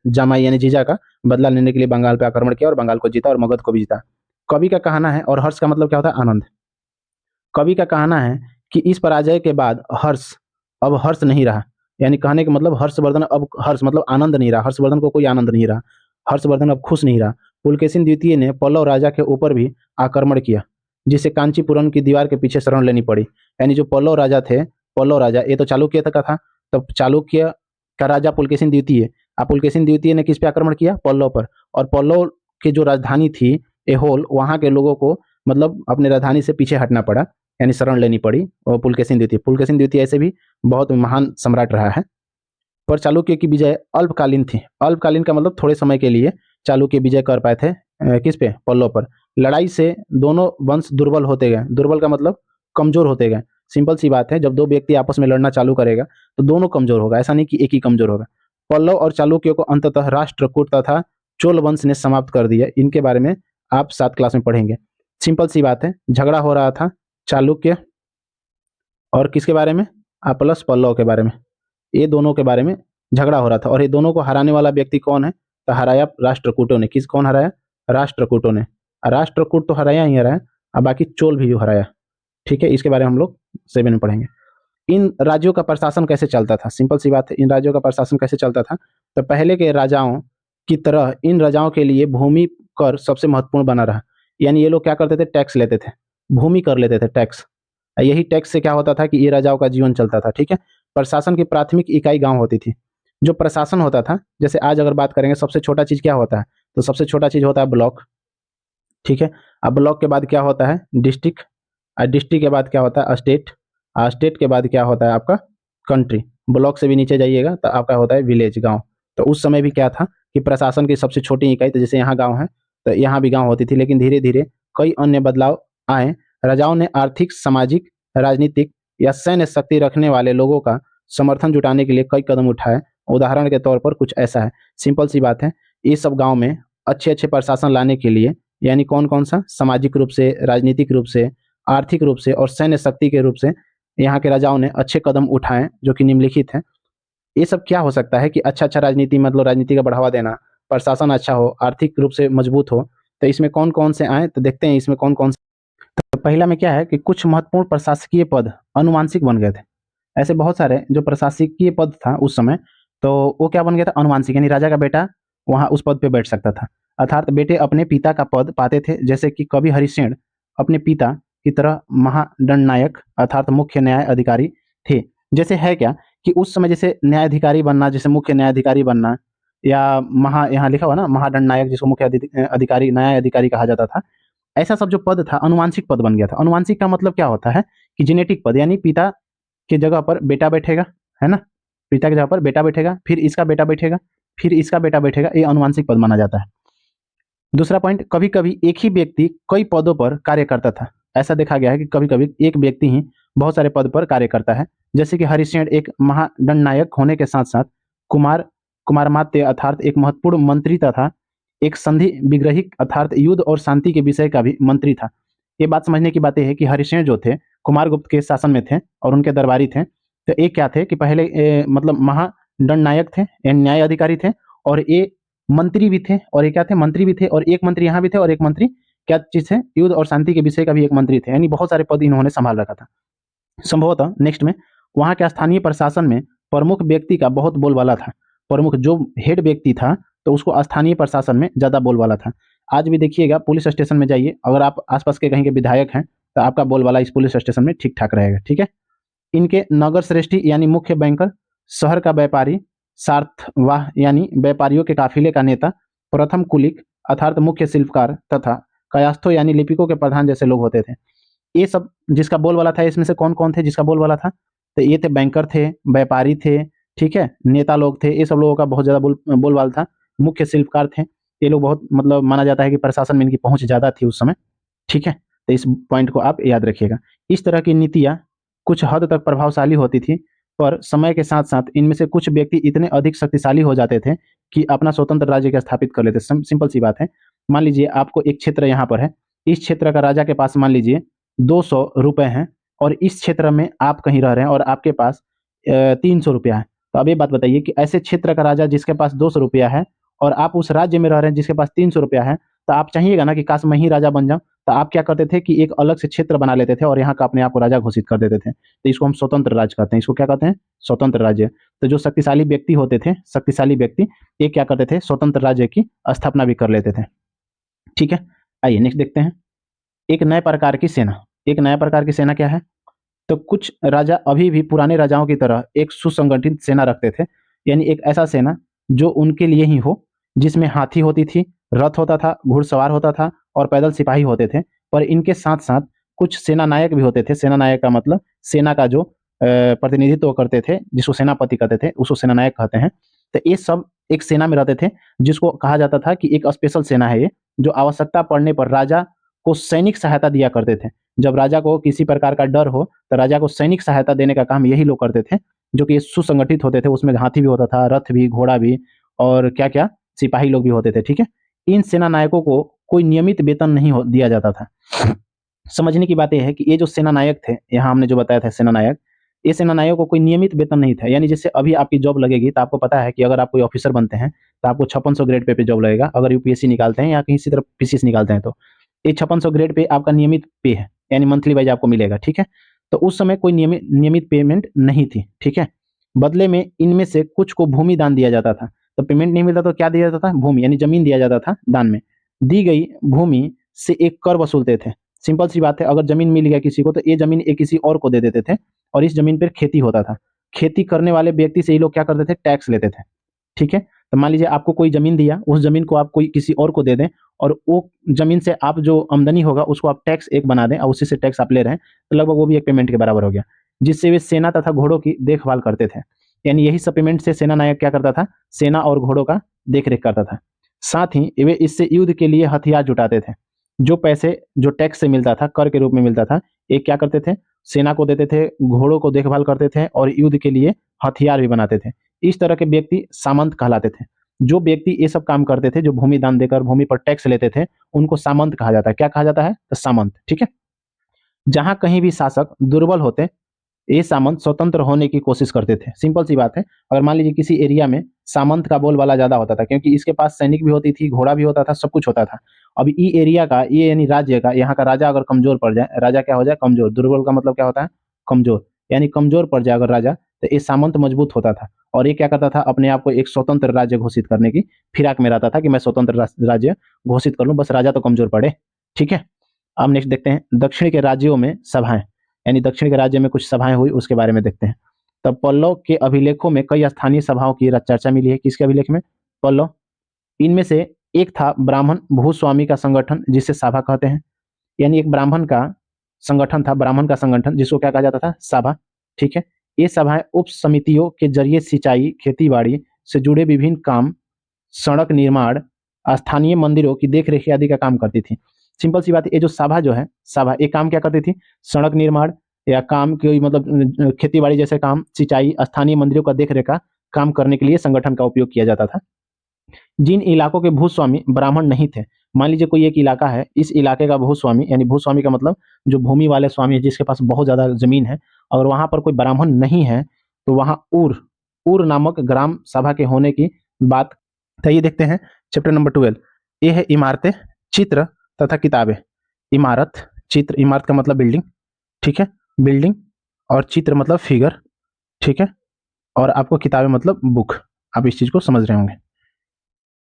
Speaker 2: जमाई यानी जीजा का बदला लेने के लिए बंगाल पे आक्रमण किया और बंगाल को जीता और मगध को भी जीता। कवि का कहना है, और हर्ष का मतलब क्या होता है? आनंद। कवि का कहना है कि इस पराजय के बाद अब हर्ष नहीं रहा। यानी कहने का मतलब हर्षवर्धन अब हर्ष मतलब आनंद नहीं रहा। हर्षवर्धन को कोई आनंद नहीं रहा। हर्षवर्धन अब खुश नहीं रहा। पुलकेशिन द्वितीय ने पल्लव राजा के ऊपर भी आक्रमण किया, जिसे कांचीपुरम की दीवार के पीछे शरण लेनी पड़ी। यानी जो पल्लव राजा थे, पल्लव राजा ये तो चालुक्य का था, तब चालुक्य का राजा पुलकेशिन द्वितीय। अब पुलकेशिन द्वितीय ने किस पे आक्रमण किया? पल्लव पर। और पल्लव की जो राजधानी थी एहोल, वहां के लोगों को मतलब अपने राजधानी से पीछे हटना पड़ा, यानी शरण लेनी पड़ी। और पुलकेशिन द्वितीय, पुलकेशिन द्वितीय ऐसे भी बहुत महान सम्राट रहा है। पर चालुक्य की विजय अल्पकालीन थी। अल्पकालीन का मतलब थोड़े समय के लिए चालुक्य विजय कर पाए थे। किस पे? पल्लव पर। लड़ाई से दोनों वंश दुर्बल होते गए। दुर्बल का मतलब कमजोर होते गए। सिंपल सी बात है, जब दो व्यक्ति आपस में लड़ना चालू करेगा तो दोनों कमजोर होगा, ऐसा नहीं कि एक ही कमजोर होगा। पल्लव और चालुक्य को अंततः राष्ट्रकूट तथा चोल वंश ने समाप्त कर दिया। इनके बारे में आप 7 क्लास में पढ़ेंगे। सिंपल सी बात है, झगड़ा हो रहा था चालुक्य और किसके बारे में? प्लस पल्लव के बारे में। ये दोनों के बारे में झगड़ा हो रहा था। और ये दोनों को हराने वाला व्यक्ति कौन है? तो हराया राष्ट्रकूटों ने। कौन हराया? राष्ट्रकूटों ने। राष्ट्रकूट तो हराया ही हराया, अब बाकी चोल भी हराया। ठीक है, इसके बारे में हम लोग 7 में पढ़ेंगे। इन राज्यों का प्रशासन कैसे चलता था? सिंपल सी बात है, इन राज्यों का प्रशासन कैसे चलता था? तो पहले के राजाओं की तरह इन राजाओं के लिए भूमि कर सबसे महत्वपूर्ण बना रहा। यानी ये लोग क्या करते थे? टैक्स लेते थे, भूमि कर लेते थे, टैक्स। यही टैक्स से क्या होता था कि ये राजाओं का जीवन चलता था। ठीक है, प्रशासन की प्राथमिक इकाई गांव होती थी। जो प्रशासन होता था, जैसे आज अगर बात करेंगे सबसे छोटा चीज क्या होता है? तो सबसे छोटा चीज होता है ब्लॉक। ठीक है, अब ब्लॉक के बाद क्या होता है? डिस्ट्रिक्ट। डिस्ट्रिक्ट के बाद क्या होता है? स्टेट। स्टेट के बाद क्या होता है आपका? कंट्री। ब्लॉक से भी नीचे जाइएगा तो आपका होता है विलेज, गांव। तो उस समय भी क्या था कि प्रशासन की सबसे छोटी इकाई, तो जैसे यहाँ गांव है तो यहाँ भी गांव होती थी, लेकिन धीरे धीरे कई अन्य बदलाव आए। राजाओं ने आर्थिक, सामाजिक, राजनीतिक या सैन्य शक्ति रखने वाले लोगों का समर्थन जुटाने के लिए कई कदम उठाए। उदाहरण के तौर पर कुछ ऐसा है, सिंपल सी बात है, इस सब गांव में अच्छे अच्छे प्रशासन लाने के लिए, यानी कौन कौन सा? सामाजिक रूप से, राजनीतिक रूप से, आर्थिक रूप से और सैन्य शक्ति के रूप से यहाँ के राजाओं ने अच्छे कदम उठाए, जो कि निम्नलिखित हैं। ये सब क्या हो सकता है कि अच्छा राजनीति, मतलब राजनीति का बढ़ावा देना, प्रशासन अच्छा हो, आर्थिक रूप से मजबूत हो। तो इसमें कौन कौन से आए? तो देखते हैं इसमें कौन कौन से। तो पहला में क्या है कि कुछ महत्वपूर्ण प्रशासकीय पद अनुवांशिक बन गए थे। ऐसे बहुत सारे जो प्रशासकीय पद था उस समय, तो वो क्या बन गया था? अनुवांशिक। यानी राजा का बेटा वहाँ उस पद पे बैठ सकता था। अर्थात बेटे अपने पिता का पद पाते थे, जैसे कि कवि हरिसेन अपने पिता की तरह महादंडनायक अर्थात मुख्य न्याय अधिकारी थे। जैसे है क्या कि उस समय जैसे न्यायाधिकारी बनना, जैसे मुख्य न्यायाधिकारी बनना, या यहाँ लिखा हुआ ना महादंडनायक, जिसको मुख्य अधिकारी न्याय अधिकारी कहा जाता था, ऐसा सब जो पद था अनुवांशिक पद बन गया था। अनुवांशिक का मतलब क्या होता है कि जेनेटिक पद, यानी पिता की जगह पर बेटा बैठेगा, है ना, पिता की जगह पर बेटा बैठेगा, फिर इसका बेटा बैठेगा, फिर इसका बेटा बैठेगा, ये अनुवांशिक पद माना जाता है। दूसरा पॉइंट, कभी कभी एक ही व्यक्ति कई पदों पर कार्य करता था। ऐसा देखा गया है कि कभी कभी एक व्यक्ति ही बहुत सारे पद पर कार्य करता है। जैसे कि हरिसेन एक महादंडनायक होने के साथ साथ कुमारमात्य अर्थात एक महत्वपूर्ण मंत्री तथा एक संधि विग्रहिक अर्थात युद्ध और शांति के विषय का भी मंत्री था। ये बात समझने की बात है कि हरिसेन जो थे कुमारगुप्त के शासन में थे और उनके दरबारी थे। तो एक क्या थे कि पहले मतलब महादंडनायक थे, न्याय अधिकारी थे, और ये मंत्री भी थे, और ये क्या थे, मंत्री भी थे, और एक मंत्री यहाँ भी थे, और एक मंत्री क्या चीज है, युद्ध और शांति के विषय का भी एक मंत्री थे। यानी बहुत सारे पद इन्होंने संभाल रखा था। संभवतः नेक्स्ट में वहाँ के स्थानीय प्रशासन में प्रमुख व्यक्ति का बहुत बोलबाला था। प्रमुख जो हेड व्यक्ति था तो उसको स्थानीय प्रशासन में ज्यादा बोलबाला था। आज भी देखिएगा पुलिस स्टेशन में जाइए, अगर आप आसपास के कहीं के विधायक हैं तो आपका बोलबाला इस पुलिस स्टेशन में ठीक ठाक रहेगा। ठीक है। इनके नगर श्रेष्ठी यानी मुख्य बैंकर, शहर का व्यापारी, सार्थवाह यानी व्यापारियों के काफिले का नेता, प्रथम कुलिक अर्थात मुख्य शिल्पकार तथा कायास्थो यानी लिपिकों के प्रधान जैसे लोग होते थे। ये सब जिसका बोलबाला था, इसमें से कौन कौन थे जिसका बोलबाला था? तो ये थे बैंकर थे, व्यापारी थे, ठीक है, नेता लोग थे, ये सब लोगों का बहुत ज्यादा बोलबाला था। मुख्य शिल्पकार थे, ये लोग बहुत मतलब माना जाता है कि प्रशासन में इनकी पहुंच ज्यादा थी उस समय। ठीक है, तो इस पॉइंट को आप याद रखिएगा। इस तरह की नीतियां कुछ हद तक प्रभावशाली होती थी, पर समय के साथ साथ इनमें से कुछ व्यक्ति इतने अधिक शक्तिशाली हो जाते थे कि अपना स्वतंत्र राज्य का स्थापित कर लेते। सिंपल सी बात है। मान लीजिए आपको एक क्षेत्र यहाँ पर है, इस क्षेत्र का राजा के पास मान लीजिए 200 रुपए हैं, और इस क्षेत्र में आप कहीं रह रहे हैं और आपके पास 300 रुपया है। तो अब ये बात बताइए कि ऐसे क्षेत्र का राजा जिसके पास 200 रुपया है और आप उस राज्य में रह रहे हैं जिसके पास 300 रुपया है, तो आप चाहिएगा ना कि काश मैं ही राजा बन जाऊं। तो आप क्या करते थे कि एक अलग से क्षेत्र बना लेते थे और यहाँ का अपने आप को राजा घोषित कर देते थे। तो इसको हम स्वतंत्र राज्य कहते हैं। इसको क्या कहते हैं? स्वतंत्र राज्य। तो जो शक्तिशाली व्यक्ति होते थे, शक्तिशाली व्यक्ति, ये क्या करते थे? स्वतंत्र राज्य की स्थापना भी कर लेते थे। ठीक है, आइए नेक्स्ट देखते हैं। एक नए प्रकार की सेना। एक नया प्रकार की सेना क्या है? तो कुछ राजा अभी भी पुराने राजाओं की तरह एक सुसंगठित सेना रखते थे, यानी एक ऐसा सेना जो उनके लिए ही हो, जिसमें हाथी होती थी, रथ होता था, घुड़सवार होता था और पैदल सिपाही होते थे। पर इनके साथ साथ कुछ सेना नायक भी होते थे। सेना नायक का मतलब सेना का जो प्रतिनिधित्व करते थे, जिसको सेनापति कहते थे, उसको सेना नायक कहते हैं। तो ये सब एक सेना में रहते थे, जिसको कहा जाता था कि एक स्पेशल सेना है ये, जो आवश्यकता पड़ने पर राजा को सैनिक सहायता दिया करते थे। जब राजा को किसी प्रकार का डर हो तो राजा को सैनिक सहायता देने का काम यही लोग करते थे, जो कि सुसंगठित होते थे। उसमें हाथी भी होता था, रथ भी, घोड़ा भी, और क्या क्या सिपाही लोग भी होते थे। ठीक है, इन सेना नायकों को कोई नियमित वेतन नहीं दिया जाता था। समझने की बात यह है कि ये जो सेना नायक थे, यहाँ हमने जो बताया था सेना नायक, ये सेना नायकों को कोई नियमित वेतन नहीं था। यानी जैसे अभी आपकी जॉब लगेगी तो आपको पता है कि अगर आप कोई ऑफिसर बनते हैं तो आपको 5600 ग्रेड पे जॉब लगेगा, अगर यूपीएससी निकालते हैं या किसी तरह पीसीएस निकालते हैं। तो ये 5600 ग्रेड पे आपका नियमित पे है, यानी मंथली वाइज आपको मिलेगा। ठीक है, तो उस समय कोई नियमित पेमेंट नहीं थी। ठीक है, बदले में इनमें से कुछ को भूमि दान दिया जाता था। तो पेमेंट नहीं मिलता तो क्या दिया जाता था? भूमि, यानी जमीन दिया जाता था दान में। दी गई भूमि से एक कर वसूलते थे। सिंपल सी बात है, अगर जमीन मिल गया किसी को तो ये जमीन एक किसी और को दे देते थे, और इस जमीन पर खेती होता था। खेती करने वाले व्यक्ति से ये लोग क्या करते थे? टैक्स लेते थे। ठीक है, तो मान लीजिए आपको कोई जमीन दिया, उस जमीन को आप कोई किसी और को दे दें, और वो जमीन से आप जो आमदनी होगा उसको आप टैक्स एक बना दें और उसी से टैक्स आप ले रहे हैं, तो लगभग वो भी एक पेमेंट के बराबर हो गया, जिससे वे सेना तथा घोड़ों की देखभाल करते थे। यानी यही सब पेमेंट से सेना नायक क्या करता था? सेना और घोड़ों का देखरेख करता था। साथ ही वे इससे युद्ध के लिए हथियार जुटाते थे। जो पैसे जो टैक्स से मिलता था, कर के रूप में मिलता था, ये क्या करते थे? सेना को देते थे, घोड़ों को देखभाल करते थे और युद्ध के लिए हथियार भी बनाते थे। इस तरह के व्यक्ति सामंत कहलाते थे। जो व्यक्ति ये सब काम करते थे, जो भूमि दान देकर भूमि पर टैक्स लेते थे, उनको सामंत कहा जाता है। क्या कहा जाता है? तो सामंत। ठीक है, जहां कहीं भी शासक दुर्बल होते, ये सामंत स्वतंत्र होने की कोशिश करते थे। सिंपल सी बात है, अगर मान लीजिए किसी एरिया में सामंत का बोलबाला ज्यादा होता था, क्योंकि इसके पास सैनिक भी होती थी, घोड़ा भी होता था, सब कुछ होता था। अब ये एरिया का, ये यानी राज्य का, यहाँ का राजा अगर कमजोर पड़ जाए, राजा क्या हो जाए? कमजोर। दुर्बल का मतलब क्या होता है? कमजोर। यानी कमजोर पड़ जाए अगर राजा, तो ये सामंत मजबूत होता था और ये क्या करता था, अपने आप को एक स्वतंत्र राज्य घोषित करने की फिराक में रहता था कि मैं स्वतंत्र राज्य घोषित कर लूं, बस राजा तो कमजोर पड़े। ठीक है, अब नेक्स्ट देखते हैं दक्षिण के राज्यों में सभाएं, यानी दक्षिण के राज्य में कुछ सभाएं हुई उसके बारे में देखते हैं। तब पल्लव के अभिलेखों में कई स्थानीय सभाओं की चर्चा मिली है। किसके अभिलेख में? पल्लव। इनमें से एक था ब्राह्मण भूस्वामी का संगठन, जिसे सभा कहते हैं, यानी एक ब्राह्मण का संगठन था, ब्राह्मण का संगठन, जिसको क्या कहा जाता था? सभा। ठीक है, ये सभाएं उप समितियों के जरिए सिंचाई, खेतीबाड़ी से जुड़े विभिन्न काम, सड़क निर्माण, स्थानीय मंदिरों की देखरेख आदि का काम करती थी। सिंपल सी बात है, ये जो सभा जो है, सभा एक काम क्या करती थी? सड़क निर्माण या काम कोई मतलब खेतीबाड़ी जैसे काम, सिंचाई, स्थानीय मंदिरों का देखरेख का काम करने के लिए संगठन का उपयोग किया जाता था। जिन इलाकों के भूस्वामी ब्राह्मण नहीं थे, मान लीजिए कोई एक इलाका है, इस इलाके का भूस्वामी, यानी भूस्वामी का मतलब जो भूमि वाले स्वामी है, जिसके पास बहुत ज्यादा जमीन है, और वहां पर कोई ब्राह्मण नहीं है, तो वहां उर नामक ग्राम सभा के होने की बात। तो ये देखते हैं चैप्टर नंबर 12। ये है इमारतें, चित्र तथा किताबें। इमारत, चित्र, इमारत का मतलब बिल्डिंग, ठीक है, बिल्डिंग, और चित्र मतलब फिगर, ठीक है, और आपको किताबें मतलब बुक। आप इस चीज को समझ रहे होंगे।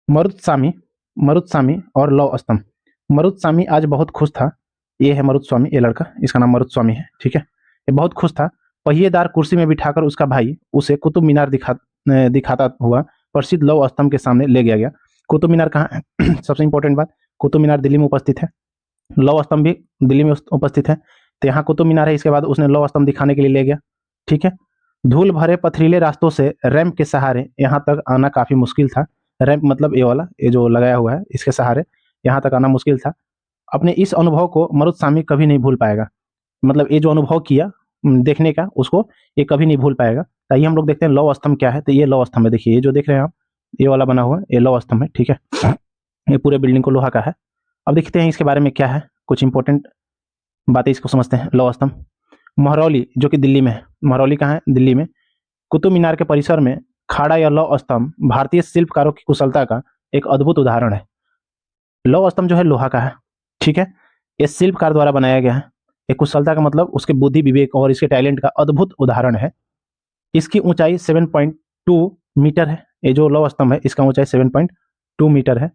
Speaker 2: मरुत्सामी और लौह स्तंभ। मरुत्सामी आज बहुत खुश था। ये है मरुत्स्वामी, ये लड़का, इसका नाम मरुत्स्वामी है। ठीक है, ये बहुत खुश था। पहिएदार कुर्सी में बिठाकर उसका भाई उसे कुतुब मीनार दिखाता हुआ प्रसिद्ध लौह स्तंभ के सामने ले गया। कुतुब मीनार कहाँ है? सबसे इंपॉर्टेंट बात, कुतुब मीनार दिल्ली में उपस्थित है, लौह स्तंभ भी दिल्ली में उपस्थित है। तो यहाँ कुतुब मीनार है, इसके बाद उसने लौह स्तंभ दिखाने के लिए ले गया। ठीक है, धूल भरे पथरीले रास्तों से रैंप के सहारे यहाँ तक आना काफी मुश्किल था। रैंप मतलब ये वाला, ये जो लगाया हुआ है, इसके सहारे यहाँ तक आना मुश्किल था। अपने इस अनुभव को मरुत्सामी कभी नहीं भूल पाएगा। मतलब ये जो अनुभव किया देखने का, उसको ये कभी नहीं भूल पाएगा। ताइए हम लोग देखते हैं लौह स्तंभ क्या है। तो ये लौह स्तंभ है, देखिए ये जो देख रहे हैं आप, ये वाला बना हुआ ये लौह स्तंभ है। ठीक है, ये पूरे बिल्डिंग को लोहा का है। अब देखते हैं इसके बारे में क्या है, कुछ इंपॉर्टेंट बातें इसको समझते हैं। लौह स्तंभ महरौली, जो कि दिल्ली में है। महरौली कहाँ है? दिल्ली में। कुतुब मीनार के परिसर में खाड़ा या लौह स्तंभ भारतीय शिल्पकारों की कुशलता का एक अद्भुत उदाहरण है। लौह स्तंभ जो है लोहा का है। ठीक है, ये शिल्पकार द्वारा बनाया गया है। एक कुशलता का मतलब उसके बुद्धि विवेक और इसके टैलेंट का अद्भुत उदाहरण है। इसकी ऊंचाई 7.2 मीटर है। ये जो लौह स्तंभ है, इसका ऊंचाई 7.2 मीटर है।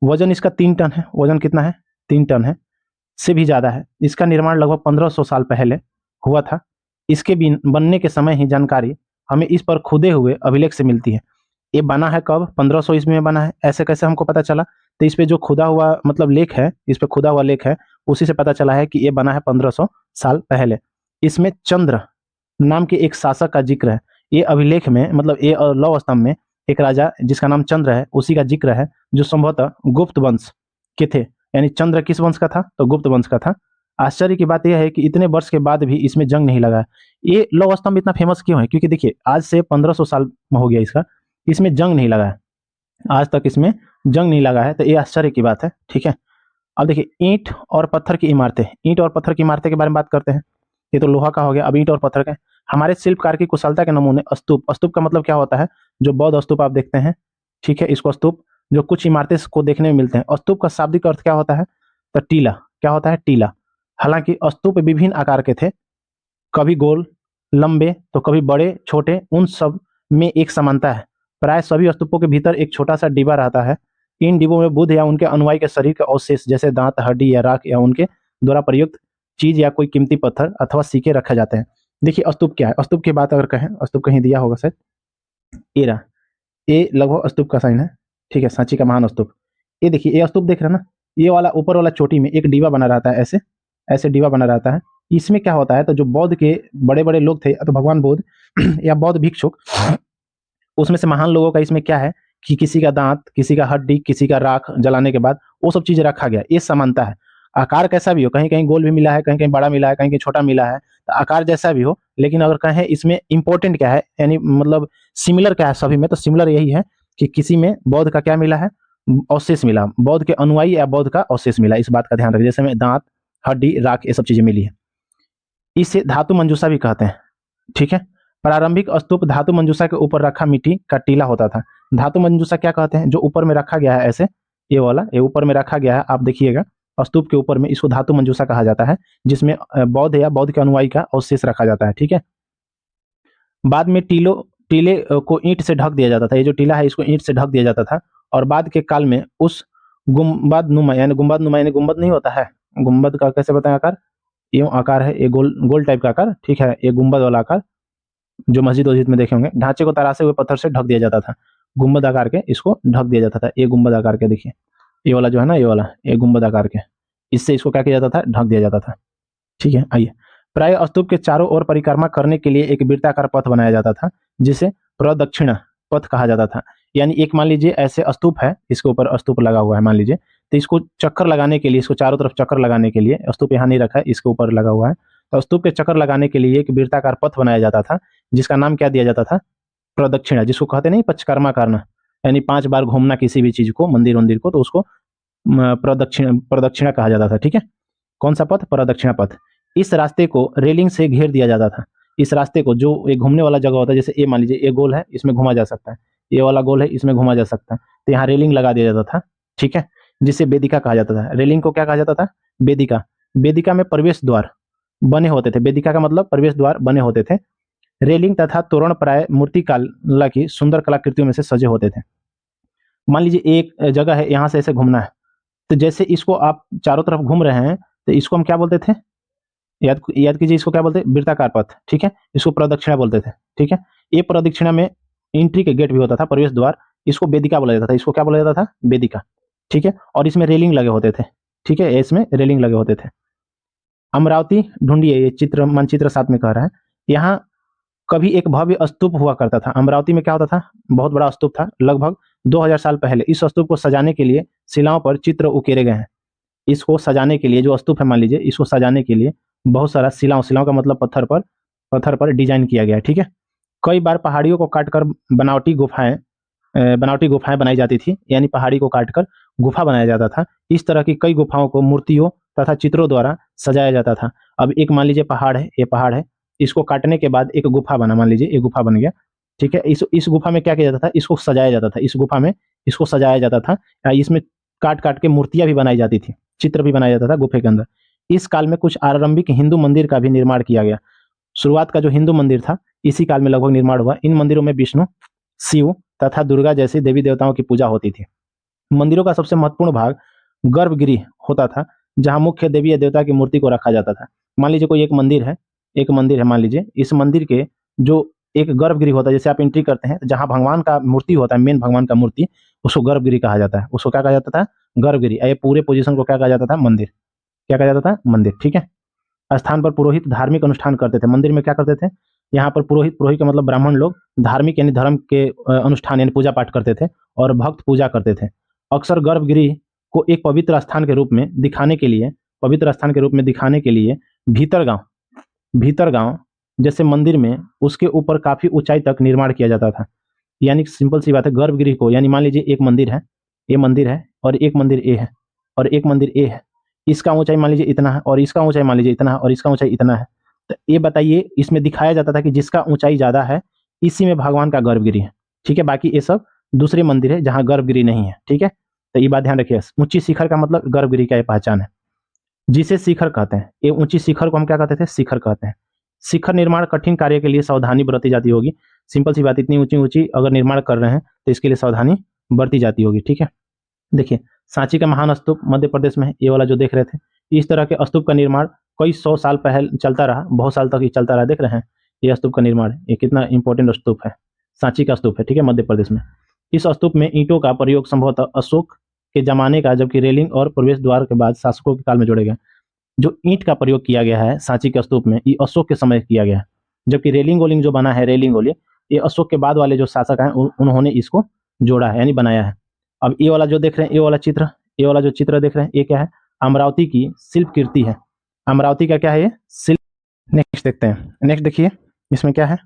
Speaker 2: वजन इसका 3 टन है। वजन कितना है? 3 टन है, से भी ज्यादा है। इसका निर्माण लगभग 1500 साल पहले हुआ था। इसके बनने के समय ही जानकारी हमें इस पर खुदे हुए अभिलेख से मिलती है। ये बना है कब? 1500 ईस्वी में बना है। ऐसे कैसे हमको पता चला? तो इस पे जो खुदा हुआ मतलब लेख है, इस पे खुदा हुआ लेख है, उसी से पता चला है कि ये बना है 1500 साल पहले। इसमें चंद्र नाम के एक शासक का जिक्र है। ये अभिलेख में मतलब ये लौह स्तंभ में एक राजा जिसका नाम चंद्र है, उसी का जिक्र है, जो संभवतः गुप्त वंश के थे। यानी चंद्र किस वंश का था? तो गुप्त वंश का था। आश्चर्य की बात यह है कि इतने वर्ष के बाद भी इसमें जंग नहीं लगा। ये लौह स्तंभ इतना फेमस क्यों है? क्योंकि देखिए आज से 1500 साल हो गया इसका, इसमें जंग नहीं लगा है, आज तक इसमें जंग नहीं लगा है। तो ये आश्चर्य की बात है। ठीक है, अब देखिए ईंट और पत्थर की इमारतें। ईंट और पत्थर की इमारतें के बारे में बात करते हैं। ये तो लोहा का हो गया, अब ईंट और पत्थर का। हमारे शिल्पकार की कुशलता के नमूने स्तूप। स्तूप का मतलब क्या होता है? जो बौद्ध स्तूप आप देखते हैं, ठीक है, इसको स्तूप, जो कुछ इमारतें को देखने में मिलते हैं। स्तूप का शाब्दिक अर्थ क्या होता है? तो टीला। क्या होता है? टीला। हालांकि स्तूप विभिन्न आकार के थे, कभी गोल, लंबे, तो कभी बड़े, छोटे। उन सब में एक समानता है, प्राय सभी स्तूपों के भीतर एक छोटा सा डिब्बा रहता है। इन डिब्बों में बुद्ध या उनके अनुयायी के शरीर के अवशेष, जैसे दांत, हड्डी या राख, या उनके द्वारा प्रयुक्त चीज या कोई कीमती पत्थर अथवा सिक्के रखे जाते हैं। देखिए स्तूप क्या है? स्तूप की बात अगर कहें, स्तूप कहीं दिया होगा शायद, ये रहा, ये लगभग स्तूप का साइन है। ठीक है, सांची का महान स्तूप। ये देखिए, ये स्तूप देख रहे हैं ना, ये वाला ऊपर वाला चोटी में एक डिब्बा बना रहता है, ऐसे ऐसे डिब्बा बना रहता है। इसमें क्या होता है? तो जो बौद्ध के बड़े बड़े लोग थे, तो भगवान बुद्ध या बौद्ध भिक्षुक, उसमें से महान लोगों का इसमें क्या है कि किसी का दांत, किसी का हड्डी, किसी का राख जलाने के बाद वो सब चीजें रखा गया। ये समानता है। आकार कैसा भी हो, कहीं कहीं गोल भी मिला है, कहीं कहीं बड़ा मिला है, कहीं कहीं छोटा मिला है, तो आकार जैसा भी हो, लेकिन अगर कहें इसमें इंपॉर्टेंट क्या है, यानी मतलब सिमिलर क्या है सभी में, तो सिमिलर यही है कि किसी में बौद्ध का क्या मिला है? अवशेष मिला, बौद्ध के अनुयायी या बौद्ध का अवशेष मिला। इस बात का ध्यान रखिए, जैसे में दांत, हड्डी, राख, ये सब चीजें मिली है। इसे धातु मंजूषा भी कहते हैं। ठीक है, प्रारंभिक स्तूप धातु मंजूषा के ऊपर रखा मिट्टी का टीला होता था। धातु मंजूषा क्या कहते हैं? जो ऊपर में रखा गया है, ऐसे ये वाला, ये ऊपर में रखा गया है, आप देखिएगा स्तूप के ऊपर में, इसको धातु मंजूषा कहा जाता है, जिसमें बौद्ध या बौद्ध के अनुयायी का अवशेष रखा जाता है। ठीक है, बाद में टीले को ईंट से ढक दिया जाता था। ये जो टीला है इसको ईंट से ढक दिया जाता था और बाद के काल में उस गुंबद नुमा यानी गुंबद नहीं होता है, गुंबद का कैसे बताएं आकार, यूं आकार है, ये गोल गोल टाइप का आकार, ठीक है, ये गुंबद वाला आकार जो मस्जिद वस्जिद में देखे होंगे। ढांचे को तरासे हुए पत्थर से ढक दिया जाता था, गुंबद आकार के इसको ढक दिया जाता था। ये गुंबद आकार के देखिए, ये वाला जो है ना, ये वाला ये गुंबद आकार के, इससे इसको क्या किया जाता था, ढक दिया जाता था। ठीक है, आइए। प्राय स्तूप के चारों ओर परिक्रमा करने के लिए एक वृत्ताकार पथ बनाया जाता था जिसे प्रदक्षिणा पथ कहा जाता था। यानी एक मान लीजिए ऐसे स्तूप है, इसके ऊपर स्तूप लगा हुआ है मान लीजिए, तो इसको चक्कर लगाने के लिए, इसको चारों तरफ चक्कर लगाने के लिए, स्तूप यहाँ नहीं रखा है, इसके ऊपर लगा हुआ है, तो स्तूप के चक्कर लगाने के लिए एक वृत्ताकार पथ बनाया जाता था जिसका नाम क्या दिया जाता था, प्रदक्षिणा, जिसको कहते नहीं पंचकर्मा करना, यानी 5 बार घूमना किसी भी चीज को, मंदिर वंदिर को, तो उसको प्रदक्षिणा कहा जाता था। ठीक है, कौन सा पथ, प्रदक्षिणा पथ। इस रास्ते को रेलिंग से घेर दिया जाता था। इस रास्ते को, जो एक घूमने वाला जगह होता है, जैसे ये मान लीजिए ये गोल है, इसमें घुमा जा सकता है, ये वाला गोल है, इसमें घुमा जा सकता है, तो यहाँ रेलिंग लगा दिया जाता था। ठीक है, जिसे वेदिका कहा जाता था। रेलिंग को क्या कहा जाता था, वेदिका। वेदिका में प्रवेश द्वार बने होते थे, वेदिका का मतलब प्रवेश द्वार बने होते थे। रेलिंग तथा तोरण प्राय मूर्तिकला की सुंदर कलाकृतियों में से सजे होते थे। मान लीजिए एक जगह है, यहाँ से ऐसे घूमना है, तो जैसे इसको आप चारों तरफ घूम रहे हैं, तो इसको हम क्या बोलते थे, याद कीजिए, इसको क्या बोलते हैं, वृत्ताकार पथ। ठीक है, इसको प्रदक्षिणा बोलते थे। ठीक है, ये प्रदक्षिणा में एंट्री के गेट भी होता था, प्रवेश द्वार, इसको वेदिका बोला जाता था। इसको क्या बोला जाता था, वेदिका। ठीक है, और इसमें रेलिंग लगे होते थे। ठीक है, इसमें रेलिंग लगे होते थे। अमरावती ढूंढिए, ये चित्र मानचित्र साथ में कह रहा है। यहाँ कभी एक भव्य स्तूप हुआ करता था। अमरावती में क्या होता था, बहुत बड़ा स्तूप था, लगभग 2000 साल पहले। इस स्तूप को सजाने के लिए शिलाओं पर चित्र उकेरे गए हैं। इसको सजाने के लिए, जो स्तूप है मान लीजिए, इसको सजाने के लिए बहुत सारा शिलाओं का मतलब पत्थर पर डिजाइन किया गया है। ठीक है, कई बार पहाड़ियों को काटकर बनावटी गुफाएं बनाई जाती थी, यानी पहाड़ी को काटकर गुफा बनाया जाता था। इस तरह की कई गुफाओं को मूर्तियों तथा चित्रों द्वारा सजाया जाता था। अब एक मान लीजिए पहाड़ है, ये पहाड़ है, इसको काटने के बाद एक गुफा बना, मान लीजिए एक गुफा बन गया। ठीक है, इस गुफा में क्या किया जाता था, इसको सजाया जाता था, इस गुफा में इसको सजाया जाता था। इसमें काट काट के मूर्तियां भी बनाई जाती थी, चित्र भी बनाया जाता था गुफे के अंदर। इस काल में कुछ आरंभिक हिंदू मंदिर का भी निर्माण किया गया। शुरुआत का जो हिंदू मंदिर था, इसी काल में लगभग निर्माण हुआ। इन मंदिरों में विष्णु, शिव तथा दुर्गा जैसे देवी देवताओं की पूजा होती थी। मंदिरों का सबसे महत्वपूर्ण भाग गर्भगृह होता था, जहां मुख्य देवी या देवता की मूर्ति को रखा जाता था। मान लीजिए कोई एक मंदिर है, मान लीजिए इस मंदिर के जो एक गर्भगृह होता है, जैसे आप एंट्री करते हैं, जहां भगवान का मूर्ति होता है, मेन भगवान का मूर्ति, उसको गर्भगृह कहा जाता है। उसको क्या कहा जाता था, गर्भगृह। ये पूरे पोजीशन को क्या कहा जाता था, मंदिर। क्या कहा जाता था, मंदिर। ठीक है, स्थान पर पुरोहित धार्मिक अनुष्ठान करते थे। मंदिर में क्या करते थे, यहाँ पर पुरोहित का मतलब ब्राह्मण लोग धार्मिक यानी धर्म के अनुष्ठान यानी पूजा पाठ करते थे और भक्त पूजा करते थे। अक्सर गर्भगृह को एक पवित्र स्थान के रूप में दिखाने के लिए भीतर गांव जैसे मंदिर में उसके ऊपर काफी ऊंचाई तक निर्माण किया जाता था। यानी सिंपल सी बात है, गर्भगृह को, यानी मान लीजिए एक मंदिर है, ये मंदिर है, और एक मंदिर ए है, और एक मंदिर ए है, इसका ऊंचाई मान लीजिए इतना है, और इसका ऊंचाई मान लीजिए इतना है, और इसका ऊंचाई इतना है। तो ये बताइए, इसमें दिखाया जाता था कि जिसका ऊंचाई ज्यादा है, इसी में भगवान का गर्भगृह है। ठीक है, बाकी ये सब दूसरे मंदिर है जहां गर्भगृह नहीं है। ठीक है, तो ये बात ध्यान रखिए। ऊंची शिखर का मतलब गर्भगृह का ये पहचान है, जिसे शिखर कहते हैं। ये ऊंची शिखर को हम क्या कहते थे, शिखर कहते हैं। शिखर निर्माण कठिन कार्य के लिए सावधानी बरती जाती होगी। सिंपल सी बात, इतनी ऊंची ऊंची अगर निर्माण कर रहे हैं तो इसके लिए सावधानी बरती जाती होगी। ठीक है, देखिए सांची का महान स्तूप मध्य प्रदेश में है, ये वाला जो देख रहे थे। इस तरह के स्तूप का निर्माण कई 100 साल पहले चलता रहा, बहुत साल तक ही चलता रहा। देख रहे हैं ये स्तूप का निर्माण, ये कितना इंपॉर्टेंट स्तूप है, सांची का स्तूप है। ठीक है, मध्य प्रदेश में। इस स्तूप में ईंटों का प्रयोग संभवतः अशोक के जमाने का, जबकि रेलिंग और प्रवेश द्वार के बाद शासकों के काल में जोड़े गए। जो ईंट का प्रयोग किया गया है सांची के स्तूप में, ये अशोक के समय किया गया है, जबकि रेलिंग ओलिंग जो बना है, रेलिंग ओलिंग, ये अशोक के बाद वाले जो शासक हैं उन्होंने इसको जोड़ा है, यानी बनाया है। अब ये वाला जो देख रहे हैं, ये वाला जो चित्र देख रहे हैं, ये क्या है, अमरावती की शिल्प कीर्ति है। अमरावती का क्या है, ये शिल्प। नेक्स्ट देखते हैं, नेक्स्ट देखिए इसमें क्या है,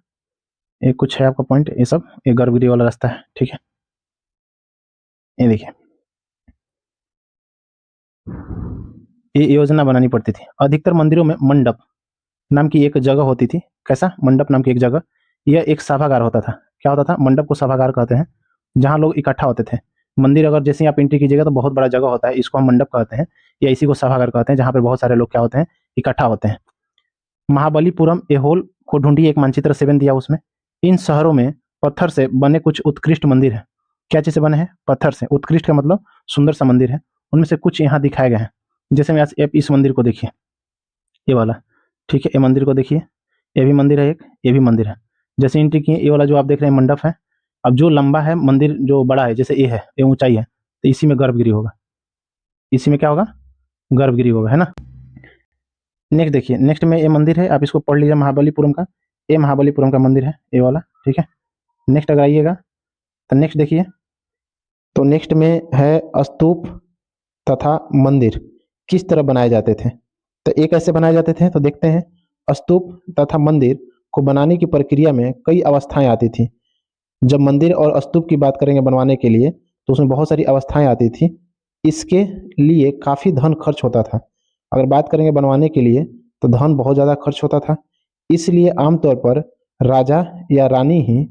Speaker 2: ये कुछ है आपका पॉइंट, ये सब ये गर्भगृह वाला रास्ता है। ठीक है, ये देखिए, ये योजना बनानी पड़ती थी। अधिकतर मंदिरों में मंडप नाम की एक जगह होती थी। कैसा, मंडप नाम की एक जगह, यह एक सभागार होता था। क्या होता था, मंडप को सभागार कहते हैं, जहां लोग इकट्ठा होते थे। मंदिर अगर जैसे आप एंट्री कीजिएगा तो बहुत बड़ा जगह होता है, इसको हम मंडप कहते हैं, या इसी को सभागार कहते हैं, जहां पर बहुत सारे लोग क्या होते हैं, इकट्ठा होते हैं। महाबलीपुरम, एहोल को ढूंढिए, एक मानचित्र 7 दिया उसमें। इन शहरों में पत्थर से बने कुछ उत्कृष्ट मंदिर हैं। क्या चीज से बने हैं? पत्थर से। उत्कृष्ट का मतलब सुंदर सा मंदिर है। उनमें से कुछ यहाँ दिखाए गए हैं। जैसे मैं इस मंदिर को देखिए, ये वाला, ठीक है, ये मंदिर को देखिए, ये भी मंदिर है, एक ये भी मंदिर है। जैसे एंट्री किए, ये वाला जो आप देख रहे हैं मंडप है। अब जो लंबा है मंदिर, जो बड़ा है, जैसे ये है, ये ऊंचाई है, तो इसी में गर्भगृह होगा। इसी में क्या होगा? गर्भगृह होगा, है ना। नेक्स्ट देखिए, नेक्स्ट में ये मंदिर है, आप इसको पढ़ लीजिए, महाबलीपुरम का। ये महाबलीपुरम का मंदिर है, ये वाला, ठीक है। नेक्स्ट अगर आइएगा तो नेक्स्ट देखिए, तो नेक्स्ट में है स्तूप तथा मंदिर किस तरह बनाए जाते थे। तो एक कैसे बनाए जाते थे, तो देखते हैं। स्तूप तथा मंदिर को बनाने की प्रक्रिया में कई अवस्थाएं आती थी। जब मंदिर और स्तूप की बात करेंगे बनवाने के लिए, तो उसमें बहुत सारी अवस्थाएं आती थी। इसके लिए काफ़ी धन खर्च होता था। अगर बात करेंगे बनवाने के लिए, तो धन बहुत ज़्यादा खर्च होता था। इसलिए आमतौर पर राजा या रानी ही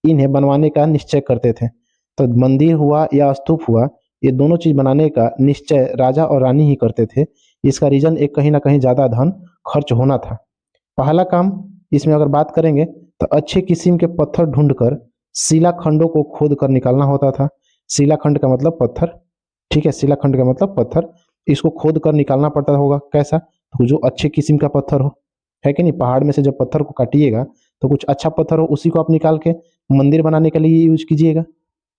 Speaker 2: इन्हें बनवाने का निश्चय करते थे। तो मंदिर हुआ या स्तूप हुआ, ये दोनों चीज़ बनाने का निश्चय राजा और रानी ही करते थे। इसका रीज़न एक कहीं ना कहीं ज़्यादा धन खर्च होना था। पहला काम इसमें अगर बात करेंगे, तो अच्छे किस्म के पत्थर ढूंढकर शिलाखंडों को खोद कर निकालना होता था। शिलाखंड का मतलब पत्थर, ठीक है, शिलाखंड का मतलब पत्थर। इसको खोद कर निकालना पड़ता होगा। कैसा? तो जो अच्छे किस्म का पत्थर हो, है कि नहीं। पहाड़ में से जब पत्थर को काटिएगा तो कुछ अच्छा पत्थर हो, उसी को आप निकाल के मंदिर बनाने के लिए यूज कीजिएगा।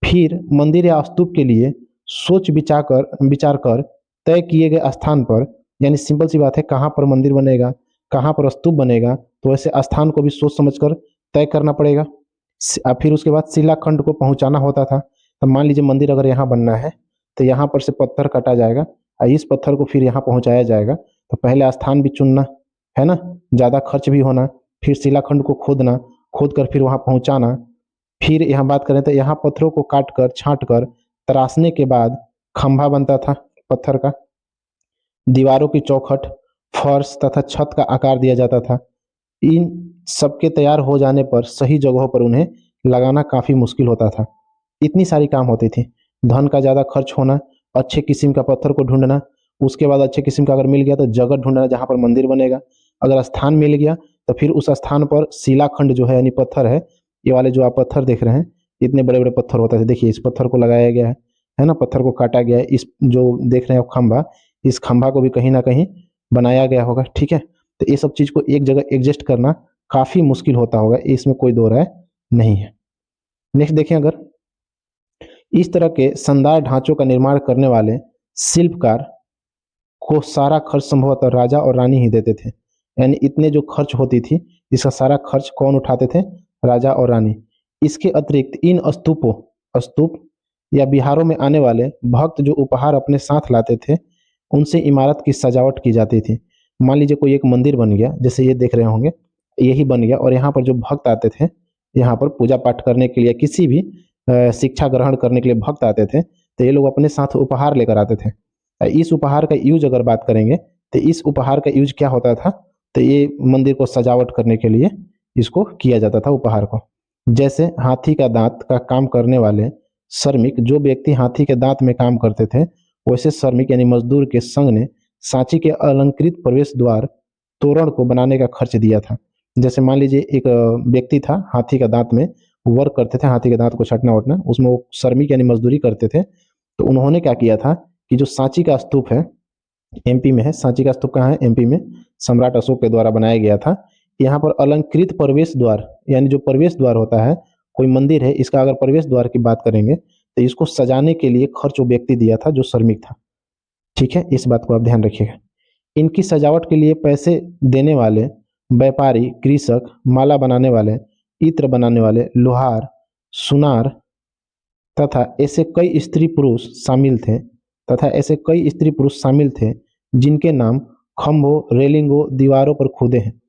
Speaker 2: फिर मंदिर या स्तूप के लिए सोच विचार कर तय किए गए स्थान पर, यानी सिंपल सी बात है, कहाँ पर मंदिर बनेगा, कहाँ पर स्तूप बनेगा, तो ऐसे स्थान को भी सोच समझकर तय करना पड़ेगा। फिर उसके बाद शिलाखंड को पहुंचाना होता था। तो मान लीजिए मंदिर अगर यहाँ बनना है, तो यहाँ पर से पत्थर काटा जाएगा और इस पत्थर को फिर यहाँ पहुंचाया जाएगा। तो पहले स्थान भी चुनना है ना, ज़्यादा खर्च भी होना, फिर शिलाखंड को खोदना, खोद कर फिर वहाँ पहुँचाना। फिर यहाँ बात करें तो यहाँ पत्थरों को काट कर छाँट कर तराशने के बाद खंभा बनता था पत्थर का। दीवारों की चौखट, फर्श तथा छत का आकार दिया जाता था। इन सबके तैयार हो जाने पर सही जगहों पर उन्हें लगाना काफ़ी मुश्किल होता था। इतनी सारी काम होती थी। धन का ज़्यादा खर्च होना, अच्छे किस्म का पत्थर को ढूंढना, उसके बाद अच्छे किस्म का अगर मिल गया तो जगह ढूंढना जहाँ पर मंदिर बनेगा। अगर स्थान मिल गया तो फिर उस स्थान पर शिलाखंड जो है, यानी पत्थर है, ये वाले जो आप पत्थर देख रहे हैं, इतने बड़े बड़े पत्थर होते थे। देखिए इस पत्थर को लगाया गया है ना, पत्थर को काटा गया है। इस जो देख रहे हैं खंभा, इस खंभा को भी कहीं ना कहीं बनाया गया होगा, ठीक है। तो ये सब चीज़ को एक जगह एडजस्ट करना काफ़ी मुश्किल होता होगा, इसमें कोई दो राय नहीं है। नेक्स्ट देखें, अगर इस तरह के शानदार ढांचों का निर्माण करने वाले शिल्पकार को सारा खर्च संभवतः राजा और रानी ही देते थे। यानी इतने जो खर्च होती थी, इसका सारा खर्च कौन उठाते थे? राजा और रानी। इसके अतिरिक्त इन स्तूप या विहारों में आने वाले भक्त जो उपहार अपने साथ लाते थे, उनसे इमारत की सजावट की जाती थी। मान लीजिए कोई एक मंदिर बन गया, जैसे ये देख रहे होंगे, यही बन गया, और यहाँ पर जो भक्त आते थे, यहाँ पर पूजा पाठ करने के लिए, किसी भी शिक्षा ग्रहण करने के लिए भक्त आते थे, तो ये लोग अपने साथ उपहार लेकर आते थे। इस उपहार का यूज अगर बात करेंगे, तो इस उपहार का यूज क्या होता था? तो ये मंदिर को सजावट करने के लिए इसको किया जाता था, उपहार को। जैसे हाथी का दांत का काम करने वाले श्रमिक, जो व्यक्ति हाथी के दांत में काम करते थे, वैसे श्रमिक यानी मजदूर के संघ ने सांची के अलंकृत प्रवेश द्वार तोरण को बनाने का खर्च दिया था। जैसे मान लीजिए एक व्यक्ति था, हाथी का दांत में वर्क करते थे, हाथी के दांत को छटना वटना, उसमें वो श्रमिक यानी मजदूरी करते थे। तो उन्होंने क्या किया था कि जो सांची का स्तूप है, एमपी में है, सांची का स्तूप कहाँ है? एमपी में, सम्राट अशोक के द्वारा बनाया गया था। यहाँ पर अलंकृत प्रवेश द्वार, यानी जो प्रवेश द्वार होता है, कोई मंदिर है, इसका अगर प्रवेश द्वार की बात करेंगे, तो इसको सजाने के लिए खर्च वो व्यक्ति दिया था जो श्रमिक था, ठीक है। इस बात को आप ध्यान रखिएगा। इनकी सजावट के लिए पैसे देने वाले व्यापारी, कृषक, माला बनाने वाले, इत्र बनाने वाले, लोहार, सुनार तथा ऐसे कई स्त्री पुरुष शामिल थे जिनके नाम खंभों, रेलिंगों, दीवारों पर खुदे हैं।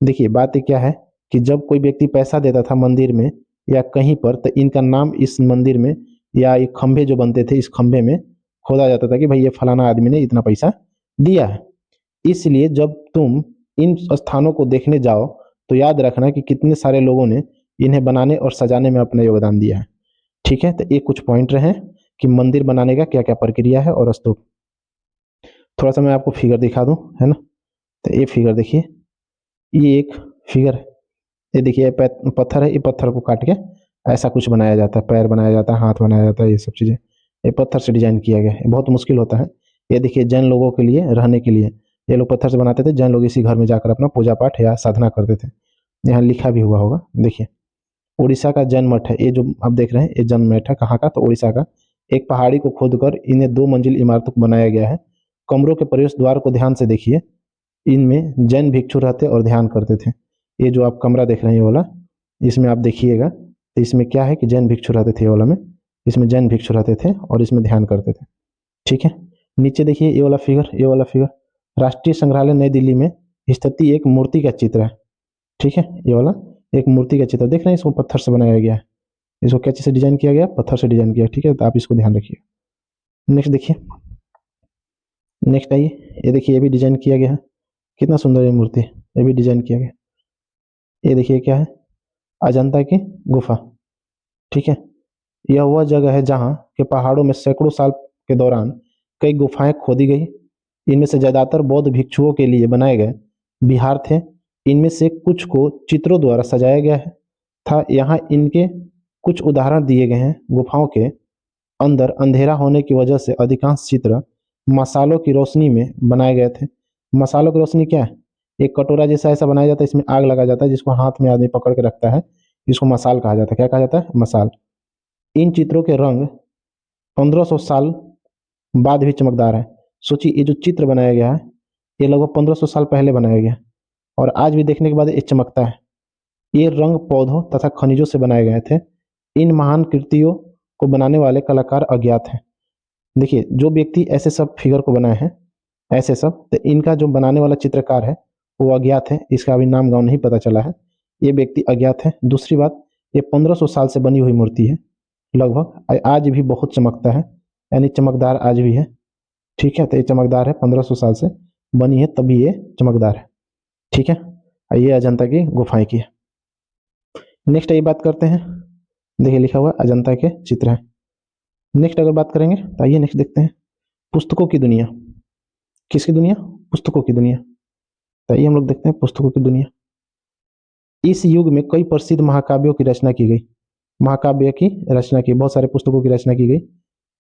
Speaker 2: देखिए बात क्या है कि जब कोई व्यक्ति पैसा देता था मंदिर में या कहीं पर, तो इनका नाम इस मंदिर में या ये खंभे जो बनते थे, इस खंभे में खोदा जाता था कि भाई ये फलाना आदमी ने इतना पैसा दिया है। इसलिए जब तुम इन स्थानों को देखने जाओ तो याद रखना कि कितने सारे लोगों ने इन्हें बनाने और सजाने में अपना योगदान दिया है, ठीक है। तो ये कुछ पॉइंट रहे कि मंदिर बनाने का क्या क्या प्रक्रिया है। और स्तूप, थोड़ा सा मैं आपको फिगर दिखा दूं, है ना। तो ये फिगर देखिए, ये एक फिगर है, ये देखिए पत्थर है, ये पत्थर को काट के
Speaker 3: ऐसा कुछ बनाया जाता है, पैर बनाया जाता है, हाथ बनाया जाता है, ये सब चीज़ें ये पत्थर से डिजाइन किया गया है। बहुत मुश्किल होता है। ये देखिए जैन लोगों के लिए रहने के लिए ये लोग पत्थर से बनाते थे। जैन लोग इसी घर में जाकर अपना पूजा पाठ या साधना करते थे। यहाँ लिखा भी हुआ होगा, देखिए उड़ीसा का जैन मठ है। ये जो आप देख रहे हैं ये जैन मठ है, कहाँ का? तो उड़ीसा का। एक पहाड़ी को खोदकर इन्हें 2 मंजिल इमारतों को बनाया गया है। कमरों के प्रवेश द्वार को ध्यान से देखिए, इनमें जैन भिक्षु रहते और ध्यान करते थे। ये जो आप कमरा देख रहे हैं ये वाला, इसमें आप देखिएगा तो इसमें क्या है कि जैन भिक्षु रहते थे। ये वाला में इसमें जैन भिक्षु रहते थे और इसमें ध्यान करते थे। ठीक है, नीचे देखिए ये वाला फिगर, ये वाला फिगर राष्ट्रीय संग्रहालय नई दिल्ली में स्थित एक मूर्ति का चित्र है। ठीक है, ये वाला एक मूर्ति का चित्र देख रहे हैं, इसको पत्थर से बनाया गया है। इसको क्या चीज से डिजाइन किया गया? पत्थर से डिजाइन किया। ठीक है, तो आप इसको ध्यान रखिए। नेक्स्ट देखिए, नेक्स्ट आइए, ये देखिए ये भी डिजाइन किया गया है। कितना सुंदर ये मूर्ति, ये भी डिजाइन किया गया। ये देखिए क्या है? अजंता की गुफा। ठीक है, यह वह जगह है जहाँ के पहाड़ों में सैकड़ों साल के दौरान कई गुफाएं खोदी गई। इनमें से ज्यादातर बौद्ध भिक्षुओं के लिए बनाए गए विहार थे। इनमें से कुछ को चित्रों द्वारा सजाया गया है था। यहाँ इनके कुछ उदाहरण दिए गए हैं। गुफाओं के अंदर अंधेरा होने की वजह से अधिकांश चित्र मसालों की रोशनी में बनाए गए थे। मसालों की रोशनी क्या है? एक कटोरा जैसा ऐसा बनाया जाता है, इसमें आग लगा जाता है, जिसको हाथ में आदमी पकड़ के रखता है, इसको मसाल कहा जाता है। क्या कहा जाता है? मसाल। इन चित्रों के रंग 1500 साल बाद भी चमकदार है। सोचिए ये जो चित्र बनाया गया है ये लगभग 1500 साल पहले बनाया गया और आज भी देखने के बाद ये चमकता है। ये रंग पौधों तथा खनिजों से बनाए गए थे। इन महान कृतियों को बनाने वाले कलाकार अज्ञात हैं। देखिए जो व्यक्ति ऐसे सब फिगर को बनाए हैं, ऐसे सब, तो इनका जो बनाने वाला चित्रकार है वो अज्ञात है। इसका अभी नाम गाँव नहीं पता चला है। ये व्यक्ति अज्ञात है। दूसरी बात, ये 1500 साल से बनी हुई मूर्ति है लगभग, आज भी बहुत चमकता है, यानी चमकदार आज भी है। ठीक है, तो ये चमकदार है, 1500 साल से बनी है तभी ये चमकदार है। ठीक है, ये अजंता की गुफाएं की है। नेक्स्ट ये बात करते हैं, देखिए लिखा हुआ अजंता के चित्र है। नेक्स्ट अगर बात करेंगे तो आइए नेक्स्ट देखते हैं, पुस्तकों की दुनिया। किसकी दुनिया? पुस्तकों की दुनिया। तो आइए हम लोग देखते हैं पुस्तकों की दुनिया। इस युग में कई प्रसिद्ध महाकाव्यों की रचना की गई। महाकाव्य की रचना की, बहुत सारे पुस्तकों की रचना की गई।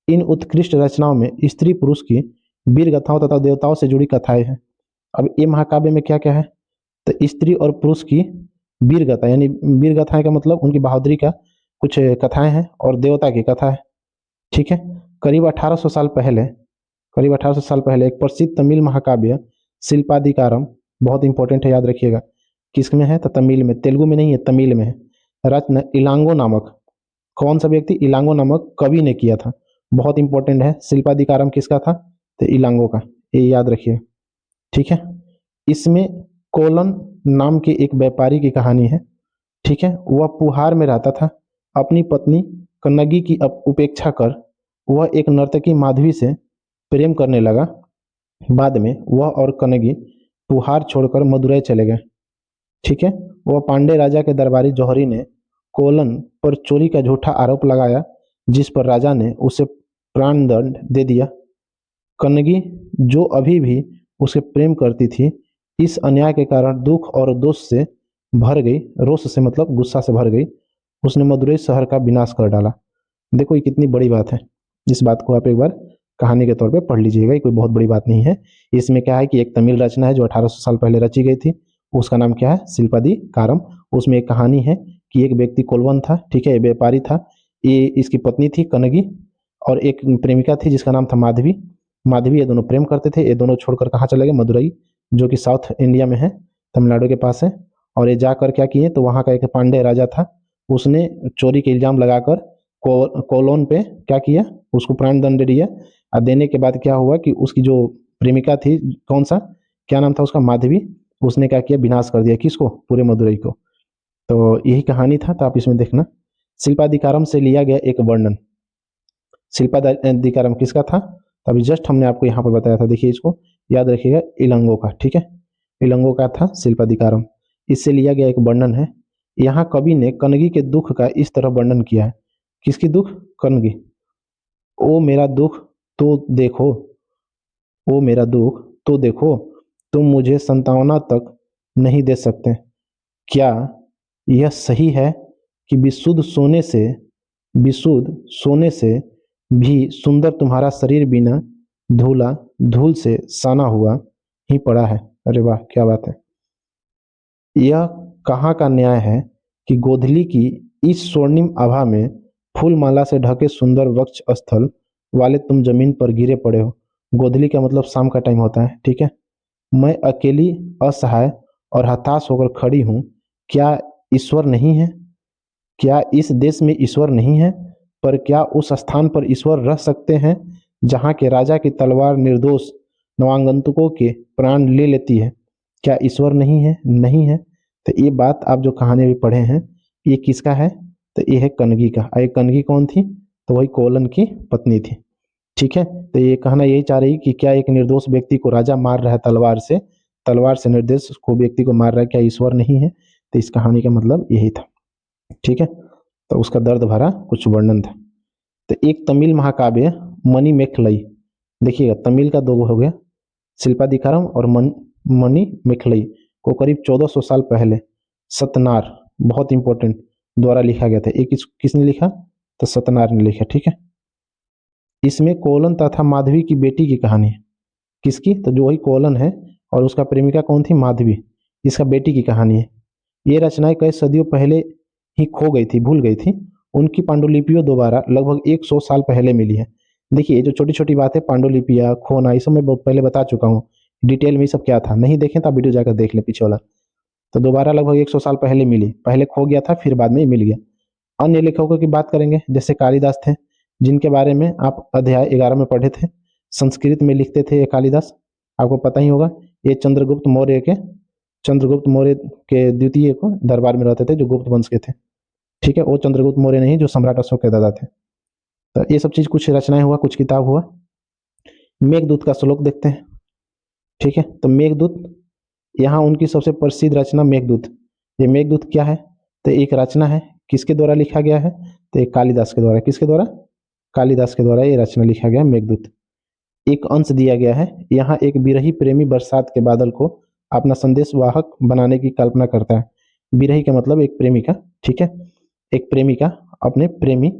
Speaker 3: इन उत्कृष्ट रचनाओं में स्त्री पुरुष की वीर गाथाओं तथा देवताओं से जुड़ी कथाएं हैं। अब ये महाकाव्य में क्या क्या है? तो स्त्री और पुरुष की वीर गाथा, यानी वीर गाथाएं का मतलब उनकी बहादुरी का कुछ कथाएं हैं, और देवता की कथा है। ठीक है, करीब 1800 साल पहले, करीब 1800 साल पहले एक प्रसिद्ध तमिल महाकाव्य शिल्पाधिकारम, बहुत इंपॉर्टेंट है, याद रखिएगा। किस में है? तो तमिल में, तेलुगु में नहीं है, तमिल में है। रत्न इलांगो नामक, कौन सा व्यक्ति? इलांगो नामक कवि ने किया था। बहुत इंपॉर्टेंट है। शिल्पाधिकारम किसका था? तो इलांगो का, ये याद रखिए। ठीक है, इसमें कोलन नाम के एक व्यापारी की कहानी है। ठीक है, वह पुहार में रहता था। अपनी पत्नी कन्नगी की उपेक्षा कर वह एक नर्तकी माधवी से प्रेम करने लगा। बाद में वह और कन्नगी पुहार छोड़कर मदुरै चले गए। ठीक है, वह पांडे राजा के दरबारी जौहरी ने कोलन पर चोरी का झूठा आरोप लगाया, जिस पर राजा ने उसे प्राणदंड दे दिया। कन्नगी, जो अभी भी उसे प्रेम करती थी, इस अन्याय के कारण दुख और दोष से भर गई, रोष से मतलब गुस्सा से भर गई। उसने मदुरै शहर का विनाश कर डाला। देखो ये कितनी बड़ी बात है। इस बात को आप एक बार कहानी के तौर पे पढ़ लीजिएगा, ये कोई बहुत बड़ी बात नहीं है। इसमें क्या है कि एक तमिल रचना है जो 1800 साल पहले रची गई थी, उसका नाम क्या है? शिल्पाधिकारम। उसमें एक कहानी है कि एक व्यक्ति कोलवन था, ठीक है, व्यापारी था, ये इसकी पत्नी थी कन्नगी, और एक प्रेमिका थी जिसका नाम था माधवी। माधवी, ये दोनों प्रेम करते थे। ये दोनों छोड़कर कहाँ चले गए? मदुरई, जो कि साउथ इंडिया में है, तमिलनाडु के पास है। और ये जाकर क्या किए? तो वहाँ का एक पांडे राजा था, उसने चोरी के इल्जाम लगाकर कोलोन पे क्या किया? उसको प्राणदंड दिया। और देने के बाद क्या हुआ कि उसकी जो प्रेमिका थी, कौन सा, क्या नाम था उसका? माधवी, उसने क्या किया? विनाश कर दिया। किसको? पूरे मदुरई को। तो यही कहानी था, तो आप इसमें देखना। शिल्पाधिकारम से लिया गया एक वर्णन। शिल्पाधिकारम किसका था? तो अभी जस्ट हमने आपको यहाँ पर बताया था, देखिए इसको याद रखिएगा, इलंगो का। ठीक है, इलंगो का था शिल्पाधिकारम। इससे लिया गया एक वर्णन है। यहाँ कवि ने कन्नगी के दुख का इस तरह वर्णन किया है। किसकी दुख? कन्नगी। ओ मेरा दुख तो देखो, ओ मेरा दुख तो देखो, तुम मुझे संतावना तक नहीं दे सकते। क्या यह सही है कि विशुद्ध सोने से भी सुंदर तुम्हारा शरीर बिना धूल से साना हुआ ही पड़ा है। अरे वाह, क्या बात है। यह कहाँ का न्याय है कि गोधली की इस स्वर्णिम आभा में फूलमाला से ढके सुंदर वक्ष स्थल वाले तुम जमीन पर गिरे पड़े हो। गोधली का मतलब शाम का टाइम होता है, ठीक है। मैं अकेली असहाय और हताश होकर खड़ी हूँ। क्या ईश्वर नहीं है? क्या इस देश में ईश्वर नहीं है? पर क्या उस स्थान पर ईश्वर रह सकते हैं जहाँ के राजा की तलवार निर्दोष नवागंतुकों के प्राण ले लेती है? क्या ईश्वर नहीं है? नहीं है। तो ये बात आप जो कहानी भी पढ़े हैं, ये किसका है? तो ये है कनगी का। ये कनगी कौन थी? तो वही कोलन की पत्नी थी, ठीक है। तो ये कहना यही चाह रही कि क्या एक निर्दोष व्यक्ति को राजा मार रहा है तलवार से निर्दोष को व्यक्ति को मार रहा है, क्या ईश्वर नहीं है? तो इस कहानी का मतलब यही था, ठीक है। तो उसका दर्द भरा कुछ वर्णन था। तो एक तमिल महाकाव्य मणि मेखलई, देखिएगा तमिल का दो हो गया, शिल्पाधिकारम और मणि मेखलई को करीब 1400 साल पहले सतनार, बहुत इंपॉर्टेंट, द्वारा लिखा गया था। एक किसने लिखा? तो सतनार ने लिखा, ठीक है। इसमें कोलन तथा माधवी की बेटी की कहानी है। किसकी? तो जो वही कोलन है और उसका प्रेमिका कौन थी? माधवी, इसका बेटी की कहानी है। ये रचनाएं कई सदियों पहले ही खो गई थी, भूल गई थी। उनकी पांडुलिपियों दोबारा लगभग 100 साल पहले मिली है। देखिए जो छोटी छोटी बातें, पांडुलिपियां खोना, ये सब मैं बहुत पहले बता चुका हूँ डिटेल में। ये सब क्या था नहीं देखें तो आप वीडियो जाकर देख ले पीछे वाला। तो दोबारा लगभग 100 साल पहले मिली, पहले खो गया था फिर बाद में मिल गया। अन्य लेखकों की बात करेंगे, जैसे कालिदास थे, जिनके बारे में आप अध्याय 11 में पढ़े थे। संस्कृत में लिखते थे ये कालिदास, आपको पता ही होगा। ये चंद्रगुप्त मौर्य के द्वितीय को दरबार में रहते थे, जो गुप्त वंश के थे, ठीक है। वो चंद्रगुप्त मौर्य नहीं, जो सम्राट अशोक के दादा थे। तो ये सब चीज, कुछ रचनाएं हुआ, कुछ किताब हुआ। मेघदूत का श्लोक देखते हैं, ठीक है। तो मेघदूत, यहाँ उनकी सबसे प्रसिद्ध रचना मेघदूत। ये मेघदूत क्या है? तो एक रचना है, किसके द्वारा लिखा गया है? तो एक कालिदास के द्वारा। किसके द्वारा? कालिदास के द्वारा ये रचना लिखा गया मेघदूत। एक अंश दिया गया है, यहाँ एक विरही प्रेमी बरसात के बादल को अपना संदेश वाहक बनाने की कल्पना करता है। विरही का मतलब एक प्रेमिका, ठीक है। एक प्रेमिका अपने प्रेमी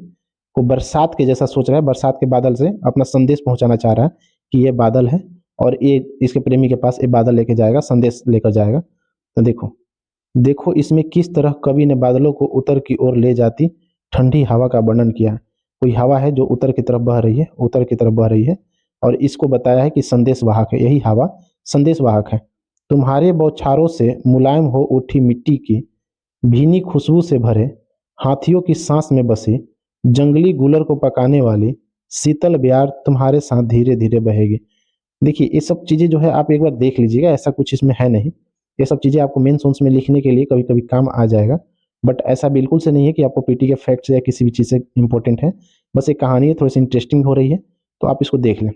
Speaker 3: को बरसात के जैसा सोच रहा है, बरसात के बादल से अपना संदेश पहुंचाना चाह रहा है कि ये बादल है और ये इसके प्रेमी के पास ये बादल लेके जाएगा, संदेश लेकर जाएगा। तो देखो इसमें किस तरह कवि ने बादलों को उत्तर की ओर ले जाती ठंडी हवा का वर्णन किया है। कोई हवा है जो उत्तर की तरफ बह रही है, और इसको बताया है कि संदेश वाहक है। यही हवा संदेश वाहक है। तुम्हारे बौछारों से मुलायम हो उठी मिट्टी की भीनी खुशबू से भरे हाथियों की सांस में बसी जंगली गुलर को पकाने वाली शीतल ब्यार तुम्हारे साथ धीरे धीरे बहेगी। देखिए ये सब चीजें जो है आप एक बार देख लीजिएगा, ऐसा कुछ इसमें है नहीं। ये सब चीजें आपको मेन सोर्स में लिखने के लिए कभी कभी काम आ जाएगा, बट ऐसा बिल्कुल से नहीं है कि आपको पीटी के फैक्ट्स या किसी भी चीज से इंपॉर्टेंट है। बस एक कहानी है, थोड़ी सी इंटरेस्टिंग हो रही है, तो आप इसको देख लें।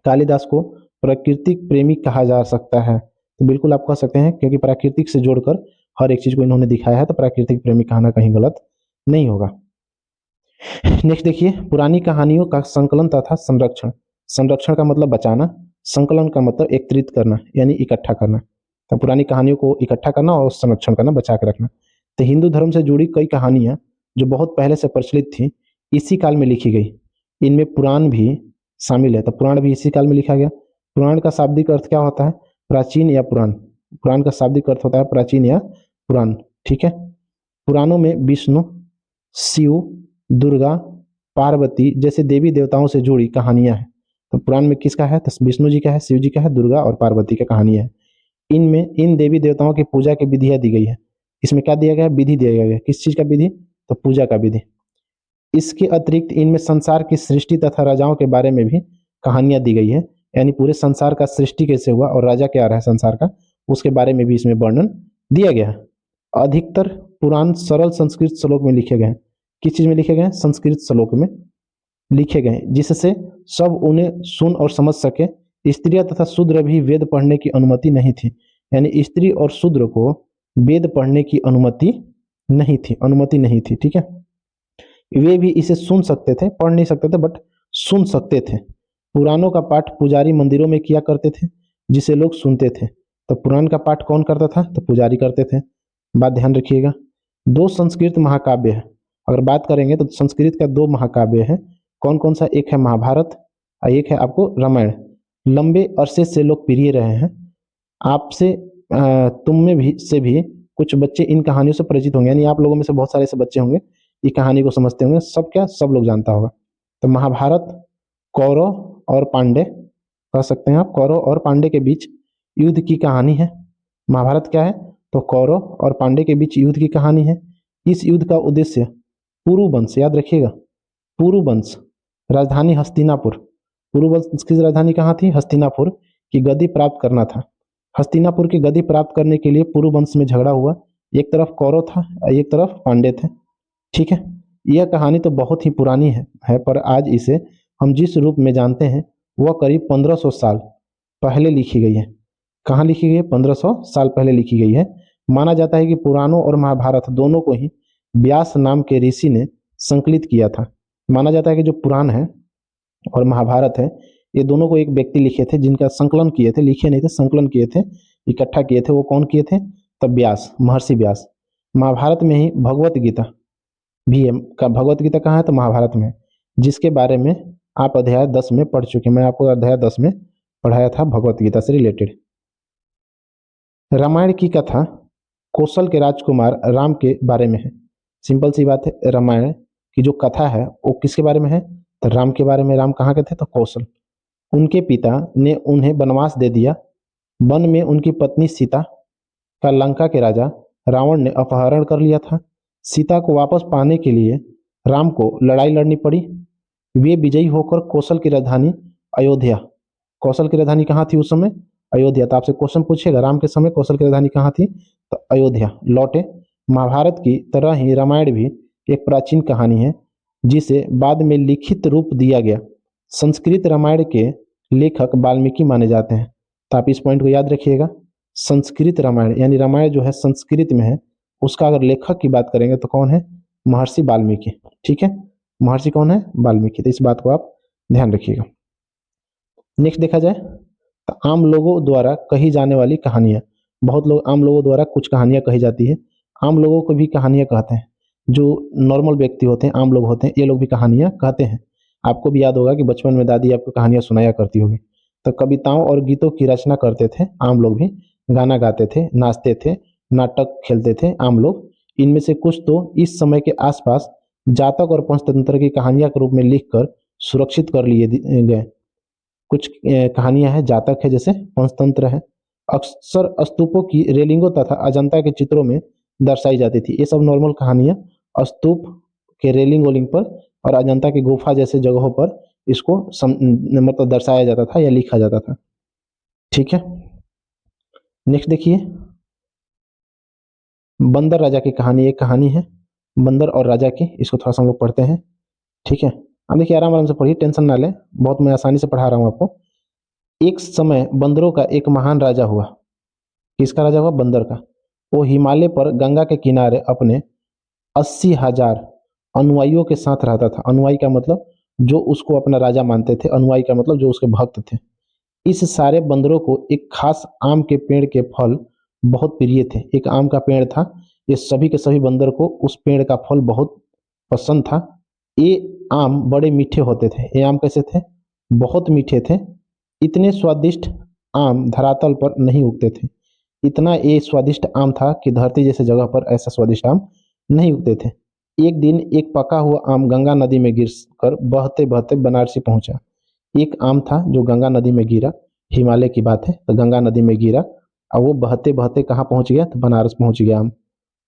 Speaker 3: कालिदास को प्राकृतिक प्रेमी कहा जा सकता है, तो बिल्कुल आप कह सकते हैं, क्योंकि प्राकृतिक से जोड़कर हर एक चीज को इन्होंने दिखाया है, तो प्राकृतिक प्रेमी कहना कहीं गलत नहीं होगा। नेक्स्ट देखिए, पुरानी कहानियों का संकलन तथा संरक्षण। संरक्षण का मतलब बचाना, संकलन का मतलब एकत्रित करना यानी इकट्ठा करना। तो पुरानी कहानियों को इकट्ठा करना और संरक्षण करना, बचा के रखना। तो हिंदू धर्म से जुड़ी कई कहानियां जो बहुत पहले से प्रचलित थी, इसी काल में लिखी गई। इनमें पुराण भी शामिल है, तो पुराण भी इसी काल में लिखा गया। पुराण का शाब्दिक अर्थ क्या होता है? प्राचीन या पुराण। पुराण का शाब्दिक अर्थ होता है प्राचीन या पुराण, ठीक है। पुराणों में विष्णु, शिव, दुर्गा, पार्वती जैसे देवी देवताओं से जुड़ी कहानियां हैं। तो पुराण में किसका है? तो विष्णु जी का है, शिव जी का है, दुर्गा और पार्वती का कहानी है। इनमें इन देवी देवताओं की पूजा की विधियां दी गई है। इसमें क्या दिया गया? विधि दिया गया। किस चीज का विधि? तो पूजा का विधि। इसके अतिरिक्त इनमें संसार की सृष्टि तथा राजाओं के बारे में भी कहानियां दी गई है, यानी पूरे संसार का सृष्टि कैसे हुआ और राजा क्या रहा है संसार का, उसके बारे में भी इसमें वर्णन दिया गया है। अधिकतर पुराण सरल संस्कृत श्लोक में लिखे गए हैं। किस चीज में लिखे गए हैं? संस्कृत श्लोक में लिखे गए हैं, जिससे सब उन्हें सुन और समझ सके। स्त्रियां तथा शूद्र भी वेद पढ़ने की अनुमति नहीं थी, यानी स्त्री और शूद्र को वेद पढ़ने की अनुमति नहीं थी, ठीक है। वे भी इसे सुन सकते थे, पढ़ नहीं सकते थे बट सुन सकते थे। पुराणों का पाठ पुजारी मंदिरों में किया करते थे, जिसे लोग सुनते थे। तो पुराण का पाठ कौन करता था? तो पुजारी करते थे। बात ध्यान रखिएगा। दो संस्कृत महाकाव्य है। अगर बात करेंगे तो संस्कृत का दो महाकाव्य है। कौन कौन सा? एक है महाभारत और एक है आपको रामायण। लंबे अरसे से लोकप्रिय रहे हैं। आपसे तुम में भी से भी कुछ बच्चे इन कहानियों से परिचित होंगे, यानी आप लोगों में से बहुत सारे ऐसे बच्चे होंगे ये कहानी को समझते होंगे। सब क्या? सब लोग जानता होगा। तो महाभारत कौरव और पांडे कह सकते हैं आप, कौरव और पांडे के बीच युद्ध की कहानी है। महाभारत क्या है? तो कौरव और पांडे के बीच युद्ध की कहानी है। इस युद्ध का उद्देश्य पुरुवंश, याद रखिएगा, पुरुवंश, राजधानी हस्तिनापुर, पुरुवंश की राजधानी कहाँ थी? हस्तिनापुर की गद्दी प्राप्त करना था। हस्तिनापुर की गद्दी प्राप्त करने के लिए पुरुवंश में झगड़ा हुआ। एक तरफ कौरव था और एक तरफ पांडे थे। ठीक है, यह कहानी तो बहुत ही पुरानी है पर आज इसे हम जिस रूप में जानते हैं वह करीब 1500 साल पहले लिखी गई है। कहाँ लिखी गई है? 1500 साल पहले लिखी गई है। माना जाता है कि पुराणों और महाभारत दोनों को ही व्यास नाम के ऋषि ने संकलित किया था। माना जाता है कि जो पुराण है और महाभारत है ये दोनों को एक व्यक्ति लिखे थे, जिनका संकलन किए थे, लिखे नहीं थे, संकलन किए थे, इकट्ठा किए थे। वो कौन किए थे? तब व्यास, महर्षि व्यास। महाभारत में ही भगवत गीता भी है। का भगवत गीता कहाँ है? तो महाभारत में, जिसके बारे में आप अध्याय 10 में पढ़ चुके। मैं आपको अध्याय 10 में पढ़ाया था भगवत गीता से रिलेटेड। रामायण की कथा कौशल के राजकुमार राम के बारे में है। सिंपल सी बात है, रामायण की जो कथा है वो किसके बारे में है? तो राम के बारे में। राम कहाँ के थे? तो कौशल। उनके पिता ने उन्हें वनवास दे दिया। वन में उनकी पत्नी सीता का लंका के राजा रावण ने अपहरण कर लिया था। सीता को वापस पाने के लिए राम को लड़ाई लड़नी पड़ी। वे विजयी होकर कौशल की राजधानी अयोध्या, कौशल की राजधानी कहाँ थी उस समय? अयोध्या। तो आपसे क्वेश्चन पूछेगा राम के समय कौशल की राजधानी कहाँ थी? तो अयोध्या लौटे। महाभारत की तरह ही रामायण भी एक प्राचीन कहानी है जिसे बाद में लिखित रूप दिया गया। संस्कृत रामायण के लेखक वाल्मीकि माने जाते हैं। तो आप इस पॉइंट को याद रखिएगा। संस्कृत रामायण यानी रामायण जो है संस्कृत में है, उसका अगर लेखक की बात करेंगे तो कौन है? महर्षि वाल्मीकि। ठीक है, महर्षि कौन है? वाल्मीकि। तो इस बात को आप ध्यान रखिएगा। नेक्स्ट देखा जाए तो आम लोगों द्वारा कही जाने वाली कहानियां। बहुत लोग आम लोगों द्वारा कुछ कहानियां कही जाती है। आम लोगों को भी कहानियां कहते हैं। जो नॉर्मल व्यक्ति होते हैं, आम लोग होते हैं, ये लोग भी कहानियां कहते हैं। आपको भी याद होगा कि बचपन में दादी आपको कहानियां सुनाया करती होगी। तो कविताओं और गीतों की रचना करते थे आम लोग भी, गाना गाते थे, नाचते थे, नाटक खेलते थे आम लोग। इनमें से कुछ तो इस समय के आसपास जातक और पंचतंत्र की कहानियां के रूप में लिखकर सुरक्षित कर लिए गए। कुछ कहानियां हैं, जातक है, जैसे पंचतंत्र है। अक्सर स्तूपों की रेलिंगों तथा अजंता के चित्रों में दर्शाई जाती थी। ये सब नॉर्मल कहानियां स्तूप के रेलिंग वोलिंग पर और अजंता की गुफा जैसे जगहों पर इसको मतलब दर्शाया जाता था या लिखा जाता था। ठीक है, नेक्स्ट देखिए, बंदर राजा की कहानी। एक कहानी है बंदर और राजा की, इसको थोड़ा सा हम लोग पढ़ते हैं। ठीक है, अब देखिए आराम आराम से पढ़िए, टेंशन ना लें, बहुत मैं आसानी से पढ़ा रहा हूँ आपको। एक समय बंदरों का एक महान राजा हुआ। किसका राजा हुआ? बंदर का। वो हिमालय पर गंगा के किनारे अपने 80,000 अनुयायियों के साथ रहता था। अनुयायी का मतलब जो उसको अपना राजा मानते थे, अनुयायी का मतलब जो उसके भक्त थे। इस सारे बंदरों को एक खास आम के पेड़ के फल बहुत प्रिय थे। एक आम का पेड़ था, ये सभी के सभी बंदर को उस पेड़ का फल बहुत पसंद था। ये आम बड़े मीठे होते थे। ये आम कैसे थे? बहुत मीठे थे। इतने स्वादिष्ट आम धरातल पर नहीं उगते थे। इतना ये स्वादिष्ट आम था कि धरती जैसे जगह पर ऐसा स्वादिष्ट आम नहीं उगते थे। एक दिन एक पका हुआ आम गंगा नदी में गिर कर बहते बहते बनारसी पहुंचा। एक आम था जो गंगा नदी में गिरा, हिमालय की बात है, तो गंगा नदी में गिरा और वो बहते बहते कहाँ पहुंच गया? तो बनारस पहुंच गया आम।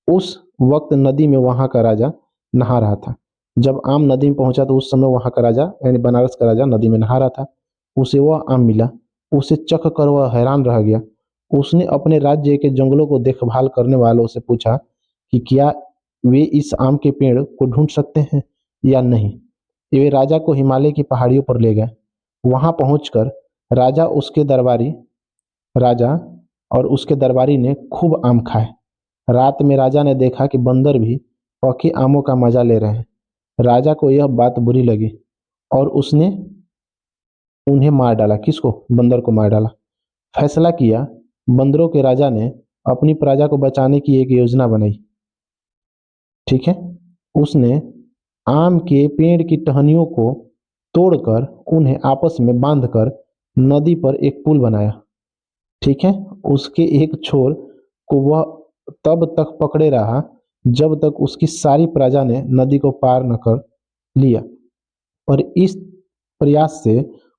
Speaker 3: उस वक्त नदी में वहां का राजा नहा रहा था। जब आम नदी में पहुंचा तो उस समय वहां का राजा यानी बनारस का राजा नदी में नहा रहा था। उसे वह आम मिला, उसे चख कर वह हैरान रह गया। उसने अपने राज्य के जंगलों को देखभाल करने वालों से पूछा कि क्या वे इस आम के पेड़ को ढूंढ सकते हैं या नहीं। वे राजा को हिमालय की पहाड़ियों पर ले गए। वहां पहुंचकर राजा और उसके दरबारी ने खूब आम खाए। रात में राजा ने देखा कि बंदर भी पके आमों का मजा ले रहे हैं। राजा को यह बात बुरी लगी और उसने उन्हें मार डाला। किसको? बंदर को मार डाला। फैसला किया, बंदरों के राजा ने अपनी प्रजा को बचाने की एक योजना बनाई। ठीक है। उसने आम के पेड़ की टहनियों को तोड़कर उन्हें आपस में बांधकर नदी पर एक पुल बनाया। ठीक है। उसके एक छोर को वह तब तक पकड़े रहा जब तक उसकी सारी प्रजा ने नदी को पार न कर लिया, और इस प्रयास से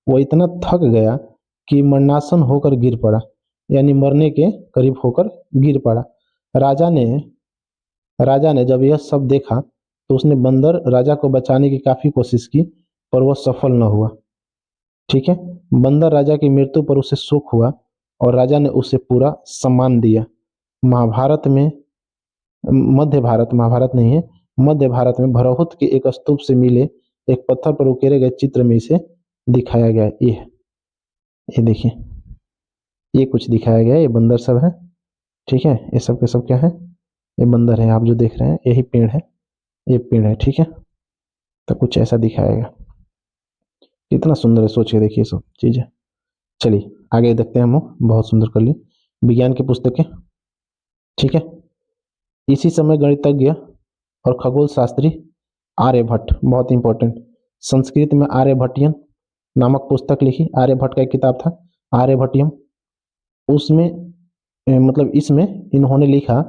Speaker 3: वह इतना थक गया कि मरणासन होकर गिर पड़ा, यानी मरने के करीब होकर गिर पड़ा। राजा ने जब यह सब देखा तो उसने बंदर राजा को बचाने की काफी कोशिश की, पर वह सफल न हुआ। ठीक है। बंदर राजा की मृत्यु पर उसे शोक हुआ और राजा ने उसे पूरा सम्मान दिया। महाभारत में महाभारत नहीं है, मध्य भारत में भरहुत के एक स्तूप से मिले एक पत्थर पर उकेरे गए चित्र में इसे दिखाया गया है। ये देखिए, ये कुछ दिखाया गया है। ये बंदर सब है। ठीक है। ये सब के सब क्या है? ये बंदर है। आप जो देख रहे हैं यही पेड़ है, ये पेड़ है। ठीक है। तो कुछ ऐसा दिखाया गया। कितना सुंदर है, सोच के देखिए सब चीजें। चलिए आगे देखते हैं हम लोग। बहुत सुंदर कर लिए विज्ञान की पुस्तकें। ठीक है। इसी समय गणितज्ञ और खगोल शास्त्री आर्यभट्ट, बहुत इंपॉर्टेंट, संस्कृत में आर्यभट्टियन नामक पुस्तक लिखी। आर्यभट्ट का एक किताब था आर्यभट्टियम। उसमें मतलब इसमें इन्होंने लिखा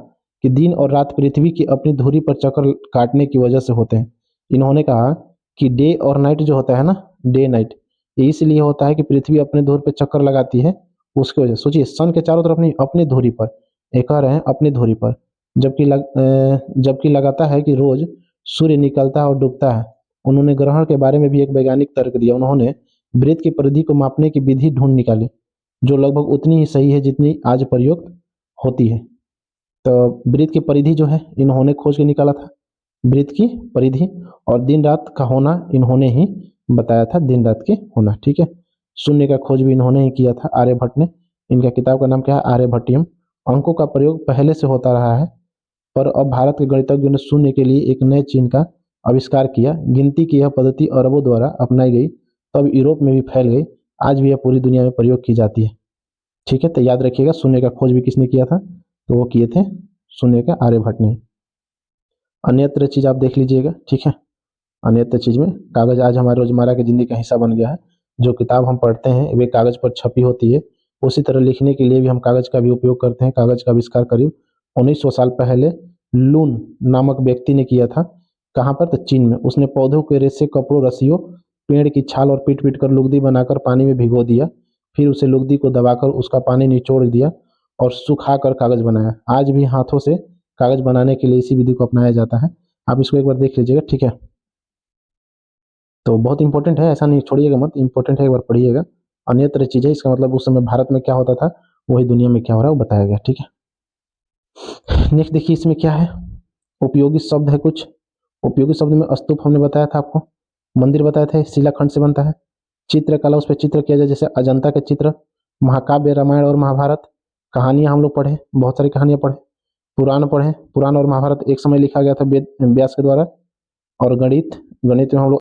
Speaker 3: कि दिन और रात पृथ्वी की अपनी धुरी पर चक्कर काटने की वजह से होते हैं। इन्होंने कहा कि डे और नाइट जो होता है ना, डे नाइट, ये इसलिए होता है कि पृथ्वी अपने धुरी पर चक्कर लगाती है, उसकी वजह। सोचिए, सन के चारों तरफ नहीं, अपनी धुरी पर, ये कह रहे हैं अपनी धुरी पर, जबकि लगाता है कि रोज सूर्य निकलता है और डूबता है। उन्होंने ग्रहण के बारे में भी एक वैज्ञानिक तर्क दिया। उन्होंने वृत्त की परिधि को मापने की विधि ढूंढ निकाली जो लगभग उतनी ही सही है जितनी आज प्रयुक्त होती है। तो वृत्त की परिधि जो है इन्होंने खोज के निकाला था, वृत्त की परिधि। और दिन रात का होना इन्होंने ही बताया था, दिन रात के होना। ठीक है। शून्य का खोज भी इन्होंने ही किया था, आर्यभट्ट ने। इनका किताब का नाम क्या है? आर्यभट्टियम। अंकों का प्रयोग पहले से होता रहा है, पर अब भारत के गणितज्ञों ने शून्य के लिए एक नए चिन्ह का आविष्कार किया। गिनती की यह पद्धति अरबों द्वारा अपनाई गई, तब यूरोप में भी फैल गई। आज भी यह पूरी दुनिया में प्रयोग की जाती है। ठीक है। तो याद रखिएगा, शून्य का खोज भी किसने किया था? तो वो किए थे शून्य का आर्यभट्ट ने। अन्यत्र चीज आप देख लीजिएगा। ठीक है। अन्यत्र चीज में कागज आज हमारे रोजमर्रा की जिंदगी का हिस्सा बन गया है। जो किताब हम पढ़ते हैं वे कागज पर छपी होती है, उसी तरह लिखने के लिए भी हम कागज का भी उपयोग करते हैं। कागज का आविष्कार करीब 1900 साल पहले लून नामक व्यक्ति ने किया था। कहाँ पर? तो चीन में। उसने पौधों के रेशे, कपड़ों, रस्सियों, पेड़ की छाल और पीट पीट कर लुगदी बनाकर पानी में भिगो दिया। फिर उसे लुगदी को दबाकर उसका पानी निचोड़ दिया और सुखाकर कागज बनाया। आज भी हाथों से कागज बनाने के लिए इसी विधि को अपनाया जाता है। आप इसको एक बार देख लीजिएगा। ठीक है। तो बहुत इंपॉर्टेंट है, ऐसा नहीं छोड़िएगा मत, इंपॉर्टेंट है, एक बार पढ़िएगा। अन्यत्र चीज है, इसका मतलब उस समय भारत में क्या होता था वही दुनिया में क्या हो रहा है वो बताया गया। ठीक है। नेक्स्ट देखिए, इसमें क्या है? उपयोगी शब्द है कुछ। उपयोगी शब्द में स्तूप हमने बताया था आपको, मंदिर बताया था, शिलाखंड से बनता है। चित्रकला, उस पर चित्र किया जाए, जैसे अजंता के चित्र। महाकाव्य, रामायण और महाभारत। कहानियां हम लोग पढ़े, बहुत सारी कहानियां पढ़े। पुराण पढ़े, पुराण और महाभारत एक समय लिखा गया था व्यास के द्वारा। और गणित में हम लोग